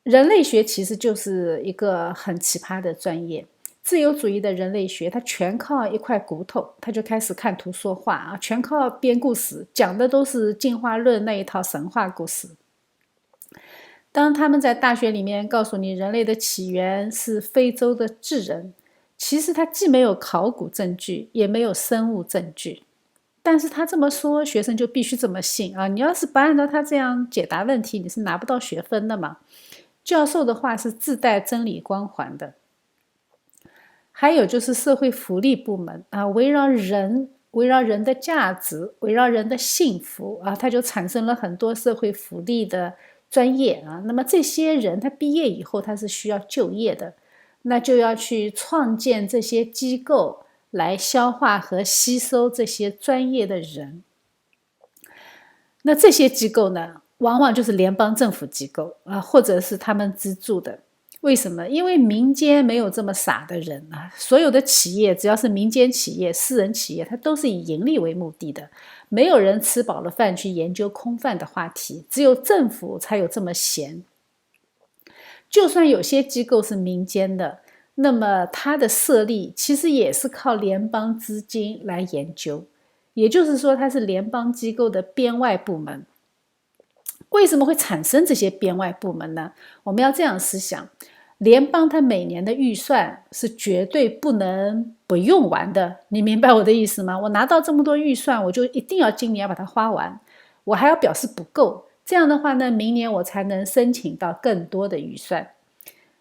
人类学其实就是一个很奇葩的专业，自由主义的人类学，它全靠一块骨头，它就开始看图说话啊，全靠编故事，讲的都是进化论那一套神话故事。当他们在大学里面告诉你人类的起源是非洲的智人，其实他既没有考古证据，也没有生物证据，但是他这么说，学生就必须这么信啊！你要是不按照他这样解答问题，你是拿不到学分的嘛。教授的话是自带真理光环的。还有就是社会福利部门啊，围绕人的价值，围绕人的幸福啊，它就产生了很多社会福利的专业啊。那么这些人他毕业以后他是需要就业的，那就要去创建这些机构来消化和吸收这些专业的人。那这些机构呢，往往就是联邦政府机构啊，或者是他们资助的。为什么？因为民间没有这么傻的人啊！所有的企业，只要是民间企业、私人企业，它都是以盈利为目的的。没有人吃饱了饭去研究空泛的话题，只有政府才有这么闲。就算有些机构是民间的，那么它的设立其实也是靠联邦资金来研究，也就是说，它是联邦机构的编外部门。为什么会产生这些编外部门呢？我们要这样思想，联邦它每年的预算是绝对不能不用完的，你明白我的意思吗？我拿到这么多预算，我就一定要今年要把它花完，我还要表示不够，这样的话呢，明年我才能申请到更多的预算。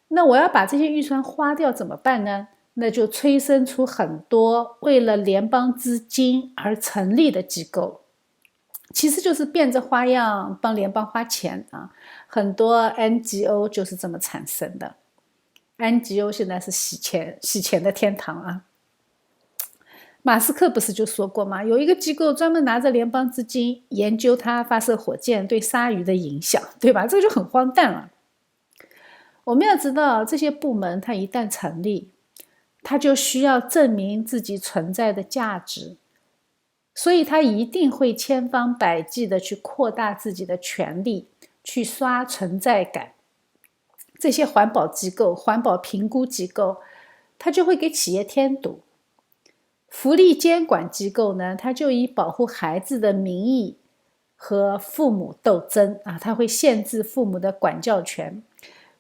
那我要把这些预算花掉怎么办呢？那就催生出很多为了联邦资金而成立的机构，其实就是变着花样帮联邦花钱啊。很多 NGO 就是这么产生的。NGO 现在是洗钱的天堂啊。马斯克不是就说过吗？有一个机构专门拿着联邦资金研究它发射火箭对鲨鱼的影响，对吧？这个就很荒诞了。我们要知道，这些部门它一旦成立，它就需要证明自己存在的价值，所以它一定会千方百计的去扩大自己的权力，去刷存在感。这些环保机构、环保评估机构，它就会给企业添堵。福利监管机构呢，它就以保护孩子的名义和父母斗争啊，它会限制父母的管教权。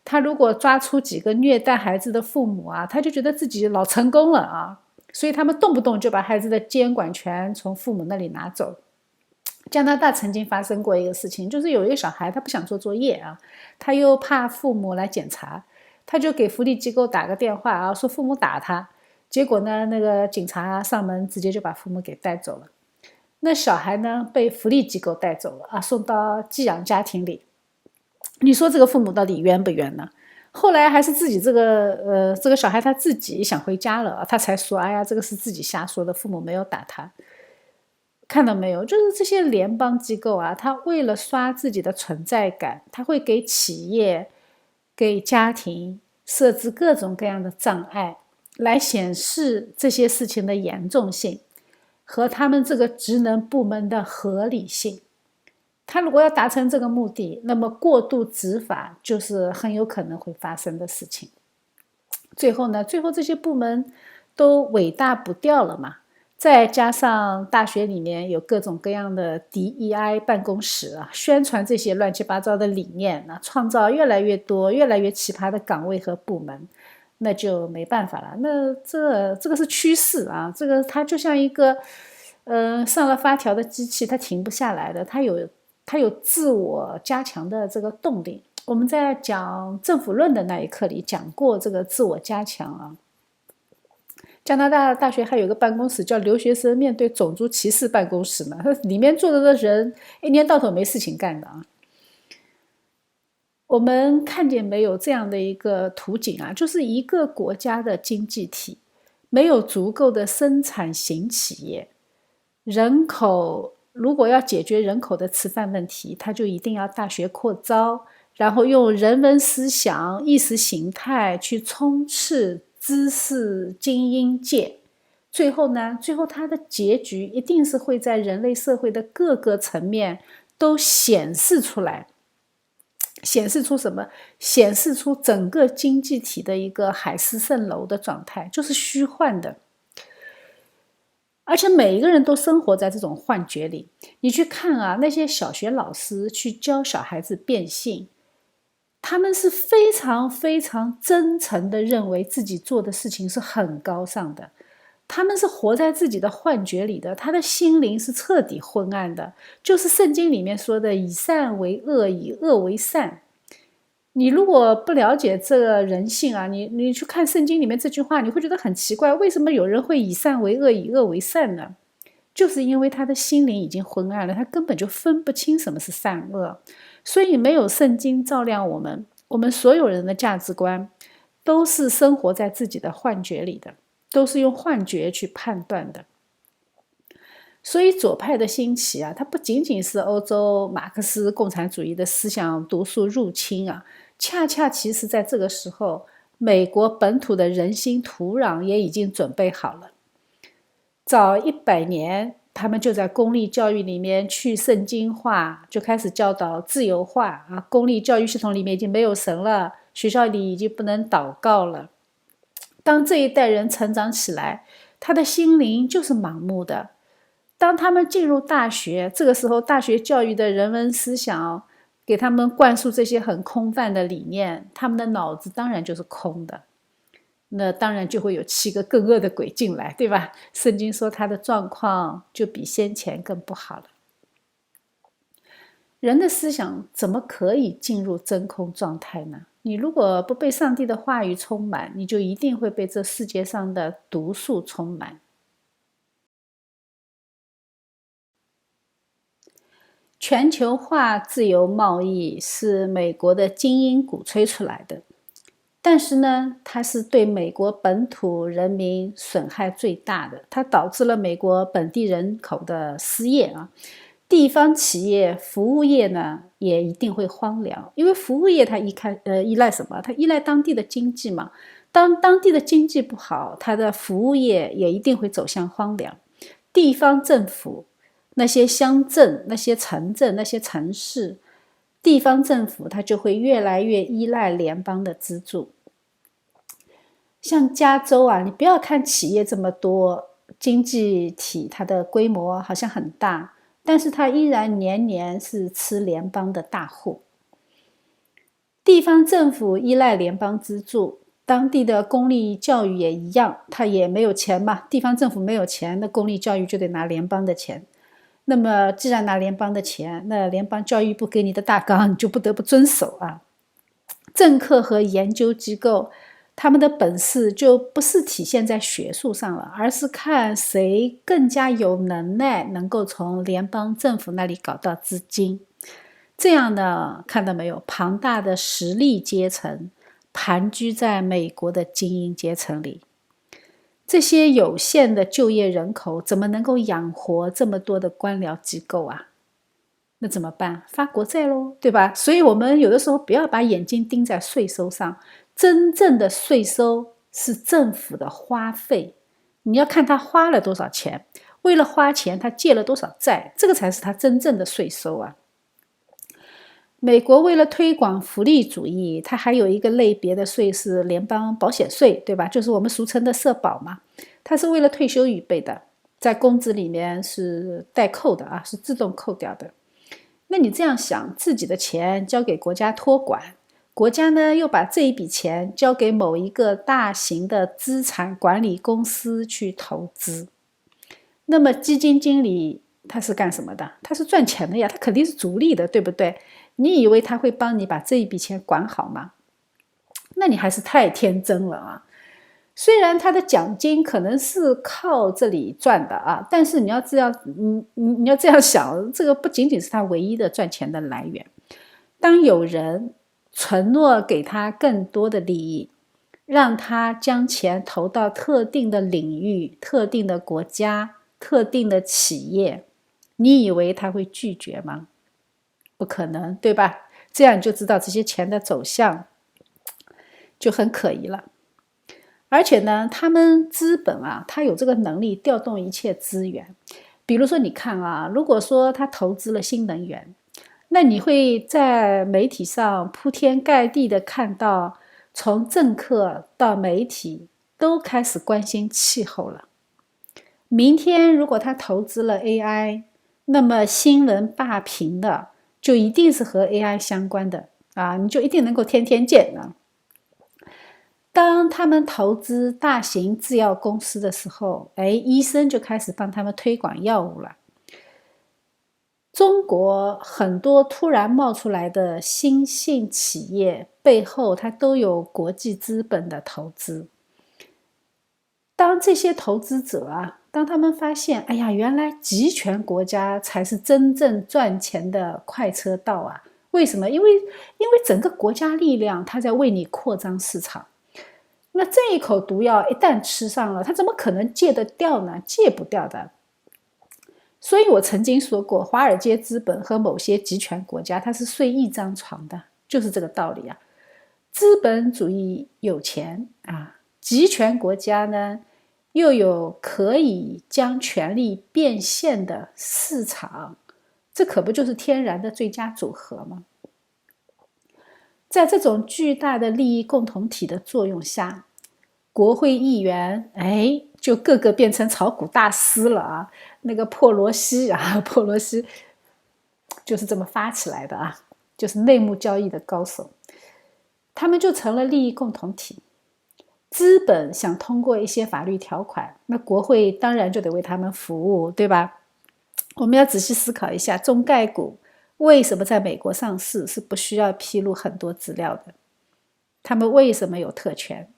他如果抓出几个虐待孩子的父母啊，他就觉得自己老成功了啊，所以他们动不动就把孩子的监管权从父母那里拿走。加拿大曾经发生过一个事情，就是有一个小孩他不想做作业啊，他又怕父母来检查，他就给福利机构打个电话啊，说父母打他，结果呢，那个警察上门直接就把父母给带走了。那小孩呢被福利机构带走了啊，送到寄养家庭里。你说这个父母到底冤不冤呢？后来还是自己这个小孩他自己想回家了，他才说，哎呀，这个是自己瞎说的，父母没有打他。看到没有，就是这些联邦机构啊，他为了刷自己的存在感，他会给企业、给家庭设置各种各样的障碍，来显示这些事情的严重性和他们这个职能部门的合理性。他如果要达成这个目的，那么过度执法就是很有可能会发生的事情。最后这些部门都尾大不掉了嘛，再加上大学里面有各种各样的 DEI 办公室啊，宣传这些乱七八糟的理念啊，创造越来越多越来越奇葩的岗位和部门，那就没办法了。那这个是趋势啊，这个它就像一个上了发条的机器，它停不下来的，它有自我加强的这个动力。我们在讲政府论的那一课里讲过这个自我加强啊。加拿大大学还有个办公室叫留学生面对种族歧视办公室呢，里面坐着的人一年到头没事情干的啊。我们看见没有这样的一个图景啊，就是一个国家的经济体没有足够的生产型企业，人口如果要解决人口的吃饭问题，它就一定要大学扩招，然后用人文思想、意识形态去冲刺知识精英界。最后它的结局一定是会在人类社会的各个层面都显示出来。显示出什么？显示出整个经济体的一个海市蜃楼的状态，就是虚幻的。而且每一个人都生活在这种幻觉里。你去看啊，那些小学老师去教小孩子变性，他们是非常非常真诚的认为自己做的事情是很高尚的，他们是活在自己的幻觉里的，他的心灵是彻底昏暗的，就是圣经里面说的以善为恶，以恶为善。你如果不了解这个人性啊，你去看圣经里面这句话，你会觉得很奇怪，为什么有人会以善为恶，以恶为善呢？就是因为他的心灵已经昏暗了，他根本就分不清什么是善恶。所以没有圣经照亮我们所有人的价值观都是生活在自己的幻觉里的，都是用幻觉去判断的。所以左派的兴起啊，它不仅仅是欧洲马克思共产主义的思想毒素入侵啊，恰恰其实在这个时候，美国本土的人心土壤也已经准备好了。早100年，他们就在公立教育里面去圣经化，就开始教导自由化啊。公立教育系统里面已经没有神了，学校里已经不能祷告了。当这一代人成长起来，他的心灵就是盲目的。当他们进入大学，这个时候大学教育的人文思想给他们灌输这些很空泛的理念，他们的脑子当然就是空的。那当然就会有7个更恶的鬼进来，对吧？圣经说他的状况就比先前更不好了。人的思想怎么可以进入真空状态呢？你如果不被上帝的话语充满，你就一定会被这世界上的毒素充满。全球化自由贸易是美国的精英鼓吹出来的，但是呢，它是对美国本土人民损害最大的，它导致了美国本地人口的失业啊。地方企业、服务业呢，也一定会荒凉，因为服务业它依赖什么？它依赖当地的经济嘛。当地的经济不好，它的服务业也一定会走向荒凉。地方政府，那些乡镇、那些城镇、那些城市，地方政府它就会越来越依赖联邦的资助。像加州啊，你不要看企业这么多，经济体它的规模好像很大，但是它依然年年是吃联邦的大户。地方政府依赖联邦资助，当地的公立教育也一样，它也没有钱嘛，地方政府没有钱，那公立教育就得拿联邦的钱。那么既然拿联邦的钱，那联邦教育部给你的大纲你就不得不遵守啊。政客和研究机构他们的本事就不是体现在学术上了，而是看谁更加有能耐，能够从联邦政府那里搞到资金。这样呢，看到没有，庞大的实力阶层盘踞在美国的精英阶层里。这些有限的就业人口怎么能够养活这么多的官僚机构啊？那怎么办？发国债咯，对吧？所以我们有的时候不要把眼睛盯在税收上，真正的税收是政府的花费，你要看他花了多少钱，为了花钱他借了多少债，这个才是他真正的税收啊。美国为了推广福利主义，它还有一个类别的税是联邦保险税，对吧？就是我们俗称的社保嘛，它是为了退休预备的，在工资里面是代扣的啊，是自动扣掉的。那你这样想，自己的钱交给国家托管，国家呢又把这一笔钱交给某一个大型的资产管理公司去投资，那么基金经理他是干什么的？他是赚钱的呀，他肯定是逐利的，对不对？你以为他会帮你把这一笔钱管好吗？那你还是太天真了啊！虽然他的奖金可能是靠这里赚的啊，但是你要这样想，这个不仅仅是他唯一的赚钱的来源。当有人承诺给他更多的利益，让他将钱投到特定的领域、特定的国家、特定的企业，你以为他会拒绝吗？不可能，对吧？这样你就知道这些钱的走向就很可疑了。而且呢，他们资本啊，他有这个能力调动一切资源。比如说你看啊，如果说他投资了新能源，那你会在媒体上铺天盖地的看到，从政客到媒体都开始关心气候了。明天如果他投资了 AI， 那么新闻霸屏的就一定是和 AI 相关的啊，你就一定能够天天见啊。当他们投资大型制药公司的时候，医生就开始帮他们推广药物了。中国很多突然冒出来的新兴企业背后，它都有国际资本的投资。当这些投资者啊，当他们发现，哎呀，原来集权国家才是真正赚钱的快车道啊！为什么？因为整个国家力量它在为你扩张市场。那这一口毒药一旦吃上了，它怎么可能戒得掉呢？戒不掉的。所以我曾经说过，华尔街资本和某些集权国家，它是睡一张床的，就是这个道理啊。资本主义有钱啊，集权国家呢又有可以将权力变现的市场，这可不就是天然的最佳组合吗？在这种巨大的利益共同体的作用下，国会议员就个个变成炒股大师了啊！那个珀罗西就是这么发起来的啊！就是内幕交易的高手，他们就成了利益共同体。资本想通过一些法律条款，那国会当然就得为他们服务，对吧？我们要仔细思考一下，中概股为什么在美国上市是不需要披露很多资料的？他们为什么有特权？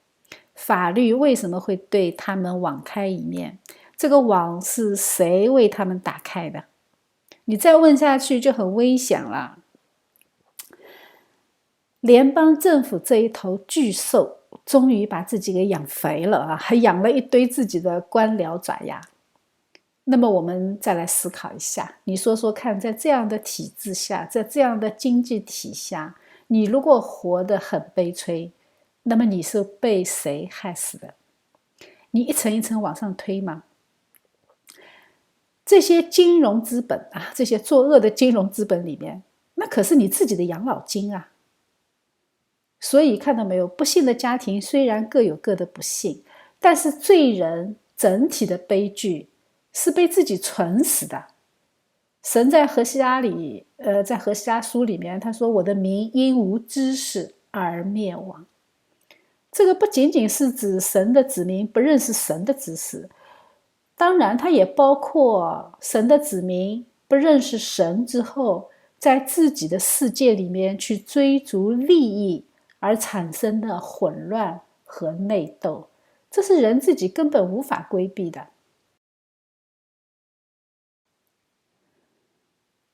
法律为什么会对他们网开一面？这个网是谁为他们打开的？你再问下去就很危险了。联邦政府这一头巨兽终于把自己给养肥了啊，还养了一堆自己的官僚爪牙。那么我们再来思考一下，你说说看，在这样的体制下，在这样的经济体下，你如果活得很悲催，那么你是被谁害死的？你一层一层往上推吗？这些金融资本啊，这些作恶的金融资本里面，那可是你自己的养老金啊。所以看到没有，不幸的家庭虽然各有各的不幸，但是罪人整体的悲剧是被自己存死的。神在何西阿里，在何西阿书里面，他说：“我的民因无知识而灭亡。”这个不仅仅是指神的子民不认识神的知识，当然它也包括神的子民不认识神之后，在自己的世界里面去追逐利益而产生的混乱和内斗，这是人自己根本无法规避的。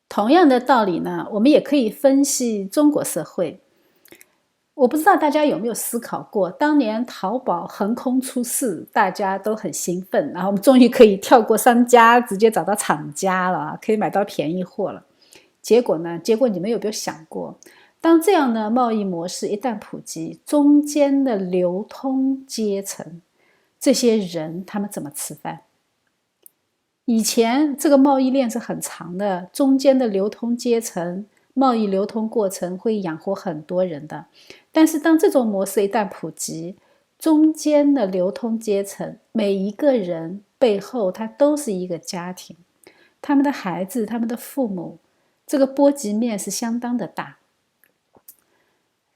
同样的道理呢，我们也可以分析中国社会。我不知道大家有没有思考过，当年淘宝横空出世，大家都很兴奋，然后我们终于可以跳过商家，直接找到厂家了，可以买到便宜货了。结果呢？结果你们有没有想过，当这样的贸易模式一旦普及，中间的流通阶层，这些人他们怎么吃饭？以前这个贸易链是很长的，中间的流通阶层，贸易流通过程会养活很多人的。但是当这种模式一旦普及，中间的流通阶层，每一个人背后他都是一个家庭，他们的孩子，他们的父母，这个波及面是相当的大。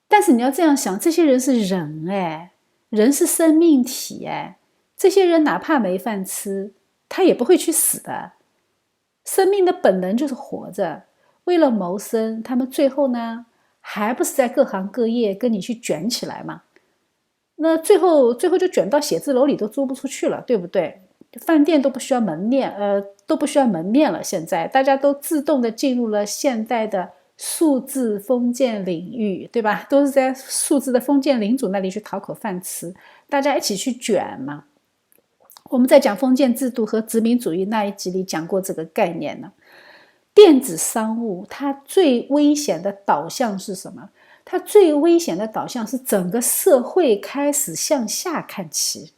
但是你要这样想，这些人是人哎，人是生命体哎，这些人哪怕没饭吃，他也不会去死的。生命的本能就是活着，为了谋生，他们最后呢，还不是在各行各业跟你去卷起来嘛？那最后就卷到写字楼里都租不出去了，对不对？饭店都不需要门面，都不需要门面了。现在大家都自动的进入了现代的数字封建领域，对吧？都是在数字的封建领主那里去讨口饭吃，大家一起去卷嘛。我们在讲封建制度和殖民主义那一集里讲过这个概念呢。电子商务它最危险的导向是什么？它最危险的导向是整个社会开始向下看齐。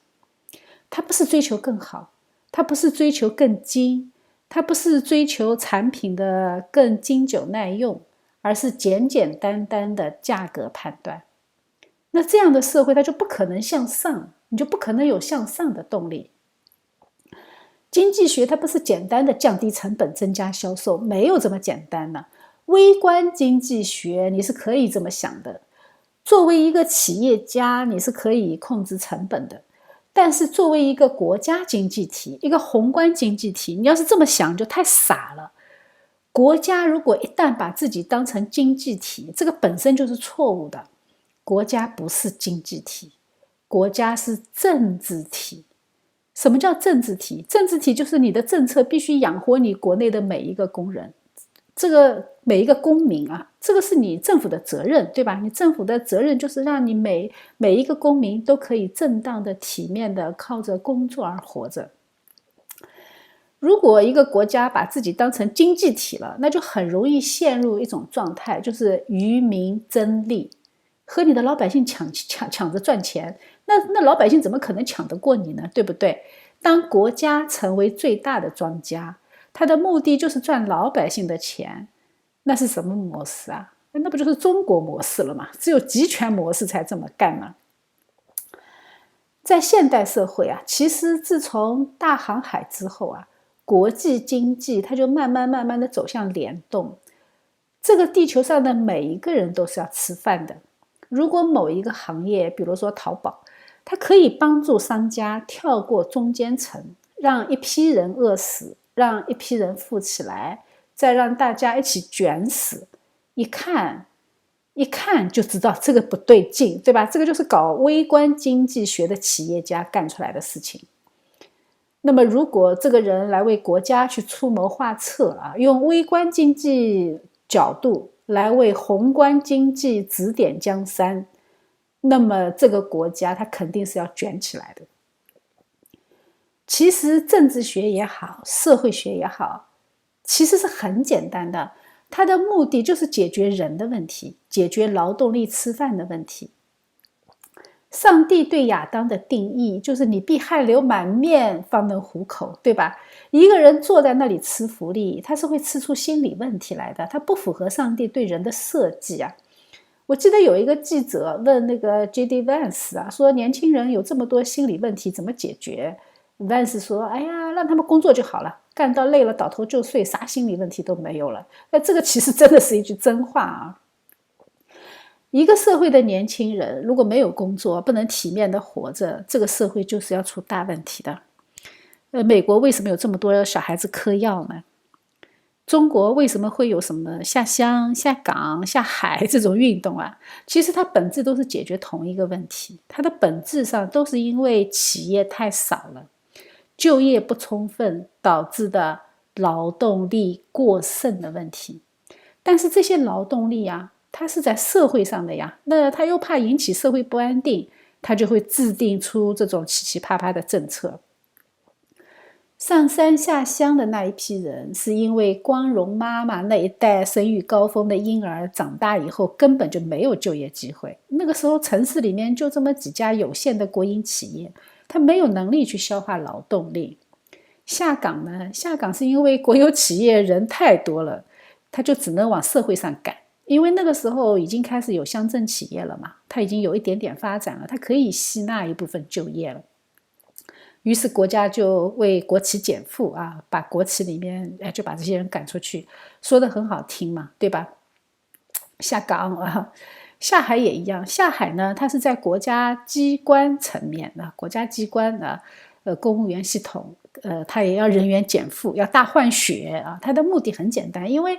它不是追求更好，它不是追求更精，它不是追求产品的更经久耐用，而是简简单单的价格判断。那这样的社会它就不可能向上，你就不可能有向上的动力。经济学它不是简单的降低成本增加销售，没有这么简单的。微观经济学你是可以这么想的，作为一个企业家你是可以控制成本的，但是作为一个国家经济体，一个宏观经济体，你要是这么想就太傻了。国家如果一旦把自己当成经济体，这个本身就是错误的。国家不是经济体，国家是政治体。什么叫政治体？政治体就是你的政策必须养活你国内的每一个工人，这个每一个公民啊，这个是你政府的责任，对吧？你政府的责任就是让你每一个公民都可以正当的、体面的靠着工作而活着。如果一个国家把自己当成经济体了，那就很容易陷入一种状态，就是渔民争利，和你的老百姓抢着赚钱。那老百姓怎么可能抢得过你呢？对不对？当国家成为最大的庄家，他的目的就是赚老百姓的钱，那是什么模式啊？那不就是中国模式了吗？只有集权模式才这么干嘛。在现代社会啊，其实自从大航海之后啊，国际经济它就慢慢的走向联动。这个地球上的每一个人都是要吃饭的。如果某一个行业，比如说淘宝，它可以帮助商家跳过中间层，让一批人饿死，让一批人富起来，再让大家一起卷死，一看就知道这个不对劲，对吧？这个就是搞微观经济学的企业家干出来的事情。那么如果这个人来为国家去出谋划策啊，用微观经济角度来为宏观经济指点江山，那么这个国家它肯定是要卷起来的。其实政治学也好，社会学也好，其实是很简单的，它的目的就是解决人的问题，解决劳动力吃饭的问题。上帝对亚当的定义就是你必汗流满面方能糊口，对吧？一个人坐在那里吃福利，他是会吃出心理问题来的，他不符合上帝对人的设计啊。我记得有一个记者问那个 J.D. Vance 啊，说年轻人有这么多心理问题怎么解决？ Vance 说，哎呀，让他们工作就好了，干到累了倒头就睡，啥心理问题都没有了。那这个其实真的是一句真话啊。一个社会的年轻人如果没有工作，不能体面的活着，这个社会就是要出大问题的。美国为什么有这么多小孩子嗑药呢？中国为什么会有什么下乡、下岗、下海这种运动啊？其实它本质都是解决同一个问题，它的本质上都是因为企业太少了，就业不充分导致的劳动力过剩的问题。但是这些劳动力啊，它是在社会上的呀，那他又怕引起社会不安定，他就会制定出这种七七八八的政策。上山下乡的那一批人，是因为光荣妈妈那一代生育高峰的婴儿长大以后根本就没有就业机会。那个时候城市里面就这么几家有限的国营企业，他没有能力去消化劳动力。下岗呢？下岗是因为国有企业人太多了，他就只能往社会上赶。因为那个时候已经开始有乡镇企业了嘛，它已经有一点点发展了，它可以吸纳一部分就业了。于是国家就为国企减负啊，把国企里面就把这些人赶出去，说的很好听嘛，对吧？下岗啊，下海也一样。下海呢，它是在国家机关层面啊，国家机关啊，公务员系统，它也要人员减负，要大换血啊。它的目的很简单，因为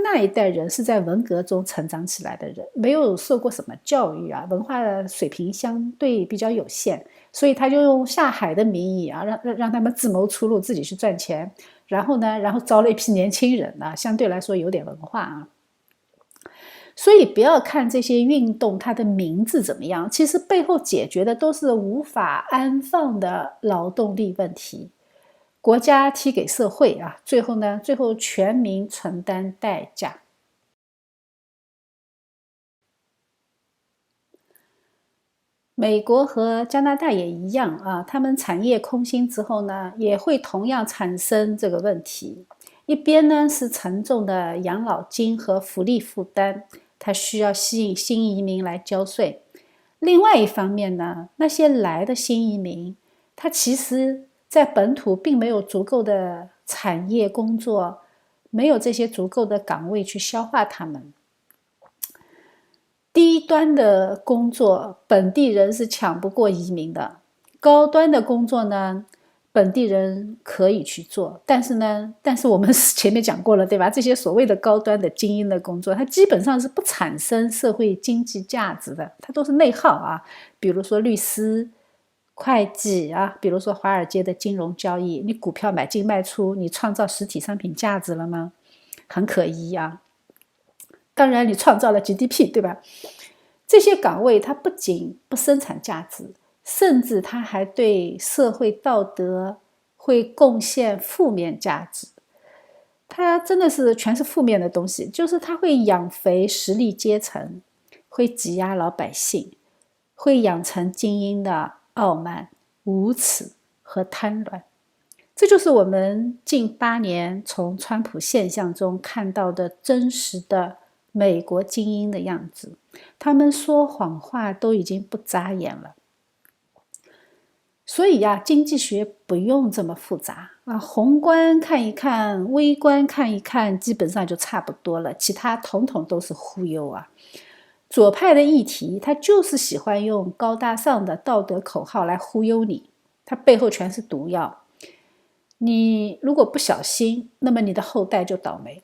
那一代人是在文革中成长起来的人，没有受过什么教育啊，文化水平相对比较有限。所以他就用下海的名义啊，让他们自谋出路，自己去赚钱。然后招了一批年轻人啊，相对来说有点文化啊。所以不要看这些运动它的名字怎么样，其实背后解决的都是无法安放的劳动力问题。国家踢给社会啊，最后全民承担代价。美国和加拿大也一样啊，他们产业空心之后呢，也会同样产生这个问题。一边呢是沉重的养老金和福利负担，它需要吸引新移民来交税；另外一方面呢，那些来的新移民，他其实在本土并没有足够的产业工作，没有这些足够的岗位去消化他们。低端的工作，本地人是抢不过移民的；高端的工作呢，本地人可以去做。但是我们前面讲过了，对吧？这些所谓的高端的精英的工作，它基本上是不产生社会经济价值的，它都是内耗啊。比如说律师、会计啊，比如说华尔街的金融交易，你股票买进卖出，你创造实体商品价值了吗？很可疑啊。当然你创造了 GDP， 对吧？这些岗位它不仅不生产价值，甚至它还对社会道德会贡献负面价值。它真的是全是负面的东西，就是它会养肥实力阶层，会挤压老百姓，会养成精英的傲慢、无耻和贪婪。这就是我们近8年从川普现象中看到的真实的美国精英的样子，他们说谎话都已经不眨眼了。所以呀，经济学不用这么复杂啊，宏观看一看，微观看一看，基本上就差不多了，其他统统都是忽悠啊。左派的议题，他就是喜欢用高大上的道德口号来忽悠你，他背后全是毒药。你如果不小心，那么你的后代就倒霉。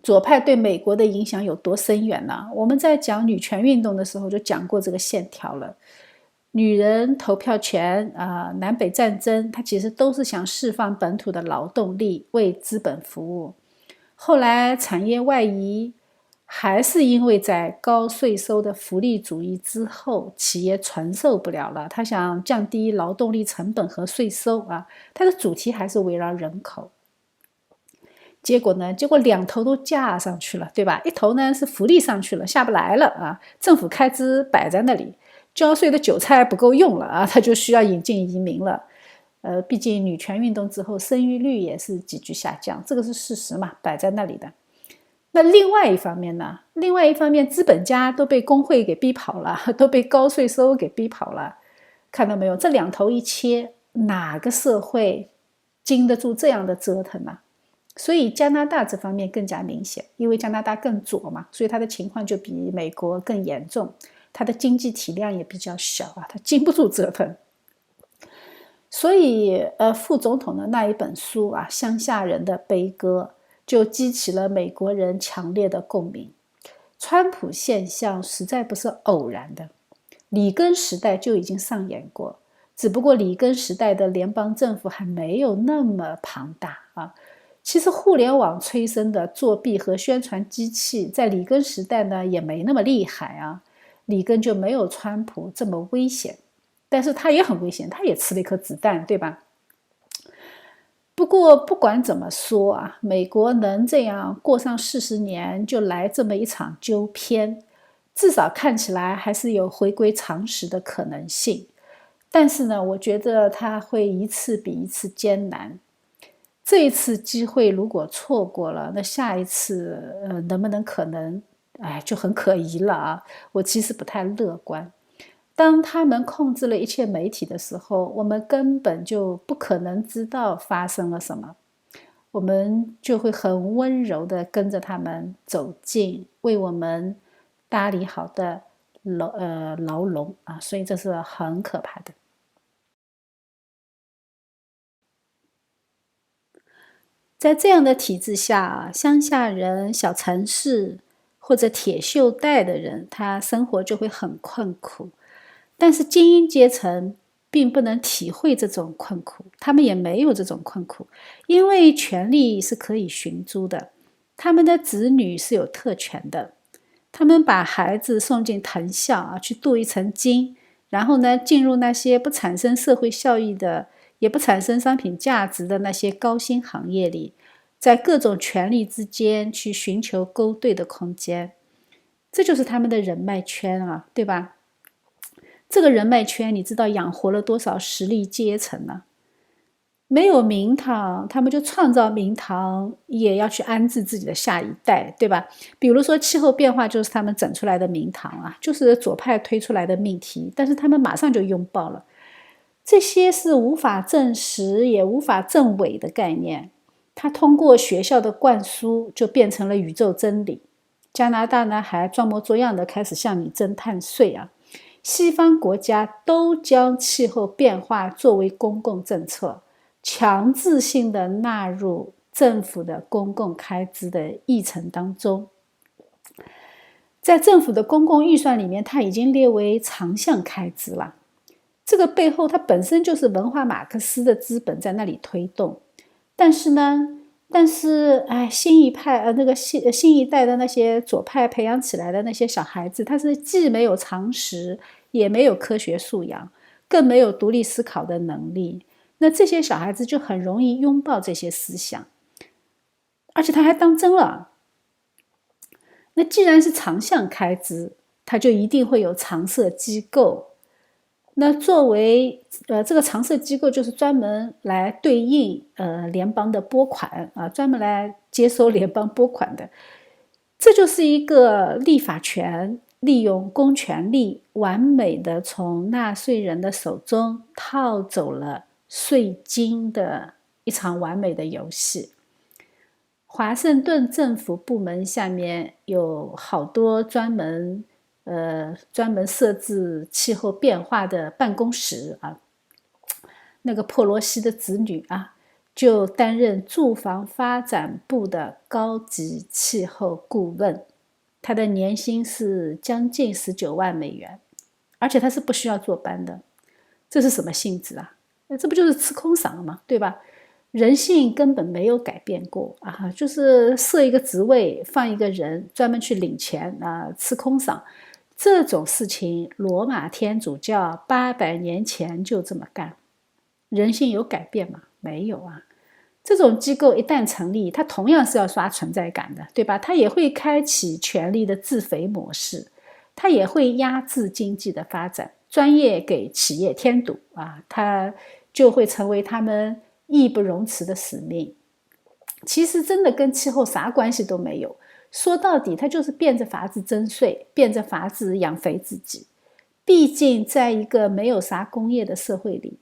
左派对美国的影响有多深远呢？我们在讲女权运动的时候就讲过这个线条了。女人投票权南北战争，它其实都是想释放本土的劳动力，为资本服务。后来产业外移，还是因为在高税收的福利主义之后，企业承受不了了，他想降低劳动力成本和税收啊，它的主题还是围绕人口。结果呢？结果两头都架上去了，对吧？一头呢是福利上去了，下不来了啊，政府开支摆在那里，交税的韭菜不够用了啊，他就需要引进移民了。毕竟女权运动之后，生育率也是急剧下降，这个是事实嘛，摆在那里的。那另外一方面呢？另外一方面，资本家都被工会给逼跑了，都被高税收给逼跑了。看到没有？这两头一切，哪个社会经得住这样的折腾呢？所以加拿大这方面更加明显，因为加拿大更左嘛，所以它的情况就比美国更严重，它的经济体量也比较小啊，它经不住折腾。所以副总统的那一本书啊，《乡下人的悲歌》就激起了美国人强烈的共鸣。川普现象实在不是偶然的，里根时代就已经上演过，只不过里根时代的联邦政府还没有那么庞大啊。其实互联网催生的作弊和宣传机器在里根时代呢也没那么厉害啊，里根就没有川普这么危险，但是他也很危险，他也吃了一颗子弹，对吧？不过不管怎么说啊，美国能这样过上40年就来这么一场纠偏，至少看起来还是有回归常识的可能性。但是呢，我觉得它会一次比一次艰难。这一次机会如果错过了，那下一次能不能可能，就很可疑了啊！我其实不太乐观。当他们控制了一切媒体的时候，我们根本就不可能知道发生了什么，我们就会很温柔地跟着他们走进为我们搭理好的牢笼啊！所以这是很可怕的。在这样的体制下，乡下人、小城市或者铁锈带的人，他生活就会很困苦。但是精英阶层并不能体会这种困苦，他们也没有这种困苦，因为权力是可以寻租的，他们的子女是有特权的，他们把孩子送进藤校啊，去镀一层金，然后呢，进入那些不产生社会效益的，也不产生商品价值的那些高薪行业里，在各种权力之间去寻求勾兑的空间，这就是他们的人脉圈啊，对吧？这个人脉圈，你知道养活了多少实力阶层呢？没有名堂，他们就创造名堂，也要去安置自己的下一代，对吧？比如说气候变化就是他们整出来的名堂啊，就是左派推出来的命题，但是他们马上就拥抱了。这些是无法证实也无法证伪的概念，它通过学校的灌输就变成了宇宙真理。加拿大呢还装模作样的开始向你征碳税啊。西方国家都将气候变化作为公共政策，强制性的纳入政府的公共开支的议程当中。在政府的公共预算里面，它已经列为长项开支了。这个背后它本身就是文化马克思的资本在那里推动。但是新一派新一代的那些左派培养起来的那些小孩子，他是既没有常识，也没有科学素养，更没有独立思考的能力。那这些小孩子就很容易拥抱这些思想，而且他还当真了。那既然是长项开支，它就一定会有常设机构。那作为这个常设机构就是专门来对应联邦的拨款啊，专门来接收联邦拨款的，这就是一个立法权利用公权力完美的从纳税人的手中套走了税金的一场完美的游戏。华盛顿政府部门下面有好多专门设置气候变化的办公室啊。那个珀罗西的子女啊，就担任住房发展部的高级气候顾问，他的年薪是将近19万美元，而且他是不需要坐班的。这是什么性质啊？这不就是吃空嗓吗？对吧？人性根本没有改变过啊，就是设一个职位，放一个人专门去领钱啊，吃空嗓。这种事情，罗马天主教800年前就这么干。人性有改变吗？没有啊。这种机构一旦成立，它同样是要刷存在感的，对吧？它也会开启权力的自肥模式，它也会压制经济的发展，专业给企业添堵啊，它就会成为他们义不容辞的使命。其实真的跟气候啥关系都没有，说到底它就是变着法子征税，变着法子养肥自己。毕竟在一个没有啥工业的社会里，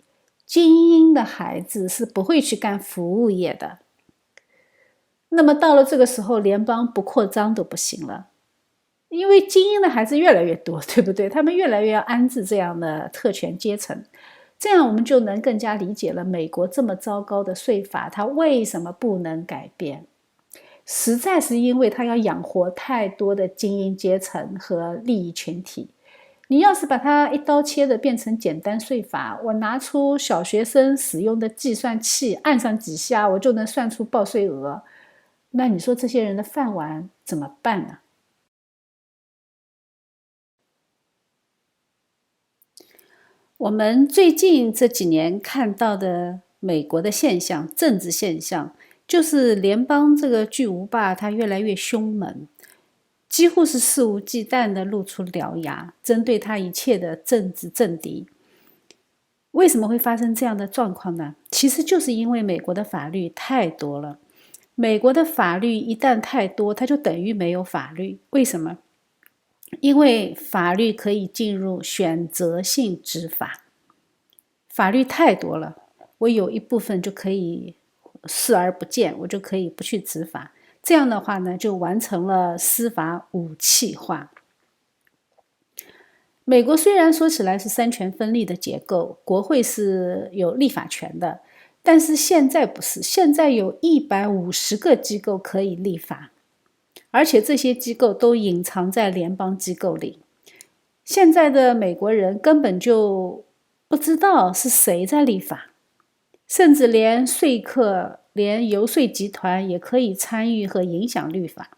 精英的孩子是不会去干服务业的。那么到了这个时候，联邦不扩张都不行了，因为精英的孩子越来越多，对不对？他们越来越要安置这样的特权阶层。这样我们就能更加理解了美国这么糟糕的税法，它为什么不能改变？实在是因为它要养活太多的精英阶层和利益群体。你要是把它一刀切的变成简单税法，我拿出小学生使用的计算器，按上几下我就能算出报税额，那你说这些人的饭碗怎么办呢？我们最近这几年看到的美国的现象，政治现象，就是联邦这个巨无霸它越来越凶猛，几乎是肆无忌惮地露出獠牙，针对他一切的政治政敌。为什么会发生这样的状况呢？其实就是因为美国的法律太多了。美国的法律一旦太多，它就等于没有法律。为什么？因为法律可以进入选择性执法，法律太多了，我有一部分就可以视而不见，我就可以不去执法。这样的话呢，就完成了司法武器化。美国虽然说起来是三权分立的结构，国会是有立法权的，但是现在不是，现在有150个机构可以立法，而且这些机构都隐藏在联邦机构里。现在的美国人根本就不知道是谁在立法，甚至连说客、连游说集团也可以参与和影响立法。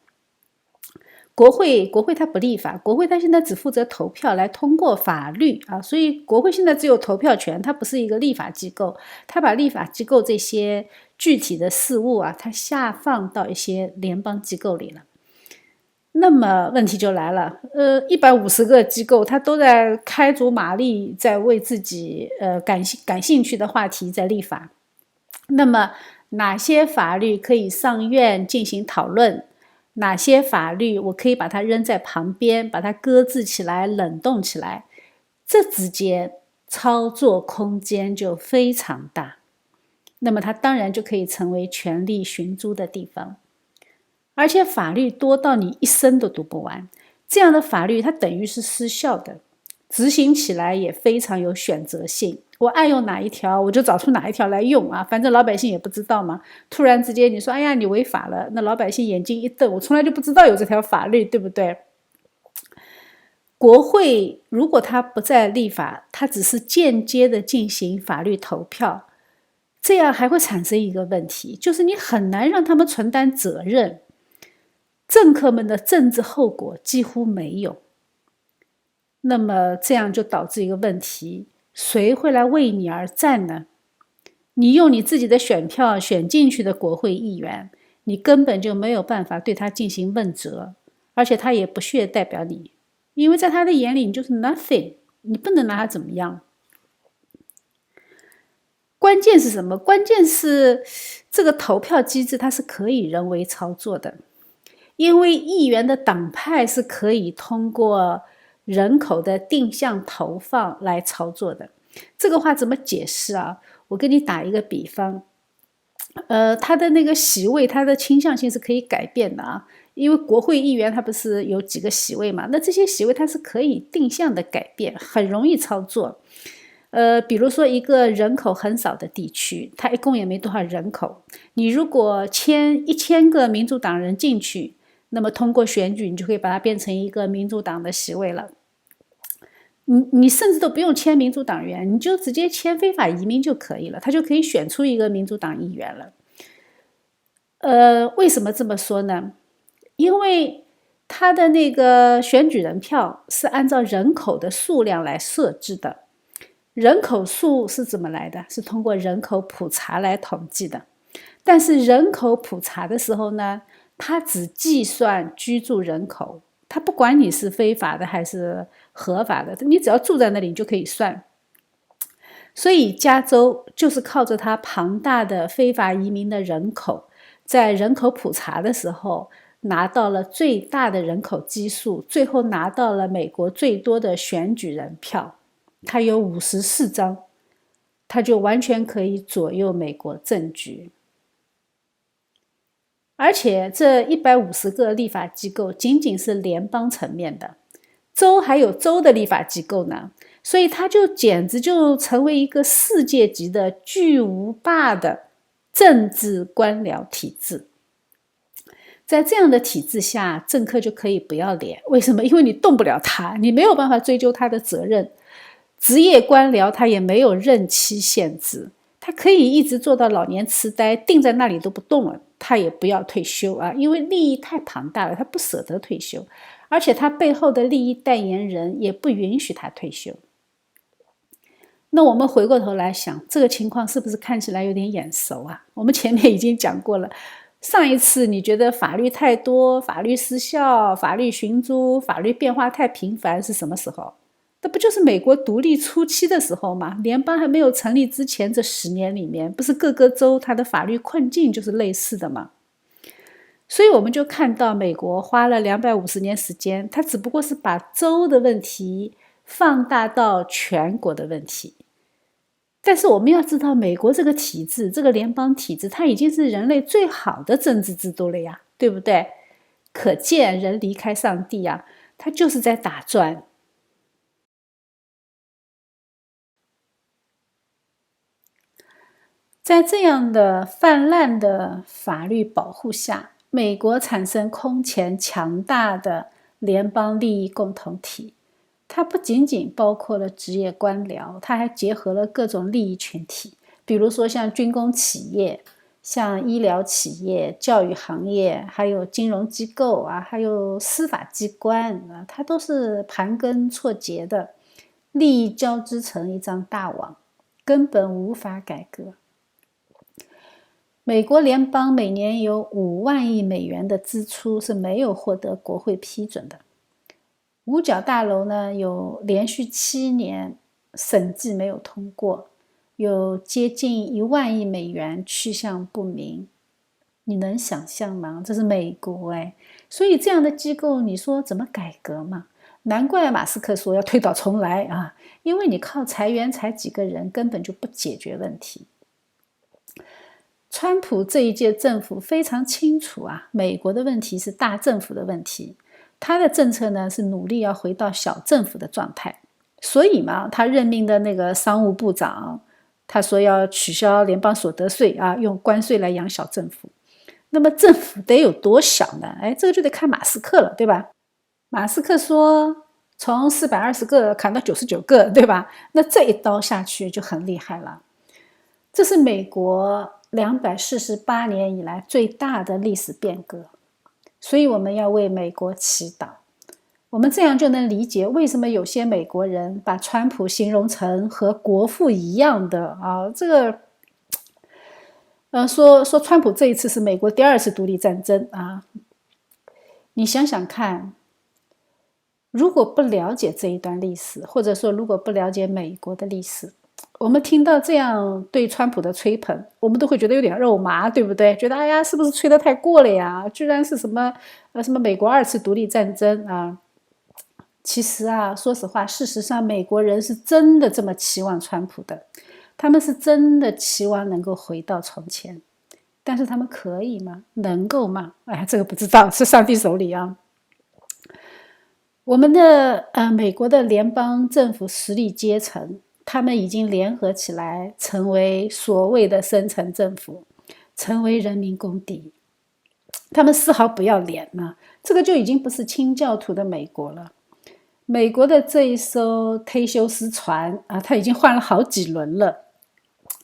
国会它不立法，国会它现在只负责投票来通过法律啊，所以国会现在只有投票权，它不是一个立法机构，它把立法机构这些具体的事务啊，它下放到一些联邦机构里了。那么问题就来了，150个机构它都在开足马力，在为自己感兴趣的话题在立法。那么哪些法律可以上院进行讨论？哪些法律我可以把它扔在旁边，把它搁置起来，冷冻起来？这之间操作空间就非常大。那么它当然就可以成为权力寻租的地方。而且法律多到你一生都读不完，这样的法律它等于是失效的，执行起来也非常有选择性。我爱用哪一条，我就找出哪一条来用啊，反正老百姓也不知道嘛。突然之间你说，哎呀，你违法了，那老百姓眼睛一瞪，我从来就不知道有这条法律，对不对？国会如果它不再立法，它只是间接的进行法律投票，这样还会产生一个问题，就是你很难让他们承担责任。政客们的政治后果几乎没有，那么这样就导致一个问题，谁会来为你而战呢？你用你自己的选票选进去的国会议员，你根本就没有办法对他进行问责，而且他也不屑代表你，因为在他的眼里你就是 nothing， 你不能拿他怎么样。关键是什么？关键是这个投票机制它是可以人为操作的，因为议员的党派是可以通过人口的定向投放来操作的。这个话怎么解释啊？我给你打一个比方，他的那个席位，他的倾向性是可以改变的啊，因为国会议员他不是有几个席位嘛，那这些席位它是可以定向的改变，很容易操作。比如说一个人口很少的地区，它一共也没多少人口，你如果签1000个民主党人进去，那么通过选举，你就可以把它变成一个民主党的席位了。你甚至都不用签民主党员，你就直接签非法移民就可以了，他就可以选出一个民主党议员了。为什么这么说呢？因为他的那个选举人票是按照人口的数量来设置的，人口数是怎么来的？是通过人口普查来统计的。但是人口普查的时候呢，它只计算居住人口，它不管你是非法的还是合法的，你只要住在那里你就可以算。所以加州就是靠着它庞大的非法移民的人口，在人口普查的时候拿到了最大的人口基数，最后拿到了美国最多的选举人票，它有54张，它就完全可以左右美国政局。而且这150个立法机构仅仅是联邦层面的，州还有州的立法机构呢，所以它就简直就成为一个世界级的巨无霸的政治官僚体制。在这样的体制下，政客就可以不要脸，为什么？因为你动不了他，你没有办法追究他的责任。职业官僚他也没有任期限制，他可以一直做到老年痴呆，定在那里都不动了，他也不要退休啊，因为利益太庞大了，他不舍得退休，而且他背后的利益代言人也不允许他退休。那我们回过头来想，这个情况是不是看起来有点眼熟啊？我们前面已经讲过了，上一次你觉得法律太多、法律失效、法律寻租、法律变化太频繁是什么时候？那不就是美国独立初期的时候吗？联邦还没有成立之前这10年里面，不是各个州它的法律困境就是类似的吗？所以我们就看到美国花了250年时间，它只不过是把州的问题放大到全国的问题。但是我们要知道，美国这个体制，这个联邦体制，它已经是人类最好的政治制度了呀，对不对？可见人离开上帝啊，他就是在打转。在这样的泛滥的法律保护下，美国产生空前强大的联邦利益共同体。它不仅仅包括了职业官僚，它还结合了各种利益群体，比如说像军工企业、像医疗企业、教育行业，还有金融机构啊，还有司法机关啊，它都是盘根错节的，利益交织成一张大网，根本无法改革。美国联邦每年有5万亿美元的支出是没有获得国会批准的。五角大楼呢，有连续7年审计没有通过，有接近1万亿美元去向不明。你能想象吗？这是美国所以这样的机构，你说怎么改革嘛？难怪马斯克说要推倒重来啊，因为你靠裁员裁几个人根本就不解决问题。川普这一届政府非常清楚啊，美国的问题是大政府的问题，他的政策呢是努力要回到小政府的状态，所以嘛，他任命的那个商务部长，他说要取消联邦所得税啊，用关税来养小政府。那么政府得有多小呢？这个就得看马斯克了，对吧？马斯克说从420个砍到99个，对吧？那这一刀下去就很厉害了。这是美国248年以来最大的历史变革，所以我们要为美国祈祷。我们这样就能理解为什么有些美国人把川普形容成和国父一样的啊，这个说川普这一次是美国第2次独立战争啊。你想想看，如果不了解这一段历史，或者说如果不了解美国的历史，我们听到这样对川普的吹捧，我们都会觉得有点肉麻，对不对？觉得哎呀，是不是吹得太过了呀？居然是什么美国2次独立战争啊？其实啊，说实话，事实上，美国人是真的这么期望川普的，他们是真的期望能够回到从前，但是他们可以吗？能够吗？哎，这个不知道，是上帝手里啊。我们的美国的联邦政府实力阶层，他们已经联合起来，成为所谓的深层政府，成为人民公敌。他们丝毫不要脸呢，这个就已经不是清教徒的美国了。美国的这一艘忒修斯船啊，它已经换了好几轮了。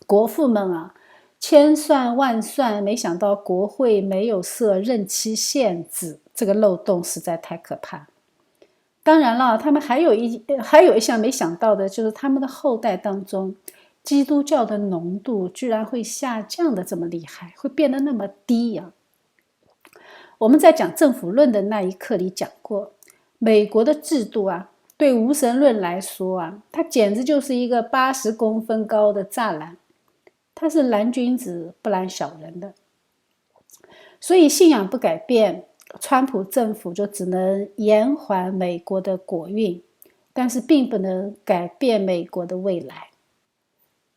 国父们啊，千算万算，没想到国会没有设任期限制，这个漏洞实在太可怕。当然了，他们还有一项没想到的，就是他们的后代当中，基督教的浓度居然会下降的这么厉害，会变得那么低呀。我们在讲政府论的那一课里讲过，美国的制度啊，对无神论来说啊，它简直就是一个80公分高的栅栏，它是拦君子不拦小人的。所以信仰不改变，川普政府就只能延缓美国的国运，但是并不能改变美国的未来。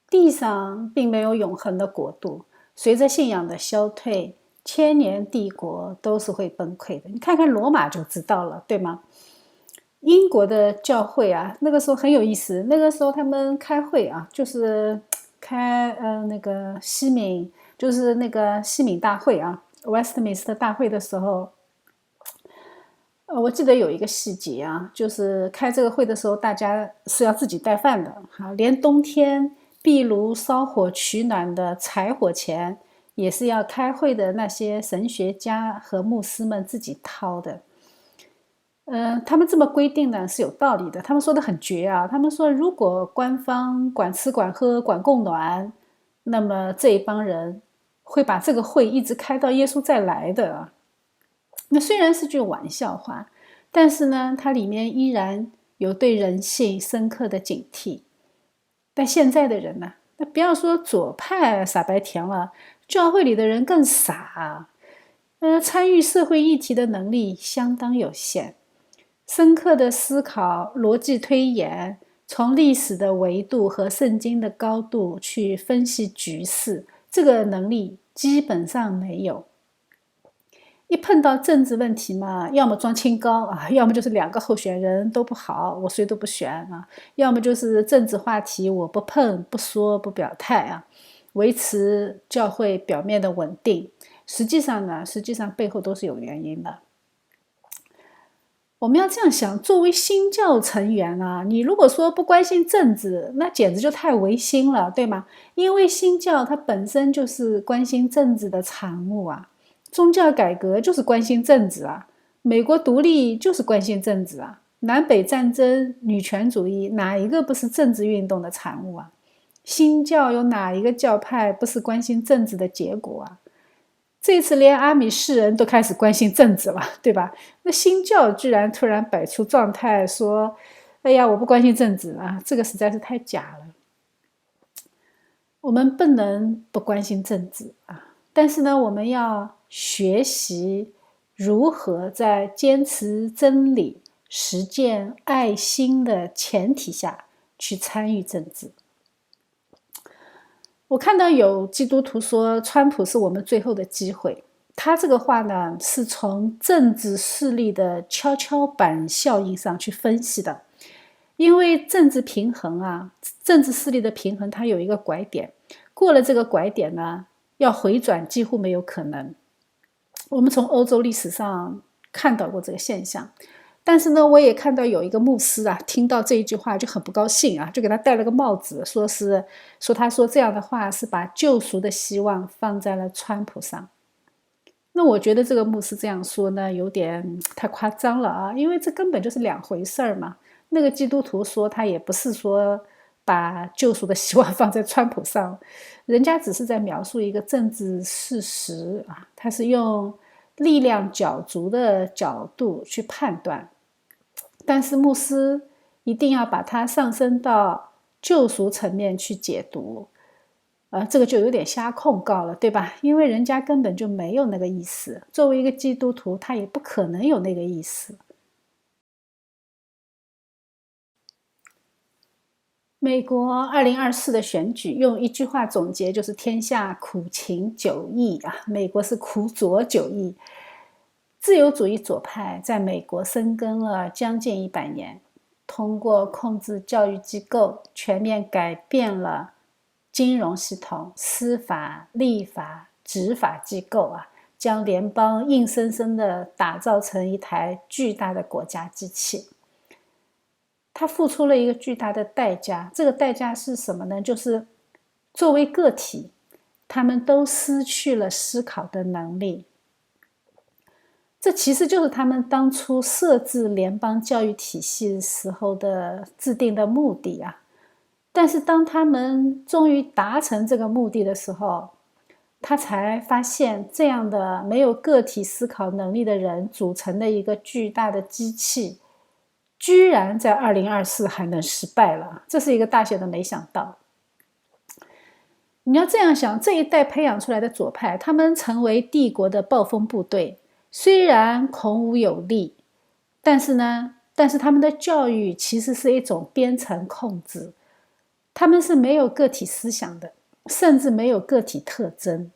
地上并没有永恒的国度，随着信仰的消退，千年帝国都是会崩溃的。你看看罗马就知道了，对吗？英国的教会啊，那个时候很有意思，那个时候他们开会啊，就是开那个西敏，就是那个西敏大会啊 ，Westminster 大会的时候，我记得有一个细节啊，就是开这个会的时候，大家是要自己带饭的啊，连冬天壁炉烧火取暖的柴火钱，也是要开会的那些神学家和牧师们自己掏的。他们这么规定呢是有道理的，他们说的很绝啊。他们说，如果官方管吃管喝管供暖，那么这一帮人会把这个会一直开到耶稣再来的啊。那虽然是句玩笑话，但是呢，它里面依然有对人性深刻的警惕。但现在的人呢，那不要说左派傻白甜了，教会里的人更傻，参与社会议题的能力相当有限。深刻的思考、逻辑推演，从历史的维度和圣经的高度去分析局势，这个能力基本上没有。一碰到政治问题嘛，要么装清高啊，要么就是两个候选人都不好，我谁都不选啊，要么就是政治话题我不碰、不说、不表态啊，维持教会表面的稳定。实际上背后都是有原因的。我们要这样想，作为新教成员啊，你如果说不关心政治，那简直就太违心了，对吗？因为新教它本身就是关心政治的产物啊，宗教改革就是关心政治啊，美国独立就是关心政治啊，南北战争、女权主义，哪一个不是政治运动的产物啊？新教有哪一个教派不是关心政治的结果啊？这次连阿米士人都开始关心政治了，对吧？那新教居然突然摆出状态说：“哎呀，我不关心政治啊！”这个实在是太假了。我们不能不关心政治啊，但是呢，我们要学习如何在坚持真理、实践爱心的前提下去参与政治。我看到有基督徒说川普是我们最后的机会，他这个话呢是从政治势力的跷跷板效应上去分析的。因为政治平衡啊，政治势力的平衡它有一个拐点，过了这个拐点呢，要回转几乎没有可能。我们从欧洲历史上看到过这个现象。但是呢，我也看到有一个牧师啊，听到这一句话就很不高兴啊，就给他戴了个帽子，说他说这样的话是把救赎的希望放在了川普上。那我觉得这个牧师这样说呢，有点太夸张了啊，因为这根本就是两回事儿嘛。那个基督徒说他也不是说把救赎的希望放在川普上，人家只是在描述一个政治事实啊，他是用力量角逐的角度去判断。但是牧师一定要把它上升到救赎层面去解读，这个就有点瞎控告了，对吧？因为人家根本就没有那个意思，作为一个基督徒，他也不可能有那个意思。美国2024的选举用一句话总结，就是天下苦秦9亿啊，美国是苦左9亿。自由主义左派在美国生根了将近100年，通过控制教育机构，全面改变了金融系统、司法、立法、执法机构啊，将联邦硬生生地打造成一台巨大的国家机器。他付出了一个巨大的代价，这个代价是什么呢？就是作为个体，他们都失去了思考的能力。这其实就是他们当初设置联邦教育体系时候的制定的目的啊。但是当他们终于达成这个目的的时候，他才发现这样的没有个体思考能力的人组成的一个巨大的机器，居然在2024还能失败了，这是一个大写的没想到。你要这样想，这一代培养出来的左派，他们成为帝国的暴风部队，虽然孔武有力，但是他们的教育其实是一种编程控制，他们是没有个体思想的，甚至没有个体特征。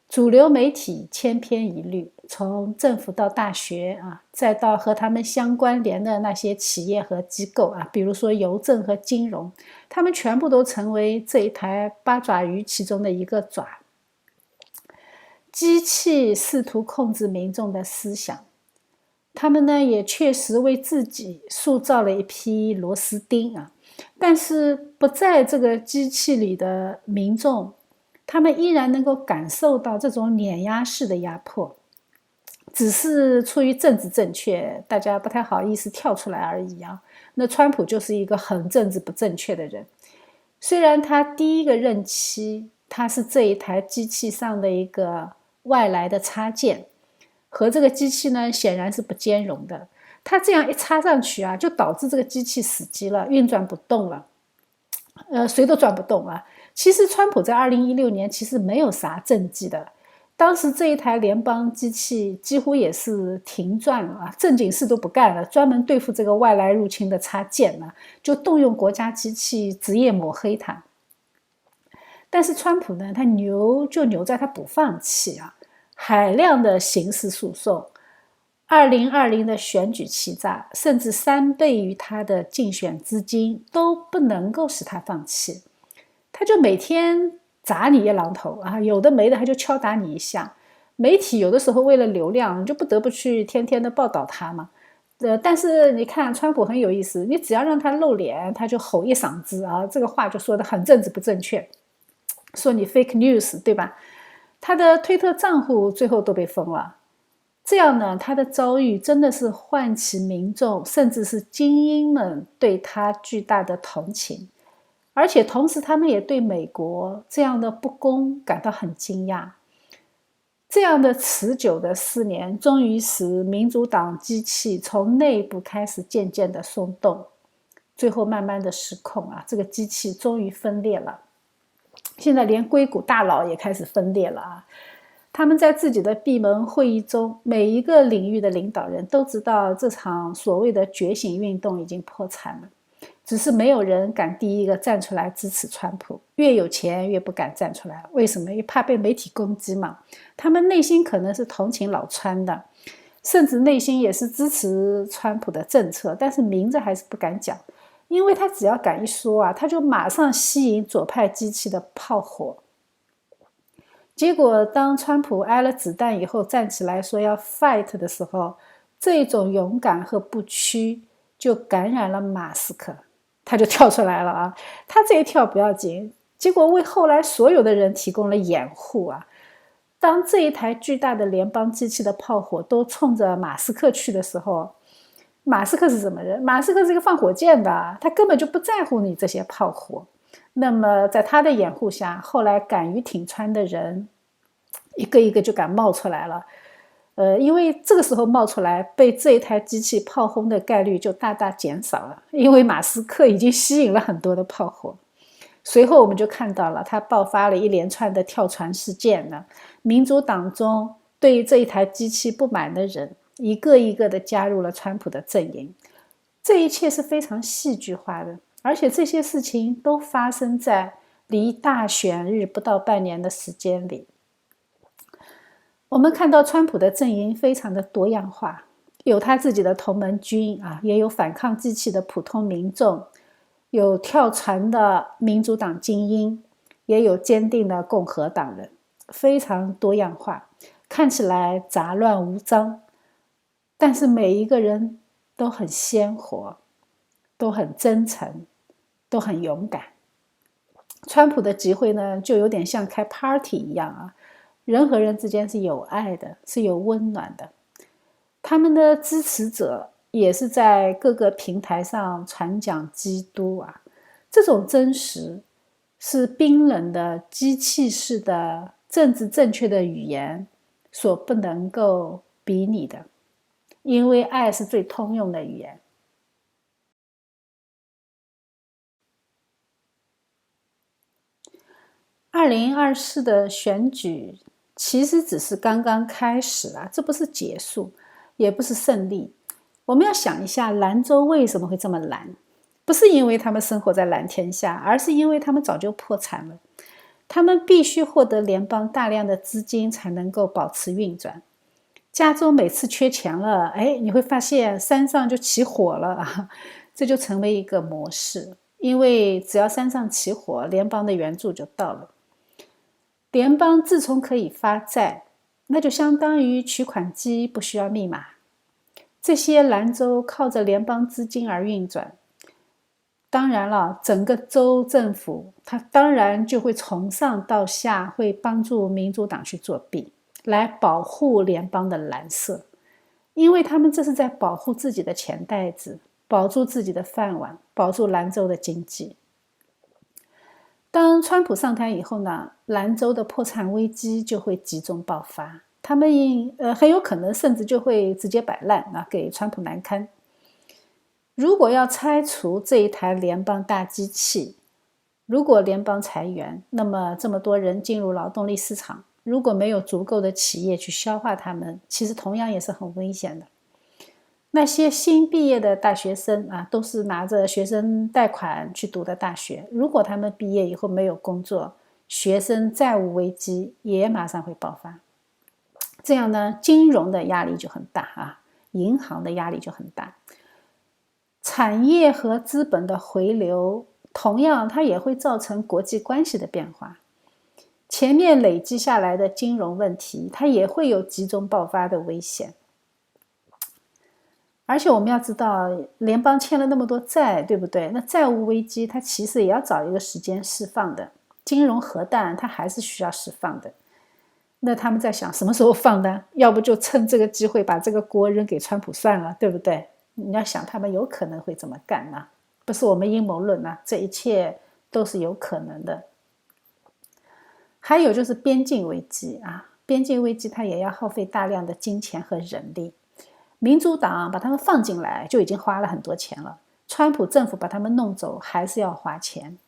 主流媒体千篇一律，从政府到大学啊，再到和他们相关联的那些企业和机构啊，比如说邮政和金融，他们全部都成为这一台八爪鱼其中的一个爪。机器试图控制民众的思想，他们也确实为自己塑造了一批螺丝钉啊，但是不在这个机器里的民众，他们依然能够感受到这种碾压式的压迫，只是出于政治正确，大家不太好意思跳出来而已啊。那川普就是一个很政治不正确的人，虽然他第一个任期他是这一台机器上的一个外来的插件，和这个机器显然是不兼容的。他这样一插上去啊，就导致这个机器死机了，运转不动了，谁都转不动啊。其实川普在2016年其实没有啥政绩的，当时这一台联邦机器几乎也是停转了啊，正经事都不干了，专门对付这个外来入侵的插件啊，就动用国家机器职业抹黑他。但是川普他牛就牛在他不放弃啊，海量的刑事诉讼，2020的选举欺诈，甚至3倍于他的竞选资金都不能够使他放弃。他就每天砸你一榔头啊，有的没的他就敲打你一下。媒体有的时候为了流量，就不得不去天天的报道他嘛。但是你看川普很有意思，你只要让他露脸，他就吼一嗓子啊，这个话就说得很政治不正确，说你 fake news， 对吧？他的推特账户最后都被封了。这样他的遭遇真的是唤起民众甚至是精英们对他巨大的同情。而且同时他们也对美国这样的不公感到很惊讶。这样的持久的4年终于使民主党机器从内部开始渐渐的松动，最后慢慢的失控啊，这个机器终于分裂了。现在连硅谷大佬也开始分裂了啊。他们在自己的闭门会议中，每一个领域的领导人都知道这场所谓的觉醒运动已经破产了。只是没有人敢第一个站出来支持川普，越有钱越不敢站出来。为什么？因为怕被媒体攻击嘛。他们内心可能是同情老川的，甚至内心也是支持川普的政策，但是明着还是不敢讲，因为他只要敢一说啊，他就马上吸引左派机器的炮火。结果当川普挨了子弹以后站起来说要 fight 的时候，这种勇敢和不屈就感染了马斯克，他就跳出来了啊！他这一跳不要紧，结果为后来所有的人提供了掩护啊！当这一台巨大的联邦机器的炮火都冲着马斯克去的时候，马斯克是什么人？马斯克是一个放火箭的，他根本就不在乎你这些炮火。那么在他的掩护下，后来敢于挺川的人一个一个就敢冒出来了。因为这个时候冒出来被这一台机器炮轰的概率就大大减少了，因为马斯克已经吸引了很多的炮火。随后我们就看到了他爆发了一连串的跳船事件呢，民主党中对于这一台机器不满的人一个一个的加入了川普的阵营。这一切是非常戏剧化的，而且这些事情都发生在离大选日不到半年的时间里。我们看到川普的阵营非常的多样化，有他自己的同盟军啊，也有反抗机器的普通民众，有跳船的民主党精英，也有坚定的共和党人，非常多样化，看起来杂乱无章，但是每一个人都很鲜活，都很真诚，都很勇敢。川普的集会呢，就有点像开 party 一样啊，人和人之间是有爱的，是有温暖的。他们的支持者也是在各个平台上传讲基督啊，这种真实是冰冷的机器式的政治正确的语言所不能够比拟的，因为爱是最通用的语言。2024的选举其实只是刚刚开始啊，这不是结束，也不是胜利。我们要想一下，兰州为什么会这么蓝？不是因为他们生活在蓝天下，而是因为他们早就破产了。他们必须获得联邦大量的资金才能够保持运转。加州每次缺钱了，你会发现山上就起火了啊，这就成为一个模式。因为只要山上起火，联邦的援助就到了。联邦自从可以发债，那就相当于取款机不需要密码。这些兰州靠着联邦资金而运转，当然了，整个州政府它当然就会从上到下会帮助民主党去作弊，来保护联邦的蓝色，因为他们这是在保护自己的钱袋子，保住自己的饭碗，保住兰州的经济。当川普上台以后呢，兰州的破产危机就会集中爆发，他们很有可能甚至就会直接摆烂啊，给川普难堪。如果要拆除这一台联邦大机器，如果联邦裁员，那么这么多人进入劳动力市场，如果没有足够的企业去消化他们，其实同样也是很危险的。那些新毕业的大学生啊，都是拿着学生贷款去读的大学，如果他们毕业以后没有工作，学生债务危机也马上会爆发。这样呢，金融的压力就很大啊，银行的压力就很大。产业和资本的回流，同样它也会造成国际关系的变化。前面累积下来的金融问题，它也会有集中爆发的危险。而且我们要知道，联邦欠了那么多债，对不对？那债务危机它其实也要找一个时间释放的，金融核弹它还是需要释放的。那他们在想什么时候放呢？要不就趁这个机会把这个锅扔给川普算了，对不对？你要想他们有可能会这么干呢，不是我们阴谋论啊，这一切都是有可能的。还有就是边境危机啊，边境危机它也要耗费大量的金钱和人力。民主党把他们放进来就已经花了很多钱了，川普政府把他们弄走还是要花钱。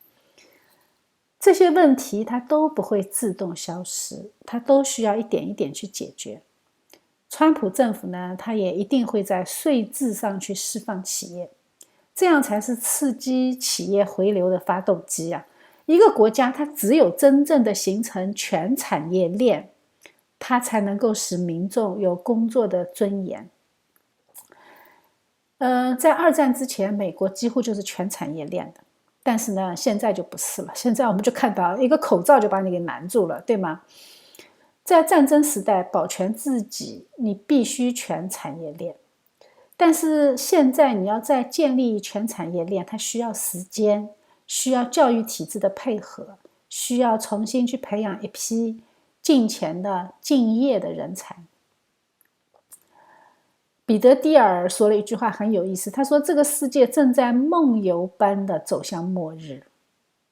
这些问题它都不会自动消失，它都需要一点一点去解决。川普政府呢，他也一定会在税制上去释放企业，这样才是刺激企业回流的发动机啊！一个国家它只有真正的形成全产业链，它才能够使民众有工作的尊严。在二战之前，美国几乎就是全产业链的，但是呢，现在就不是了。现在我们就看到一个口罩就把你给难住了，对吗？在战争时代，保全自己，你必须全产业链。但是现在你要再建立全产业链，它需要时间，需要教育体制的配合，需要重新去培养一批敬虔的、敬业的人才。彼得蒂尔说了一句话很有意思，他说这个世界正在梦游般的走向末日。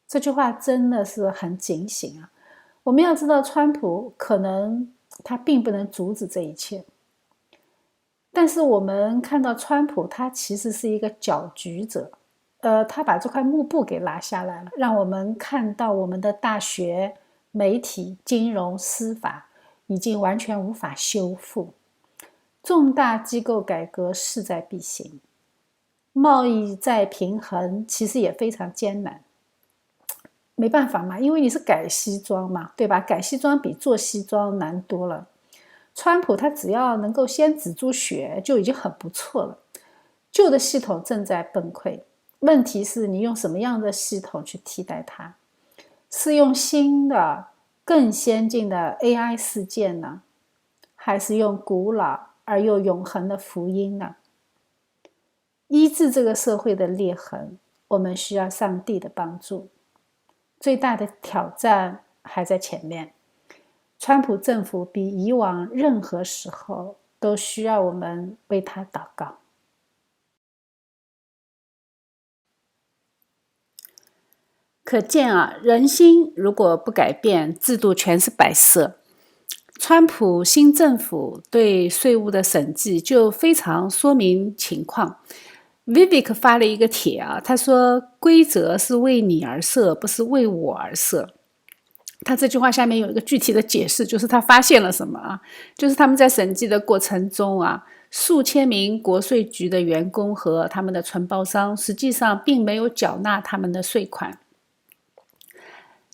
这句话真的是很警醒啊！我们要知道，川普可能他并不能阻止这一切，但是我们看到川普他其实是一个搅局者，他把这块幕布给拉下来了，让我们看到我们的大学、媒体、金融、司法已经完全无法修复。重大机构改革势在必行，贸易再平衡其实也非常艰难。没办法嘛，因为你是改西装嘛，对吧？改西装比做西装难多了。川普他只要能够先止住血就已经很不错了。旧的系统正在崩溃，问题是你用什么样的系统去替代它？是用新的、更先进的 AI 事件呢，还是用古老而又永恒的福音呢？医治这个社会的裂痕，我们需要上帝的帮助。最大的挑战还在前面。川普政府比以往任何时候都需要我们为他祷告。可见啊，人心如果不改变，制度全是摆设。川普新政府对税务的审计就非常说明情况。Vivek 发了一个帖啊，他说规则是为你而设，不是为我而设。他这句话下面有一个具体的解释，就是他发现了什么啊？就是他们在审计的过程中啊，数千名国税局的员工和他们的承包商实际上并没有缴纳他们的税款。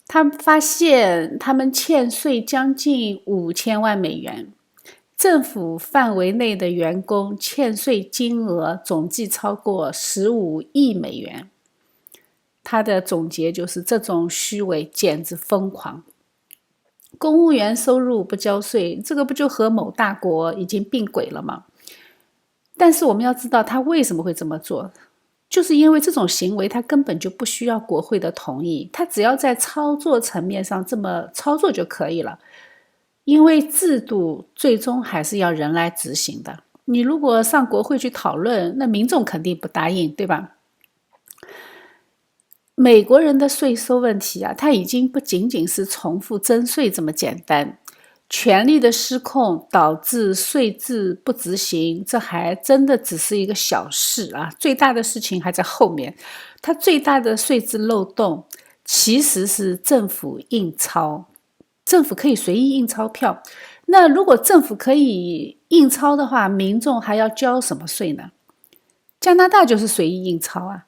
他们发现他们欠税将近5000万美元，政府范围内的员工欠税金额总计超过15亿美元。他的总结就是这种虚伪简直疯狂。公务员收入不交税，这个不就和某大国已经并轨了吗？但是我们要知道他为什么会这么做，就是因为这种行为他根本就不需要国会的同意，他只要在操作层面上这么操作就可以了。因为制度最终还是要人来执行的，你如果上国会去讨论，那民众肯定不答应，对吧？美国人的税收问题啊，它已经不仅仅是重复征税这么简单。权力的失控导致税制不执行，这还真的只是一个小事啊，最大的事情还在后面。它最大的税制漏洞其实是政府印钞，政府可以随意印钞票。那如果政府可以印钞的话，民众还要交什么税呢？加拿大就是随意印钞啊。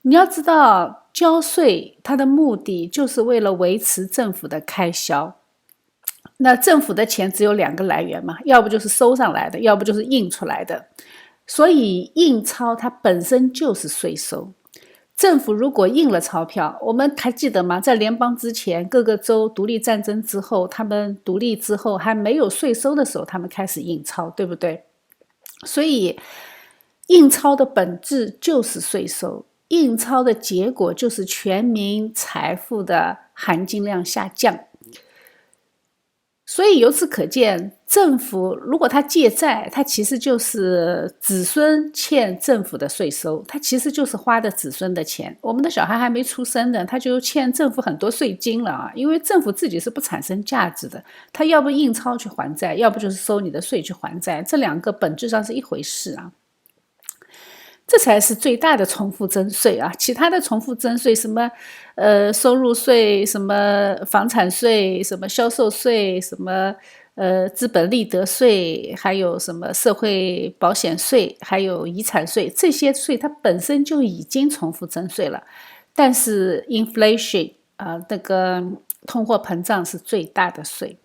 你要知道，交税它的目的就是为了维持政府的开销。那政府的钱只有2个来源嘛，要不就是收上来的，要不就是印出来的。所以印钞它本身就是税收。政府如果印了钞票，我们还记得吗？在联邦之前，各个州独立战争之后，他们独立之后还没有税收的时候，他们开始印钞，对不对？所以印钞的本质就是税收，印钞的结果就是全民财富的含金量下降。所以由此可见，政府如果他借债，他其实就是子孙欠政府的税收，他其实就是花的子孙的钱。我们的小孩还没出生呢，他就欠政府很多税金了啊！因为政府自己是不产生价值的，他要不印钞去还债，要不就是收你的税去还债，这2个本质上是一回事啊。这才是最大的重复征税啊！其他的重复征税，什么收入税、什么房产税、什么销售税、什么资本利得税，还有什么社会保险税，还有遗产税，这些税它本身就已经重复征税了。但是 inflation 那个通货膨胀是最大的税。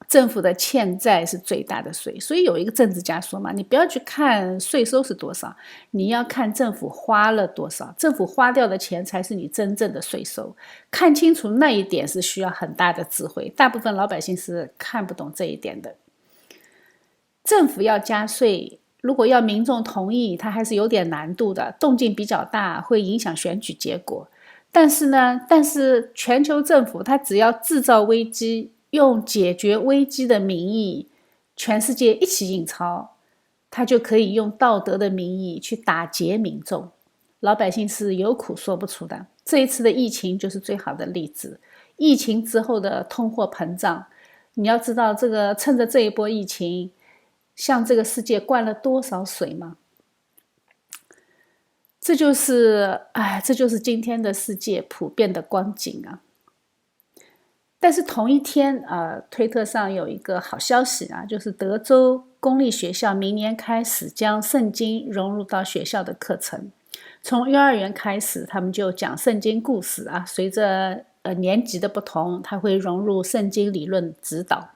政府的欠债是最大的税，所以有一个政治家说嘛，你不要去看税收是多少，你要看政府花了多少，政府花掉的钱才是你真正的税收。看清楚那一点是需要很大的智慧，大部分老百姓是看不懂这一点的。政府要加税，如果要民众同意，它还是有点难度的，动静比较大，会影响选举结果。但是全球政府它只要制造危机，用解决危机的名义，全世界一起印钞，他就可以用道德的名义去打劫民众，老百姓是有苦说不出的。这一次的疫情就是最好的例子。疫情之后的通货膨胀，你要知道这个趁着这一波疫情，向这个世界灌了多少水吗？这就是今天的世界普遍的光景啊。但是同一天，推特上有一个好消息啊，就是德州公立学校明年开始将圣经融入到学校的课程。从幼儿园开始，他们就讲圣经故事啊，随着年级的不同，它会融入圣经理论指导。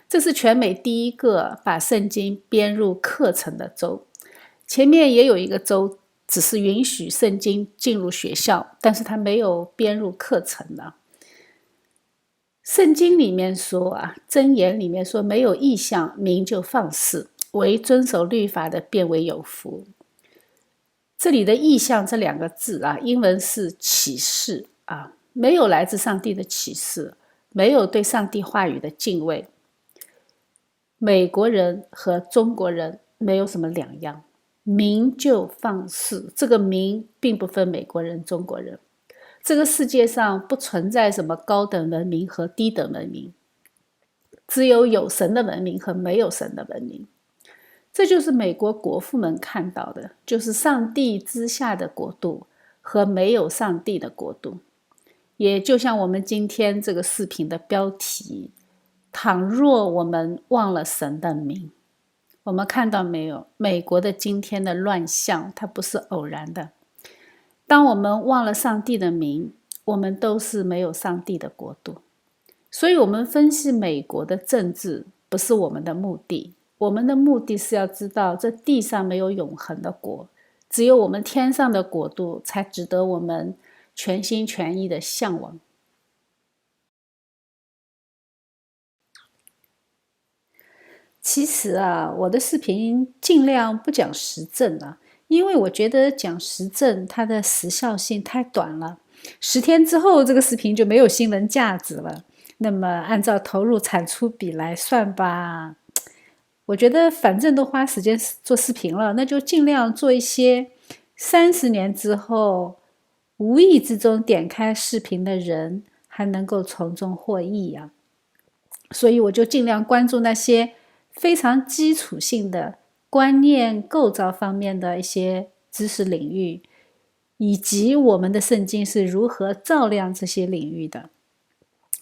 这是全美第一个把圣经编入课程的州。前面也有一个州只是允许圣经进入学校，但是它没有编入课程的。圣经里面说啊，箴言里面说，没有异象，民就放肆，唯遵守律法的便为有福。这里的异象这两个字啊，英文是启示啊，没有来自上帝的启示，没有对上帝话语的敬畏。美国人和中国人没有什么两样，民就放肆，这个民并不分美国人、中国人。这个世界上不存在什么高等文明和低等文明，只有神的文明和没有神的文明。这就是美国国父们看到的，就是上帝之下的国度和没有上帝的国度。也就像我们今天这个视频的标题，倘若我们忘了神的名。我们看到没有，美国的今天的乱象，它不是偶然的。当我们忘了上帝的名，我们都是没有上帝的国度。所以我们分析美国的政治不是我们的目的，我们的目的是要知道这地上没有永恒的国，只有我们天上的国度才值得我们全心全意的向往。其实啊，我的视频尽量不讲时政啊，因为我觉得讲时政它的时效性太短了，10天之后这个视频就没有新闻价值了。那么按照投入产出比来算吧，我觉得反正都花时间做视频了，那就尽量做一些30年之后无意之中点开视频的人还能够从中获益啊。所以我就尽量关注那些非常基础性的观念构造方面的一些知识领域，以及我们的圣经是如何照亮这些领域的。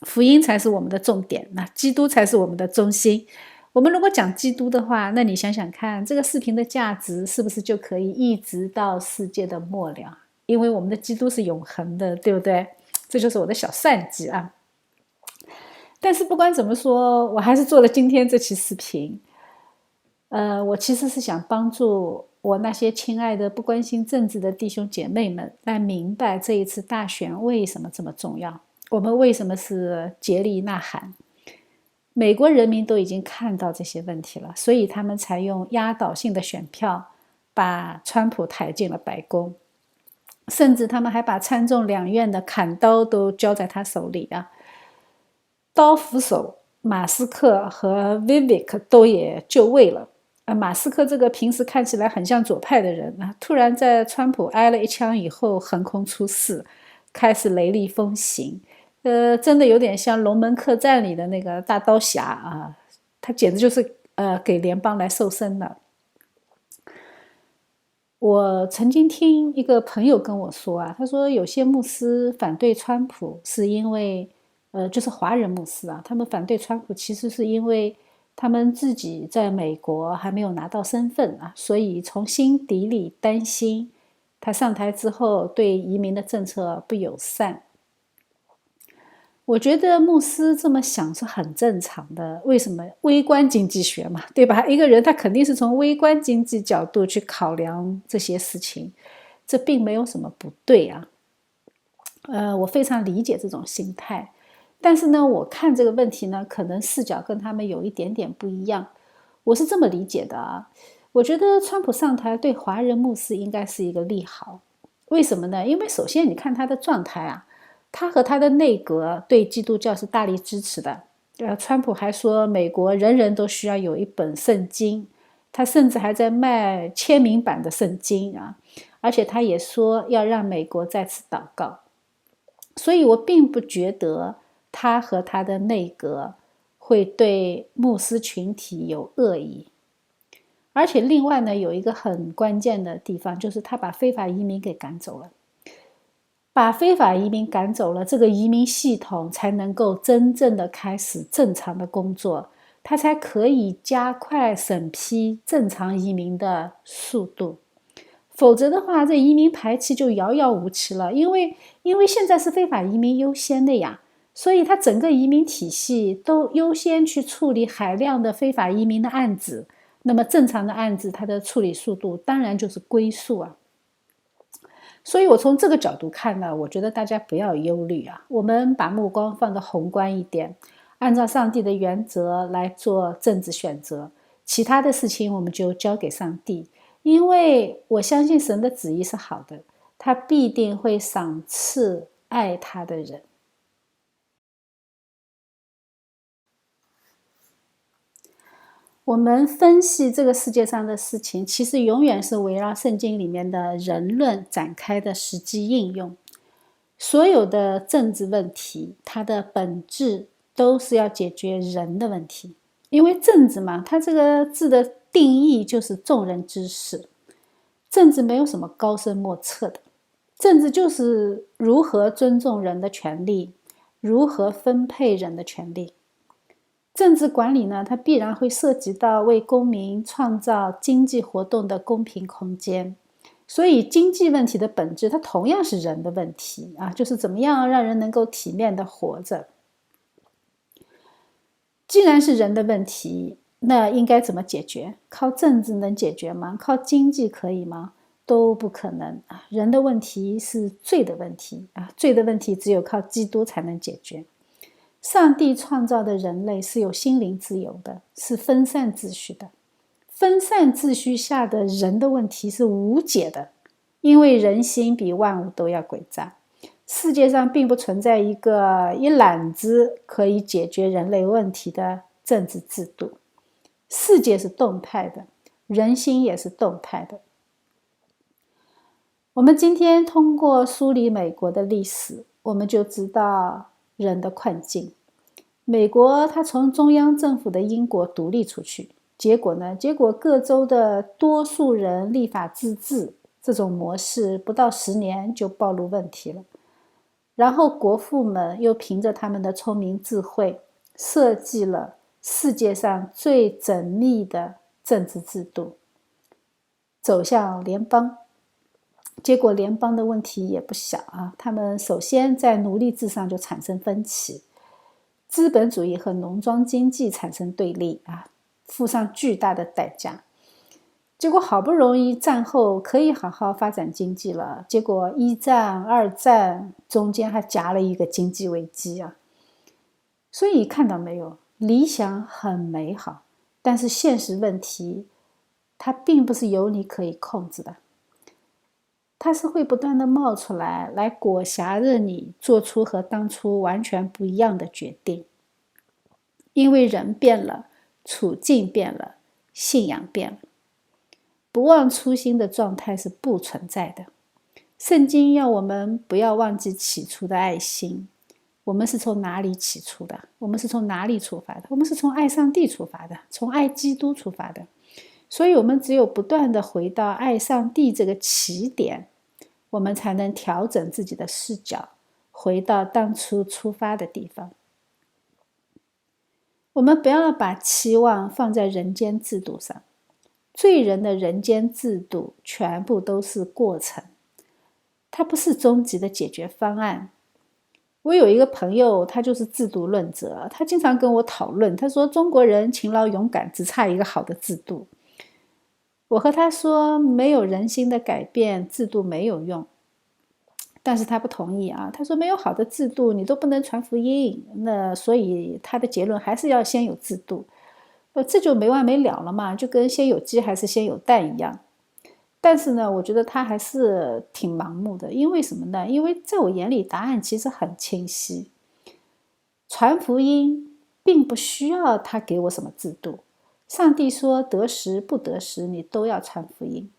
福音才是我们的重点，那基督才是我们的中心。我们如果讲基督的话，那你想想看，这个视频的价值是不是就可以一直到世界的末了？因为我们的基督是永恒的，对不对？这就是我的小算计啊。但是不管怎么说，我还是做了今天这期视频。我其实是想帮助我那些亲爱的不关心政治的弟兄姐妹们来明白这一次大选为什么这么重要，我们为什么是竭力呐喊。美国人民都已经看到这些问题了，所以他们才用压倒性的选票把川普抬进了白宫，甚至他们还把参众两院的砍刀都交在他手里啊。刀斧手马斯克和 Vivek 都也就位了。马斯克这个平时看起来很像左派的人啊，突然在川普挨了一枪以后横空出世，开始雷厉风行。真的有点像《龙门客栈》里的那个大刀侠啊，他简直就是给联邦来瘦身的。我曾经听一个朋友跟我说啊，他说有些牧师反对川普是因为就是华人牧师啊，他们反对川普其实是因为他们自己在美国还没有拿到身份啊，所以从心底里担心他上台之后对移民的政策不友善。我觉得牧师这么想是很正常的，为什么？微观经济学嘛，对吧？一个人他肯定是从微观经济角度去考量这些事情，这并没有什么不对啊。我非常理解这种心态，但是呢，我看这个问题呢，可能视角跟他们有一点点不一样。我是这么理解的啊，我觉得川普上台对华人牧师应该是一个利好。为什么呢？因为首先你看他的状态啊，他和他的内阁对基督教是大力支持的。川普还说美国人人都需要有一本圣经，他甚至还在卖签名版的圣经啊，而且他也说要让美国在此祷告。所以我并不觉得他和他的内阁会对牧师群体有恶意。而且另外呢，有一个很关键的地方，就是他把非法移民给赶走了。把非法移民赶走了，这个移民系统才能够真正的开始正常的工作，它才可以加快审批正常移民的速度。否则的话，这移民排期就遥遥无期了。因为现在是非法移民优先的呀，所以它整个移民体系都优先去处理海量的非法移民的案子。那么正常的案子，它的处理速度当然就是龟速啊。所以我从这个角度看呢，我觉得大家不要忧虑啊，我们把目光放得宏观一点，按照上帝的原则来做政治选择，其他的事情我们就交给上帝。因为我相信神的旨意是好的，他必定会赏赐爱他的人。我们分析这个世界上的事情，其实永远是围绕圣经里面的人论展开的实际应用。所有的政治问题，它的本质都是要解决人的问题。因为政治嘛，它这个字的定义就是众人之事。政治没有什么高深莫测的，政治就是如何尊重人的权利，如何分配人的权利。政治管理呢，它必然会涉及到为公民创造经济活动的公平空间。所以经济问题的本质，它同样是人的问题啊，就是怎么样让人能够体面的活着。既然是人的问题，那应该怎么解决？靠政治能解决吗？靠经济可以吗？都不可能啊！人的问题是罪的问题啊，罪的问题只有靠基督才能解决。上帝创造的人类是有心灵自由的，是分散秩序的。分散秩序下的人的问题是无解的，因为人心比万物都要诡诈。世界上并不存在一个一揽子可以解决人类问题的政治制度。世界是动态的，人心也是动态的。我们今天通过梳理美国的历史，我们就知道人的困境。美国它从中央政府的英国独立出去，结果各州的多数人立法自治这种模式不到10年就暴露问题了。然后国父们又凭着他们的聪明智慧，设计了世界上最缜密的政治制度，走向联邦。结果联邦的问题也不小啊，他们首先在奴隶制上就产生分歧，资本主义和农庄经济产生对立啊，付上巨大的代价。结果好不容易战后可以好好发展经济了，结果1战、2战中间还夹了一个经济危机啊。所以看到没有，理想很美好，但是现实问题它并不是由你可以控制的，它是会不断的冒出来，来裹挟着你做出和当初完全不一样的决定。因为人变了，处境变了，信仰变了。不忘初心的状态是不存在的。圣经要我们不要忘记起初的爱心。我们是从哪里起初的？我们是从哪里出发的？我们是从爱上帝出发的，从爱基督出发的。所以我们只有不断的回到爱上帝这个起点，我们才能调整自己的视角，回到当初出发的地方。我们不要把期望放在人间制度上，罪人的人间制度全部都是过程，它不是终极的解决方案。我有一个朋友，他就是制度论者，他经常跟我讨论，他说中国人勤劳勇敢，只差一个好的制度。我和他说，没有人心的改变，制度没有用。但是他不同意啊，他说没有好的制度，你都不能传福音。那所以他的结论还是要先有制度。这就没完没了了嘛，就跟先有鸡还是先有蛋一样。但是呢，我觉得他还是挺盲目的，因为什么呢？因为在我眼里，答案其实很清晰。传福音并不需要他给我什么制度。上帝说得时不得时，你都要传福音。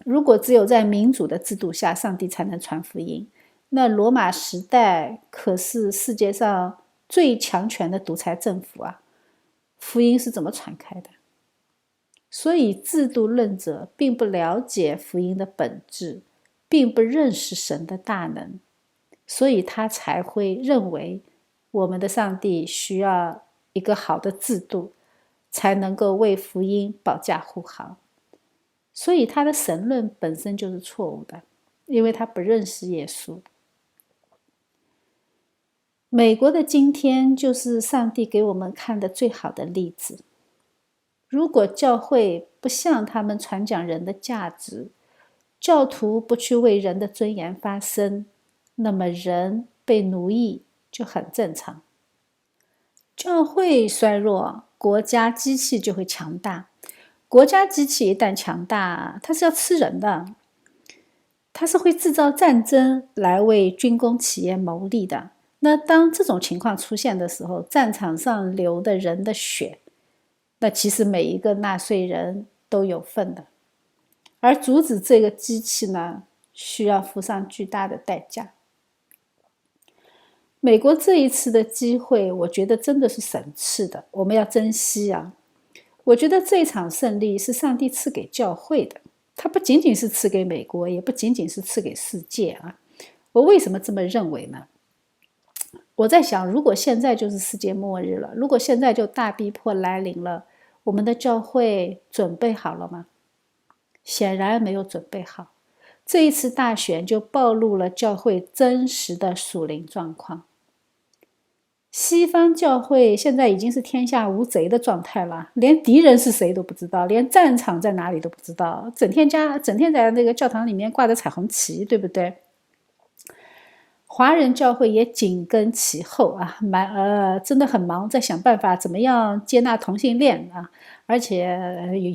如果只有在民主的制度下，上帝才能传福音，那罗马时代可是世界上最强权的独裁政府啊，福音是怎么传开的？所以制度论者并不了解福音的本质，并不认识神的大能，所以他才会认为我们的上帝需要一个好的制度，才能够为福音保驾护航。所以他的神论本身就是错误的，因为他不认识耶稣。美国的今天就是上帝给我们看的最好的例子。如果教会不向他们传讲人的价值，教徒不去为人的尊严发声，那么人被奴役就很正常。教会衰弱，国家机器就会强大。国家机器一旦强大，它是要吃人的，它是会制造战争来为军工企业谋利的。那当这种情况出现的时候，战场上流的人的血，那其实每一个纳税人都有份的。而阻止这个机器呢，需要付上巨大的代价。美国这一次的机会，我觉得真的是神赐的，我们要珍惜啊。我觉得这场胜利是上帝赐给教会的，它不仅仅是赐给美国，也不仅仅是赐给世界啊。我为什么这么认为呢？我在想，如果现在就是世界末日了，如果现在就大逼迫来临了，我们的教会准备好了吗？显然没有准备好。这一次大选就暴露了教会真实的属灵状况。西方教会现在已经是天下无贼的状态了，连敌人是谁都不知道，连战场在哪里都不知道，整天在那个教堂里面挂着彩虹旗，对不对？华人教会也紧跟其后啊，真的很忙，在想办法怎么样接纳同性恋啊，而且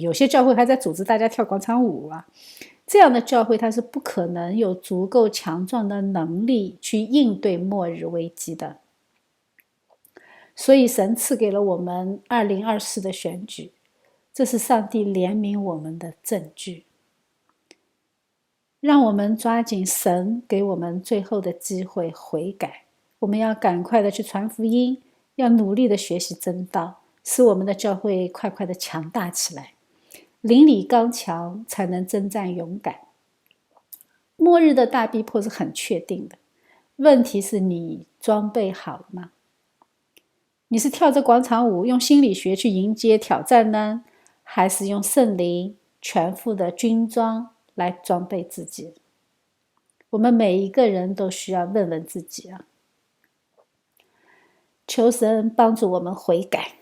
有些教会还在组织大家跳广场舞啊。这样的教会它是不可能有足够强壮的能力去应对末日危机的。所以神赐给了我们2024的选举，这是上帝怜悯我们的证据。让我们抓紧神给我们最后的机会悔改，我们要赶快的去传福音，要努力的学习真道，使我们的教会快快的强大起来。邻里刚强，才能征战勇敢。末日的大逼迫是很确定的，问题是你装备好了吗？你是跳着广场舞，用心理学去迎接挑战呢，还是用圣灵全副的军装来装备自己？我们每一个人都需要问问自己啊！求神帮助我们悔改。